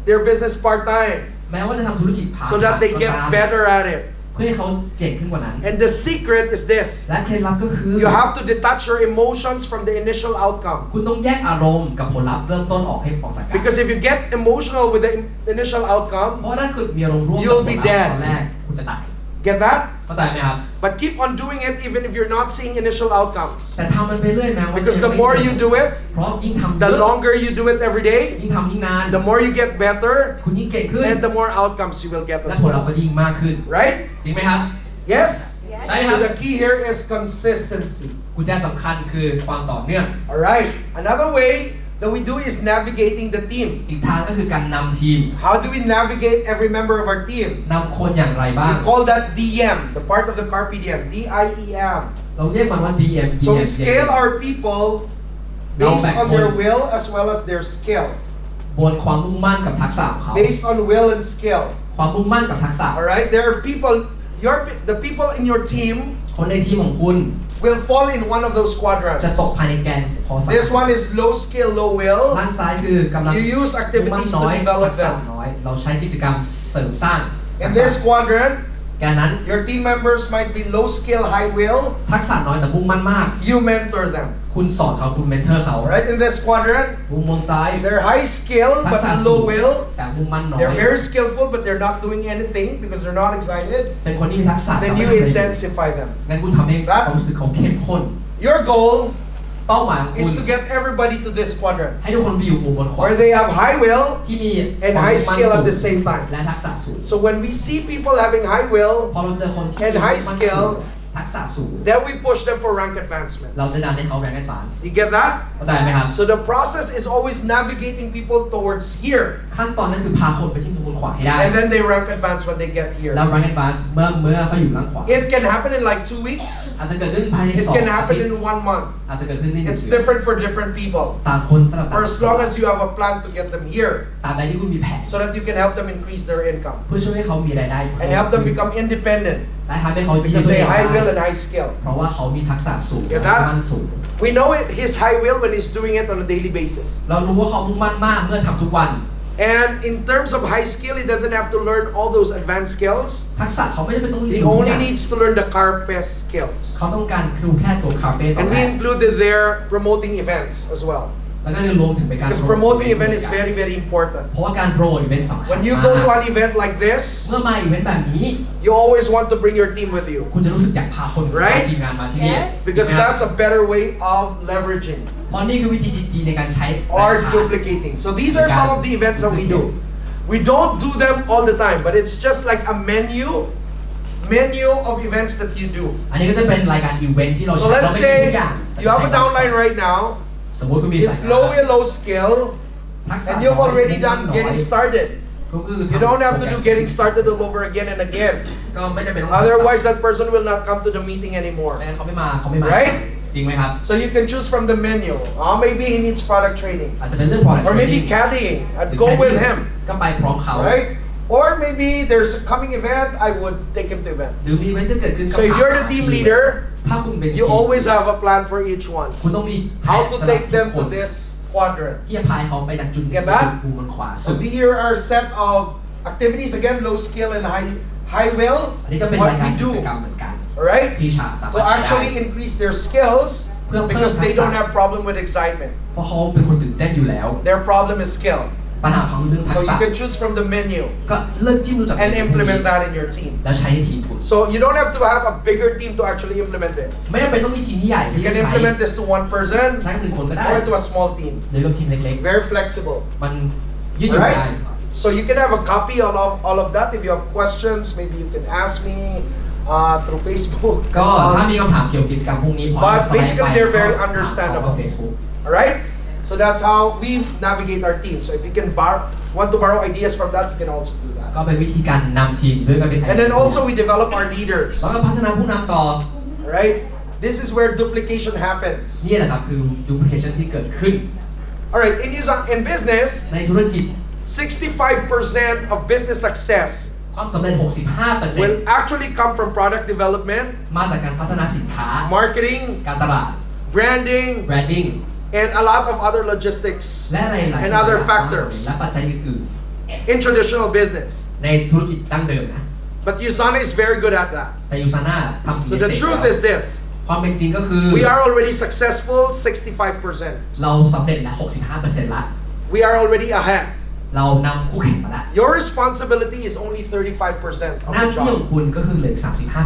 their business part-time, แม้ว่าจะทำธุรกิจผ่าน so that they get better at it. เพื่อให้เขาเจ๋งขึ้นกว่านั้น And the secret is this. และเคล็ดลับก็คือ You have to detach your emotions from the initial outcome. คุณต้องแยกอารมณ์กับผลลัพธ์เริ่มต้นออกให้ออกจากกัน Because if you get emotional with the initial เพ outcome, ราะว่าถ้าเกิดมีอารมณ์ร่วมกับ You'll ผล be ลัพธ์ dead. ตอนแรกคุณจะตาย get that? เข้าใจไหมครับ But keep on doing it even if you're not seeing initial outcomes. แต่ทำมันไปเรื่อยแม้ว่า Because จะ the ไม่ more เจอ you do it, เพราะยิ่งทำเย the อะ longer you do it every day, ยิ่งทำยิ่งนาน the more you get better, คุณยิ่งเก่งขึ้น and the more outcomes you will get และ as ผลลัพธ์ well. ก็ยิ่งมากขึ้น Right? จริงไหมครับ Yes? ใช่ครั So บ the key here is consistency. กุญแจสำคัญคือความต่อเนื่อง Alright. Another way that we do is navigating the team. อีกทางก็คือการนำทีม How do we navigate every member of our team? นำคนอย่างไรบ้าง We call that DM, the part of the Carpe Diem, D-I-E-M. เราเรียกมันว่า DM So we scale our people based on their will as well as their skill. บนความมุ่งมั่นกับทักษะของเขา Based on will and skill. ความมุ่งมั่นกับทักษะ Alright? There are people, the people in your team คนในทีมของคุณ will fall in one of those quadrants. จะตกภายในแกนพอสาม This one is low skill, low will. ด้านซ้ายคือกำลัง You use มุ่งมั่น activities น้ to อย develop ทักษะ them. น้อย เราใช้กิจกรรมเสริมสร้างทั In กษะ this quadrant, แกนนั้น your team members might be low skill, high will. ทักษะน้อยแต่มุ่งมั่นมาก You mentor them. คุณสอนเขาคุณเมนเทอร์เขา Alright? In this quadrant, มุมมองซ้าย they're high skill ทักษะ but สู low ง will. แต่มุ่งมั่นน้อย They're very skillful but they're not doing anything because they're not excited. เป็นคนที่มีทักษะ Then แต่ you ไม่ทำอะไรเลย intensify them. งั้นคุณทำให้ความรู้สึกเขาเข้มข้น Your goal เป้าหมายของคุ is ณ to get everybody to this quadrant ให้ทุกคนไปอยู่มุมบนขวา where they have high will ที่มี and ความ high มุ่งมั่น skill สู at ง the same time. และทักษะสูง So when we see people having high will, พอเราเจอคนที่ and มี high ความ skill สูงทักษะสูง then we push them for rank advancement. เราจะดันให้เขาแรงแอดวานซ์ You get that? เข้าใจไหมครับ So the process is always navigating people towards here, ขั้นตอนนั้นคือพาคนไปที่มุมบนขวาให้ได้ and then they rank advance when they get แล้ว here. แรงแอดวานซ์เมื่อเขาอยู่ด้านขวา It can happen in like 2 weeks. อาจจะเกิดขึ้นภายใน It 2 can อา happen ทิตย์ in 1 month. อาจจะเกิดขึ้นใน1 It's เดือน different for different people. ต่างคนสำหรับ For as long as you have a plan to get them here, ตามใดที่คุณมีแผน so that you can help them increase their income เพื่อช่วยให้เขามีรายได้ and help them become independent และทำให้เขาเป็น because they high will and high skill. เพราะว่าเขามีทักษะสูง Get และ that? มั่นสูง We know his high will when he's doing it on a daily basis. เรารู้ว่าเขามุ่งมั่นมากเมื่อทำทุกวัน And in terms of high skill, he doesn't have to learn all those advanced skills. ทักษะเขาไม่ได้เป็นต้องเรีย He นรู้ทุกอ only ย่าง needs to learn the carpe skills. เขาต้องการรู้แค่ตัวคาเฟ่ตอน And แร we ก included there promoting events as well. แล้วก็จะรวมถึงเป็นการ Because promoting event is very, very important. เพราะว่าการโปรโมทอีเวนต์สำคัญ When you มาก go to an event like this, เมื่อมาอีเวนต์แบบนี้ you always want to bring your team with you. คุณจะรู้สึกอยากพาคน Right? ทีมงานมาที่นี่ Yes. Because that's a better way of leveraging เพราะนี่คือวิธีดีๆในการใช้ or duplicating. So these are some of the events that we do. We don't do them all the time, but it's just like a menu of events that you do. อันนี้ก็จะเป็นรายการอีเวนท์ที่เรา So เรา let's ไม่ได้ say ทุกอย่าง you have a downline right now. สมมติคุณมี It's low and low skill, ทักษะ and you've already done getting started. ก็คือ You don't have to do getting started all over again and again. ก็ไม่จำเป็นต้อง Otherwise, that person will not come to the meeting anymore. แม้เขาไม่มา Right? จริงไหมครับ So you can choose from the menu. Maybe he needs product training, อาจจะเป็นเรื่อง product or maybe training caddying. ห I'd รือ go with caddying him, ก็ไปพร้อมเขา right? Or maybe there's a coming event. I would take him to event. หรือมีอีเวนท์จะเกิดขึ้น So if you're the team leader, ถ้าคุณเป็น you always have a plan for each one. คุณต้องมีแผน How to สำหรับ take ทุ them กค to น this quadrant. ที่จะพาเขาไปจากจุด Get that? ภูมิขวาสุ So ด here are a set of activities. Again, low skill and high will. อันนี้ก็เป็น What รายการ we กิ do, จกรรมเหมือนกัน alright? ที่สามารถ To ใช้ได้ actually increase their skills because they don't have problem with excitement. เพราะเขาเป็นคนตื่นเต้นอยู่แล้ว Their problem is skill. ปัญหาของเรื่องทั So กษะ you can choose from the menu ก็เลือกที่รู้จัก and implement that in your team. แล้วใช้ในทีมคุณ So you don't have to have a bigger team to actually implement this. ไม่จำเป็นต้องมีทีมที่ใหญ่ You ที่จะ can ใช้ implement this to one person ใช้กับหนึ่งคนก็ได้ or to a small team. หรือกับทีมเล็ก Very flexible. ๆ มันยืดหยุ่นได้ Alright? So you can have a copy of all of that. If you have questions, maybe you can ask me through Facebook. ก็ถ้ามีคำถามเกี่ยวกับกิจกรรมพวกนี้พอ But สไลด์ไป basically they're very ก็ถาม understandable. เขา Facebook Alright? So that's how we navigate our team. So if you can want to borrow ideas from that, you can also do ก็ that. เป็นวิธีการนำทีมด้วยกันเป็น And then also we develop our leaders. แล้วก็พัฒนาผู้นำต่อ Alright? This is where duplication happens. นี่แหละครับคือ duplication ที่เกิดขึ้น Alright, in business, ในธุรกิจ 65% of business success ความสำเร็จ 65% will actually come from product development, มาจากการพัฒนาสินค้า marketing, การตลาด branding, branding and a lot of other logistics และหลายๆ and other factors และปัจจัยอื่น in traditional business. ๆในธุรกิจดั้งเดิมนะ But USANA is very good at that. แต่ยูซาน่าทำสิ่ง So นี้ the เจ๋ง truth แล้ว is this. ความเป็นจริงก็คือ We are already successful 65%. เราสำเร็จแล้ว 65% ละ We are already ahead. เรานำคู่แข่งมาแล้ว Your responsibility is only 35% of หน้า the ที่ของ job. คุณก็คือเหลือ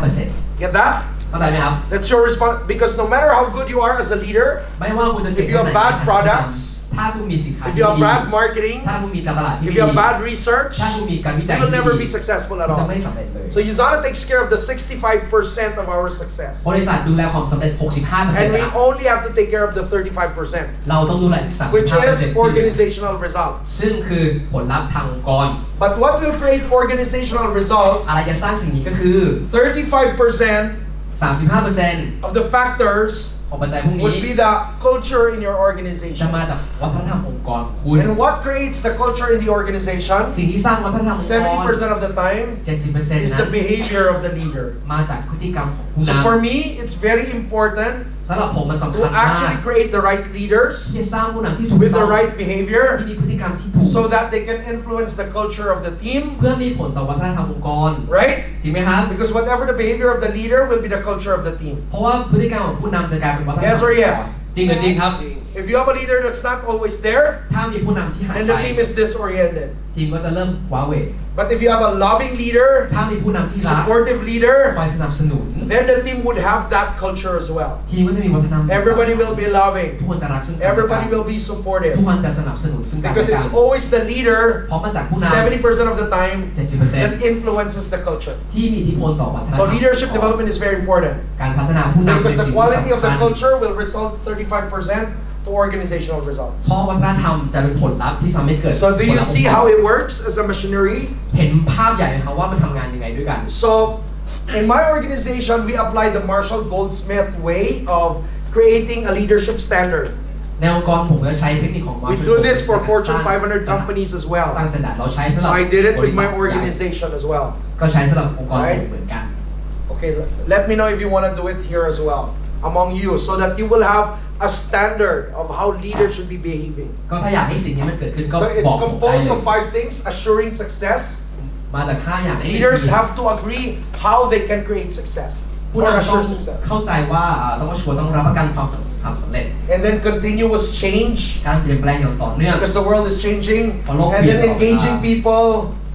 35% Get that? เข้าใจไหมครับ That's your response. Because no matter how good you are as a leader, ไม่ว่าคุณจะเก่ง if you แค่ไหน have bad products, ถ้าคุณมีสินค้า if ที่ you have ดี bad marketing, ถ้าคุณมีการตลาดที่ if ดี you have bad research, ถ้าคุณมีการวิจัย you will ที่ never ดี be successful at คุณจะ all. ไม่สำเร็จเลย So USANA takes care of the 65% of our success. บริษัทดูแลความสำเร็จ 65% And we นะ only have to take care of the 35%, เราต้องดูแลอีก which 35% is ที่เหลือ organizational results. ซึ่งคือผลลัพธ์ทางองค์กร But what will create organizational result? อะไรจะสร้างสิ่งนี้ก็คือ 35% 35% of the factors ของปัจจัยพวกนี้ would be the culture in your จะ organization. มาจากวัฒนธรรมองค์กรคุณ And what creates the culture in the organization? สิ่งที่สร้างวัฒนธรรมองค์กร 70% of the time 70% is นะ the behavior of the leader. มาจากพฤติกรรมของผู้ So นำ for me, it's very important สำหรับผมมันสำ to คัญมาก actually create the right ที่ leaders จะสร้างผู้นำที่ถูก with ต้ the อง right behavior ที่มีพฤติกรรมที่ถูก so that they can influence the culture of the team, เพื่อมีผลต่อวัฒนธรรมองค์กร right? จริงไหมครับ Because whatever the behavior of the leader will be the culture of the team. เพราะว่าพฤติกรรมของผู้นำจะกลายเป็นวัฒนธรรม Yes or yes? จริงหรือจริงครับ If you have a leader that's not always there, ถ้ามีผู้นำที่หาย then ไป the team is disoriented. ทีมก็จะเริ่มว้าเหว But if you have a loving leader, ถ้ามีผู้นำที่รัก supportive leader, คอยสนับสนุน then the team would have that culture as well. ทีมก็จะมีวัฒนธรรม Everybody will be ทุก loving. คนจะรักซึ่งกันและกัน Everybody will be ทุก supportive. คนจะสนับสนุนซึ่งกันและ Because กัน it's always the leader, เพราะมาจากผู้นำ 70% of the time, 70% that influences the culture. ที่มีอิทธิพลต่อวัฒนธรรม So leadership development is very important. การพัฒนาผู้นำเป็น Because สิ่ the งที่ quality of สำ the คัญ culture will result 35% to organizational results. เพราะวัฒนธรรมจะเป็นผลลัพธ์ที่ทำให้เกิด So do ผล you ลัพธ์ see how it works as a machinery? เห็นภาพใหญ่ไหมครับว่ามันทำงานยังไงด้วยกัน So in my organization, we apply the Marshall Goldsmith way of creating a leadership standard. ในองค์กรผมก็ใช้เทคนิคของ We Marshall do this for Goldsmith Fortune สร้าง 500 companies as สร้าง well. สแตนดาร์ดเราใช้สำห So รับ I did it บ with ริษัท my ใหญ่ organization as well. ก็ใช้สำหรับองค์กร Right? ผมเหมือนกัน Okay, let me know if you want to do it here as well among you so that you will have a standard of how leaders should be behaving. ก็ถ้าอยากให้สิ่งนี้มันเกิดขึ้นก็ So บ it's อกผมได้ composed เล of ย 5 things: assuring success. มาจาก5อย่าง Leaders have to agree how they can create success ผู้ or นำต้อง assure success. เข้าใจว่าต้องชัวร์ต้องรับประกันความสำเร็จ And then continuous change การเปลี่ยนแปลงอย่างต่อเนื่อง because the world is changing. เพราะโลก And เปลี่ยน then ตลอดเวลา engaging people,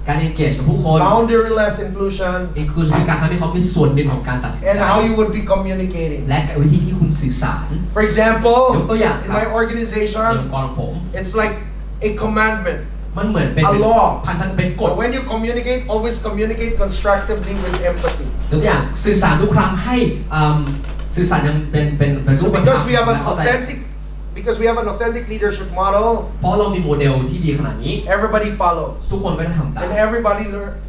การ engage กับผู้คน boundaryless inclusion, นี่คือการทำให้เขาเป็นส่วนหนึ่งของการตัดสิน and ใจ how you would be communicating. และวิธีที่คุณสื่อสาร For example, ยกตัวอย่าง in ครับ my ใน organization, องค์กรของผม it's like a commandment มันเหมือนเป็น a law พันธะเป็นกฎ when you communicate always communicate constructively with empathy ตัวอย่างสื่อสารทุกครั้งให้สื่อสารยังเป็นรู so ปธรรม because we have an และเข้าใจ authentic leadership model เพราะเรามีโมเดลที่ดีขนาดนี้ everybody follows ทุกคนก็จะทำตาม and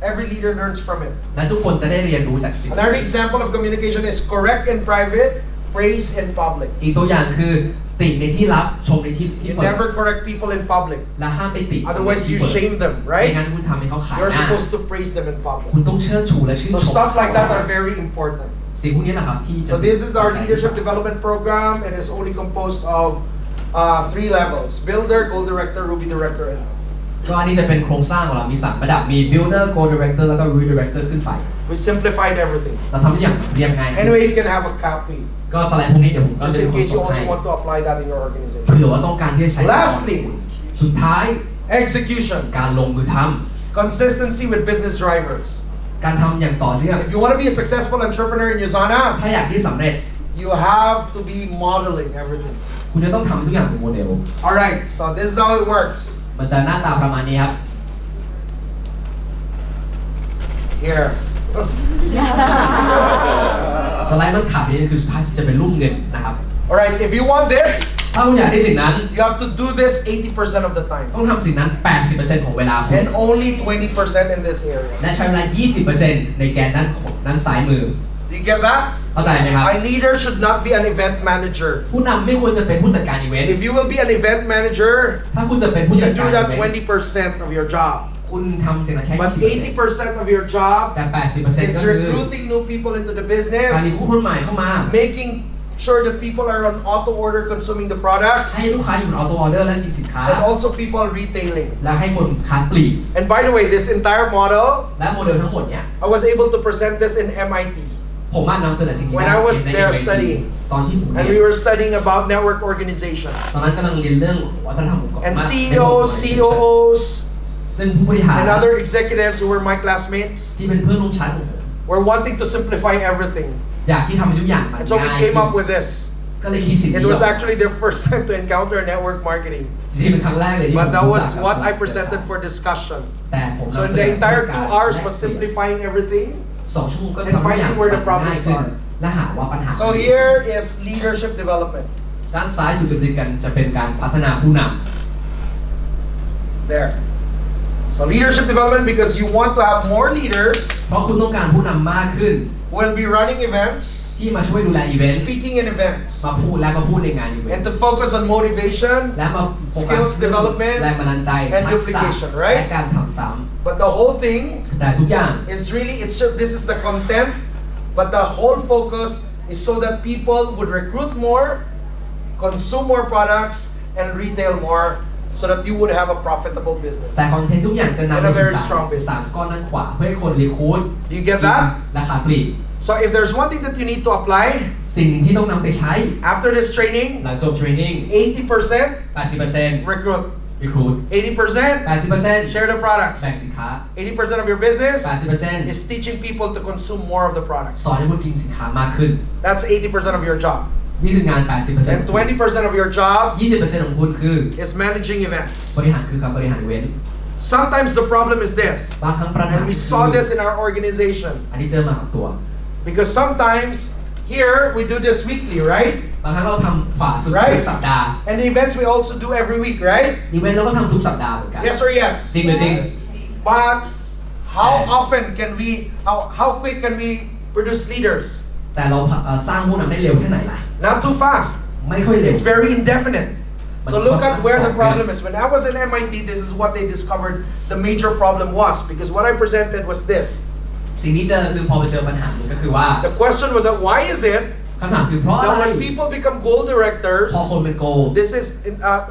every leader learns from it และทุกคนจะได้เรียนรู้จากสิ่ง another example of communication is correct in private praise in public อีกตัวอย่างคือติในที่ลับชมในที่ you เปิด never correct people in public และห้ามไปติ otherwise you shame them ไม่ right งั้นคุณทำให้เขาขายห you're น้า supposed to praise them in public คุณต้องเชิดชูและชื่น so ชม stuff like that are very important สิ่งพวกนี้นะครับที่จะ so this is our leadership development program and it's only composed of 3 levels builder goal director ruby director and ก็อันนี้จะเป็นโครงสร้างของเรามี3ระดับมี builder goal director แล้วก็ root director ขึ้นไป we simplified everything เราทำได้อย่างเรียบง่าย anyway you can have a copy ก็สไลด์พวกนี้เดี๋ยวผมก็ just จะ in เป็นคน case ส่ you งให้ also want to apply that in your organization เผื่อว่าต้องการที่จะใช้ lastly สุดท้าย execution การลงมือท consistency with business drivers ำการทำอย่างต่อเนื่อง if you want to be a successful entrepreneur in USANA ถ้าอยากที่สำเร็จ you have to be modeling everything คุณจะต้องทำทุกอย่างเป็นโมเดล alright so this is how it works มันจะหน้าตาประมาณนี้ครับ here สไลด์มันขับนี้คือสุดท้ายจะเป็นรูปเงินนะครับ alright if you want this ถ้าคุณอยากได้สิ่งนั้น you have to do this 80% of the time ต้องทำสิ่งนั้น 80% ของเวลาคุณ and only 20% in this area และใช้เวลา 20% ในแกนด้านซ้ายมือ do you get that เข้าใจไหมครับ a leader should not be an event manager ผู้นำไม่ควรจะเป็นผู้จัดการอีเวนต์ if you will be an event manager ถ้าคุณจะเป็นผู้ you จัด do การ that อีเวนต์ 20% of your job คุณทำสิ่งนั้นแค่ but 20% 80% of your job แต่ 80% is ก็คือ recruiting new people into the การมี business ผู้คนใหม่เข้ามา making sure that people are on auto order consuming the products ให้ลูกค้าอยู่บนออโต้ออเดอร์และกินสินค้า and also people retailing และให้คนค้าปลีก and by the way this entire model และโมเดลทั้งหมดเนี้ย I was able to present this in MIT ผมมานำเสนอสิ่งนี้ When I was ใน there MIT studying ตอนที่ผม and เรี we ยน were studying about network organizations ตอนนั้นกำลังเรียนเรื่องวัฒนธรรมองค์กร and มา CEOs COOs ซึ่งผู้บริหาร and other executives who were my classmates ที่เป็นเพื่อนร่วมชั้นของผม were wanting to simplify everything อยากที่ทำให้ทุกอย่างมัน and so we ง่าย came up with this ก็เลยคิดสิ่งนี้ it was actually their first time to encounter network marketing จริงๆเป็นครั้งแรกเลยที่ผม but that รู้ was จักกับ what I presented for discussion แต่ผม so นำ in เสน the อ entire การ 2 hours แลก was เปลี่ยน simplifying everything 2 ชั่วโมงก็ and ทำให้อย่าง finding where the ง่าย problems ขึ้น are และหาว่าปัญหา so here is leadership development ด้านซ้ายสุดกันจะเป็นการพัฒนาผู้น there so leadership development because you want to have more leaders ำเพราะคุณต้องการผู้นำมากขึ้น who will be running events ที่มาช่วยดูแลอีเวนต์ speaking in events มาพูดในงานอีเวน and ต์ to focus on motivation และมาโฟกัส skills development แรงบันดาลใจ and ทักษะ duplication, right? และการทำซ้ but the whole thing ำแต่ทุกอย่าง is really it's just this is the content but the whole focus is so that people would recruit more consume more products and retail more so that you would have a profitable business แต่คอนเทนต์ทุกอย่างจะนำ And ไป a สู่ very strong business สามก้อนด้านขวาเพื่อให้คนรีคูด do you get that ราคาปลีก so if there's one thing that you need to apply สิ่งหนึ่งที่ต้องนำไปใช้ after this training หลังจบเทรนนิ่ง 80% 80% recruit รีคูด 80% 80% share the products แบ่งสินค้า 80% of your business 80% is teaching people to consume more of the products สอนให้คุณกินสินค้ามากขึ้น that's 80% of your job นี่คืองาน 80% and 20% of your job 20% ของคุณคือ is managing events บริหารคือการบริหารอีเวนต์ sometimes the problem is this บางครั้งปัญหา and we saw this in our organization อันนี้เจอมากับตัว because sometimes here we do this weekly right บางครั้งเราทำขวาสุด Right. ทุกสัปดาห์ and the events we also do every week right อีเวนต์เราก็ทำทุกสัปดาห์เหมือนกัน yes or yes จริงหรือจริง but how Yeah. often can we how quick can we produce leaders แต่เราสร้างผู้นำได้เร็วแค่ไหนล่ะ not too fast ไม่ค่อยเร็ว it's very indefinite so But look at where the yeah. problem is when I was in MIT this is what they discovered the major problem was because what I presented was this สิ่งที่เจอคือพอไปเจอปัญหามันก็คือว่า the question was that why is it คำถามคือเพราะอะไร that when people become goal directors พอคนเป็นโกล this is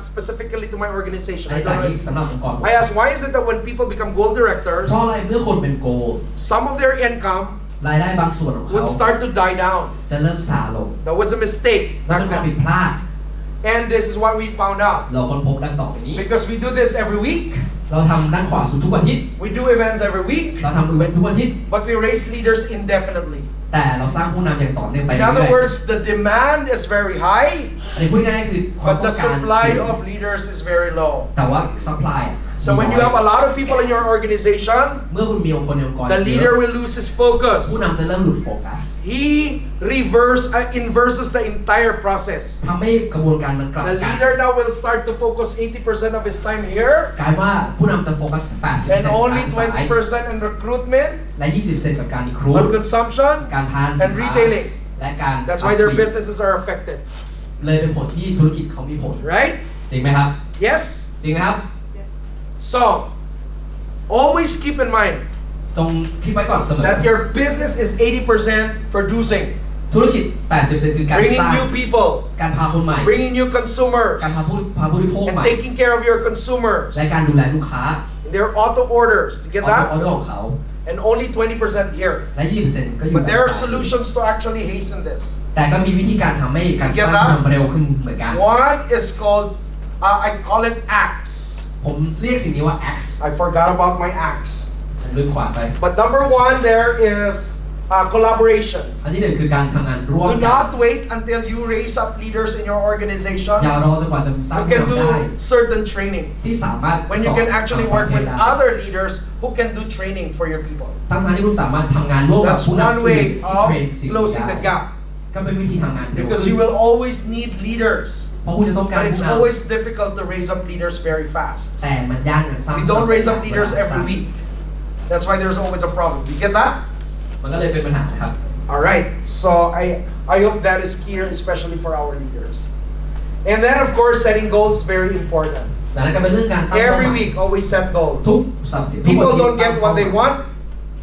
specifically to my organization ใน I การ don't นี้ know สำหรับองค์กร I asked why is it that when people become goal directors เพราะอะไรเมื่อคนเป็นโกล some of their income รายได้บางส่วนของเขา would start to die down จะเริ่มซาลง that was a mistake มันเป็นการผิดพลาด and this is what we found out เราค้นพบดังต่อไปนี้ because we do this every week เราทำด้านขวาสุดทุกอาทิตย์ we do events every week เราทำอีเวนต์ทุกอาทิตย์ but we raise leaders indefinitely แต่เราสร้างผู้นำอย่างต่อเนื่องไป in เรื่ other อย words the demand is very high ๆอันนี้พูดง่ายๆคือความ but ต้อ the งการ supply สูง of leaders is very low แต่ว่า supply อะ So when you have a lot of people in your organization, เมื่อคุณมีคนในองค์กร the เย leader อะ will lose his focus. ผู้นำจะเริ่มหลุดโฟกัส He inverses the entire process. ทำให้กระบวนการมันกลับ The กัน leader now will start to focus 80% of his time here กลายว่าผู้นำจะโฟกัส 80% and กา only รขาย 20% in recruitment, และ 20% กับการรีครูท on consumption, การทานสิน and ค้า retailing. และการ That's why their businesses are affected. เลยเป็นผลที่ธุรกิจเขามีผล Right? จริงไหมครับ Yes? จริงไหมครับ So, always keep in mind จงคิดไว้ก่อนเสมอ that your business is 80% producing, ธุรกิจ 80% คือการ bringing สร้าง new people, การพาคนใหม่ bringing new consumers, การพาผู้บริโภค and ใหม่ taking care of your consumers. และการดูแลลูกค้า Their auto orders. You get ออ that? เดอร์ของเขา And only 20% here. และ 20% ก็อยู่ But there are ด้านซ้าย solutions to actually hasten this. แต่ก็มีวิธีการทำให้การสร้างมันเร็วขึ้นเหมือนกัน One is called, I call it axe. ผมเรียกสิ่งนี้ว่า X I forgot about my axe. ฉันลืมขวานไป But number one, there is collaboration. อันที่หนึ่งคือการทำงานร่วม Do กัน not wait until you raise up leaders in your organization. อย่ารอจนกว่าจะสร้าง You ผู้ can นำได้ do certain trainings. ที่สามารถ When you can actually work with other leaders who can do training for your people. ตั้งแต่ที่คุณสามารถทำงานร่วมกับ That's ผู้นำ one อื่น way ที่ of เทรนสิ่ง closing the ได้ gap. ก็เป็นวิธีทำงานเร็ว Because ขึ้ you น will always need leaders. เพราะคุณจะต้องการ But ผู้ it's นำ always difficult to raise up leaders very fast. แต่มันยากในสร้าง We don't raise up leaders every week. That's why there's always a problem. You get that? มันก็เลยเป็นปัญหาครับ Alright, so I hope that is clear, especially for our leaders. And then of course, setting goals is very important. ดังนั้นก็เป็นเรื่องการตั้งเป้าห Every มาย week, always set ทุก goals. สัปดาห์ People don't get what they want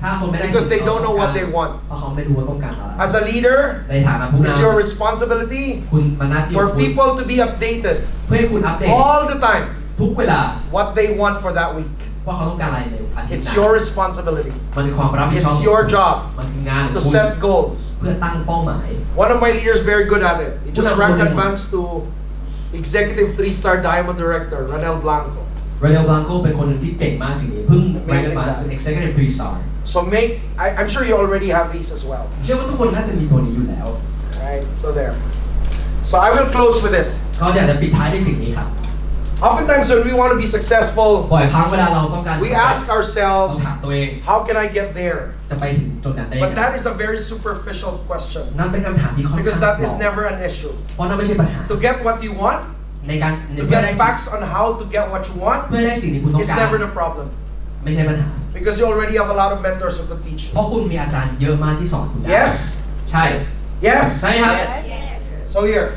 ถ้าคนไม่ได้ because they don't know what they want. เพราะเขาไม่รู้ว่าต้องการอะไร As a leader, ในฐานะผู้น it's your responsibility ำคุณมันหน้าที่ของ for คุณ people to be updated เพื่อให้คุณอัปเดต all the time ทุกเวลา what they want for that week. ว่าเขาต้องการอะไรในอาทิตย์ It's นั้น your responsibility มันคือความรับผิดชอบ It's your job มันคืองานของ to คุณ set goals. เพื่อตั้งเป้าหมาย One of my leaders very good at it. He just ranked advanced to executive 3-star diamond director, Ranel Blanco. เรเนล บลังโกเป็นคนหนึ่งที่เก่งมากสิ่งนี้เพิ่งแรงมาเป็น Executive 3-star So I'm sure you already have these as well. เชื่อว่าทุกคนน่าจะมีตัวนี้อยู่แล้ว Alright, so there. So I will close with this. ก็อยากจะปิดท้ายด้วยสิ่งนี้ครับ Oftentimes when we want to be successful, บ่อยครั้งเวลาเราต้องการ we ask เรา ourselves, ถามตัวเอง how can I get there? จะไปถึงจุดนั้นได้ยัง But ไง that is a very superficial question นั่นเป็นคำถามที่ค่อน because ข้าง that is never an issue. เพราะนั่นไม่ใช่ปัญหา To get what you want, ในการ to เพื่อได้ get facts on how to get what you want เพื่อได้สิ่งที่คุณต้อง is การ never the problem ไม่ใช่ปัญหา because you already have a lot of mentors who could teach เพ you. ราะคุณมีอาจารย์เยอะมากที่สอนคุณได้ Yes? ใช่ Yes? ใช่ครับ So here.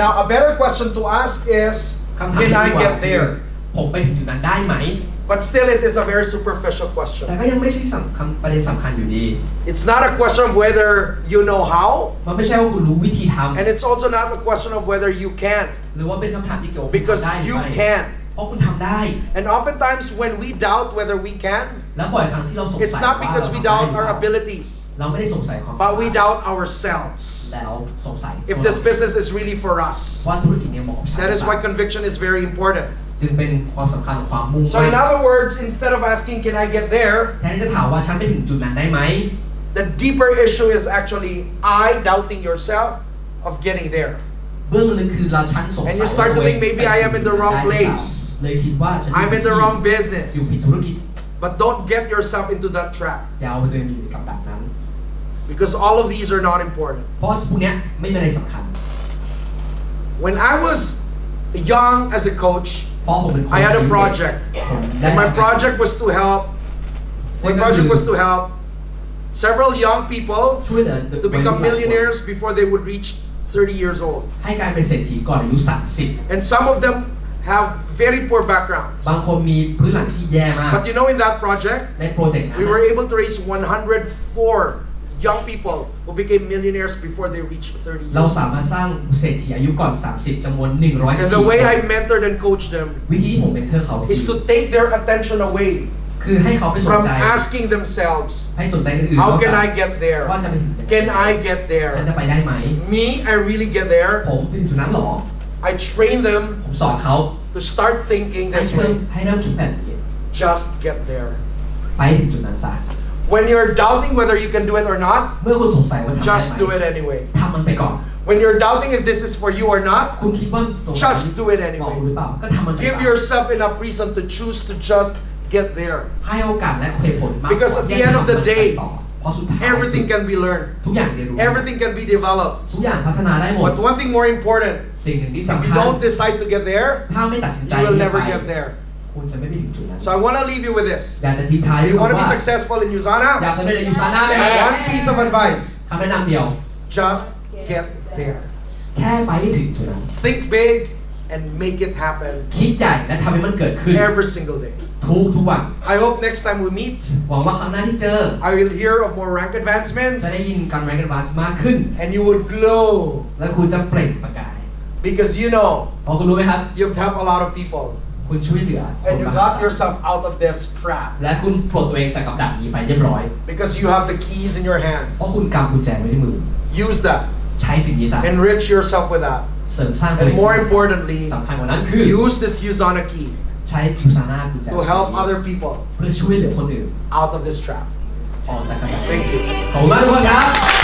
Now a better question to ask is, คำถาม can ที่ I ดีกว่า get there? ผมไปถึงจุดนั้นได้ไหม But still it is a very superficial แต่ question. ก็ยังไม่ใช่ประเด็นสำคัญอยู่ดี It's not a question of whether you know how, มันไม่ใช่ว่าคุณรู้วิธีท and it's also not a question of whether you can, ำหรือว่าเป็นคำถามที่เกี่ยวกับ because ทำได้หรือ you ไม่ can. เพราะคุณทำได้ And oftentimes when we doubt whether we can, แล้วบ่อยครั้งที่เราสงสัย it's not ว่า because we เรา doubt ทำได้ our หรือเปล่า abilities, เราไม่ได้สงสัยความ but we สามารถ doubt ourselves. แต่เราสงสัย If this business is really for us. ว่าธุรกิจเนี่ยเหมาะกับฉัน That is why conviction is very important. จึงเป็นความสำคัญของความมุ่ง So มั่ in น other words, instead of asking, can I get there? แทนที่จะถามว่าฉันไปถึงจุดนั้นได้ไหม The deeper issue is actually I doubting yourself of getting there. เบื้องลึกคือเราฉันสงสัย And you start to think maybe I am in the wrong place. เลยคิดว่าฉัน I'm in the wrong อยู่ business. ผิดธุรกิจ But don't get yourself into that trap อย่าเอาตัวเองอยู่กับดักนั้น because all of these are not important. เพราะพวกเนี้ยไม่เป็นอะไรสำคัญ When I was young as a coach, เพราะผมเป็นคน I had a project. ผมได้ And my project was to help. My project was to help several young people ช่วยเหลือ to become millionaires before they would reach 30 years old. ให้กลายเป็นเศรษฐีก่อนอายุ And some of them have very poor backgrounds. 30 บางคนมีพื้นหลังที่แย่มาก But you know, in that project, ในโปรเจกต์นั้น we were able to raise 104 young people who became millionaires before they reached 30 เรา years. สามารถสร้างเศรษฐีอายุก่อน 30 จำนวน And the way I mentored and coached them วิธีที่ผมเป็นเทอร์เขา is to take their attention away คือให้เขาไปสน from ใจ asking themselves, ให้สนใจอื่นๆ how ว่า can I get ว่าจะ there? ไปถึง Can I get ฉัน there? จะไปได้ไหม Me, I really get there. ผมไปถึงจุดนั้นหรอ I train them ผมสอนเขา to start thinking ให้ this เริ่ม way. ให้เริ่มคิดแบบนี้ Just get there. ไปถึงจุดนั้นซะ When you're doubting whether you can do it or not, เมื่อคุณสงสัยว่าทำได้ just ไห do ม it anyway. ทำมันไปก่อน When you're doubting if this is for you or not, คุณคิดว่าสงสัย just do it เหมาะ anyway. คุณหรือเปล่าก็ทำมันไปก่อน Give yourself enough reason to choose to just get there. ให้โอกาสและเหตุผลมากกว่า Because at the ที่จะ end of the ทำมันไป day, ต่อเพราะสุดท้าย Everything can be learned. ทุกอย่างเรียนรู้ Everything can be developed. ทุกอย่างพัฒนาได้หมด But one thing more important, สิ่งหนึ่งที่ if สำ you คัญ don't decide to get there, ถ้าไม่ตัดสินใจ you will ที่จะ never ไป get there. คุณจะไม่ไปถึงจุดนั้น So I want to leave you with this. อยากจะทิ้งท้าย If ด้วย you want to ว่า be successful in อยาก USANA, สำเร็จในยูซาน่าไหมครับ one piece of advice, คำแนะนำเดียว just get there. แค่ไปให้ถึงจุดนั้น Think big and make it happen คิดใหญ่และทำให้มันเกิดขึ้น every single day. ทุกวัน I hope next time we meet, หวังว่าครั้งหน้าที่เจอ I will hear of more rank advancements จะได้ยินการแรงกันบาสมากขึ้น and you will glow และคุณจะเปล่งประกาย because you know เพราะคุณรู้ไหมครับ you've helped a lot of people คุณช่วยเหลือค and น you มหา got ศาล yourself out of this trap และคุณปลดตัวเองจากกับดักนี้ไปเรียบร้อย because you have the keys in your เพราะ hands. คุณกำกุญแจไว้ในมือ Use that. ใช้สิ่งนี้ซะ Enrich yourself with that. เสริมสร้างตัวเอ And ง more importantly, สำคัญกว่านั้นคือ use this USANA key ใช้ยูซาน่ากุญแจ to help other people เพื่อช่วยเหลือคนอื่น out of this trap. ออกจากกับดัก Thank you. ขอบคุณมากทุกคนครับ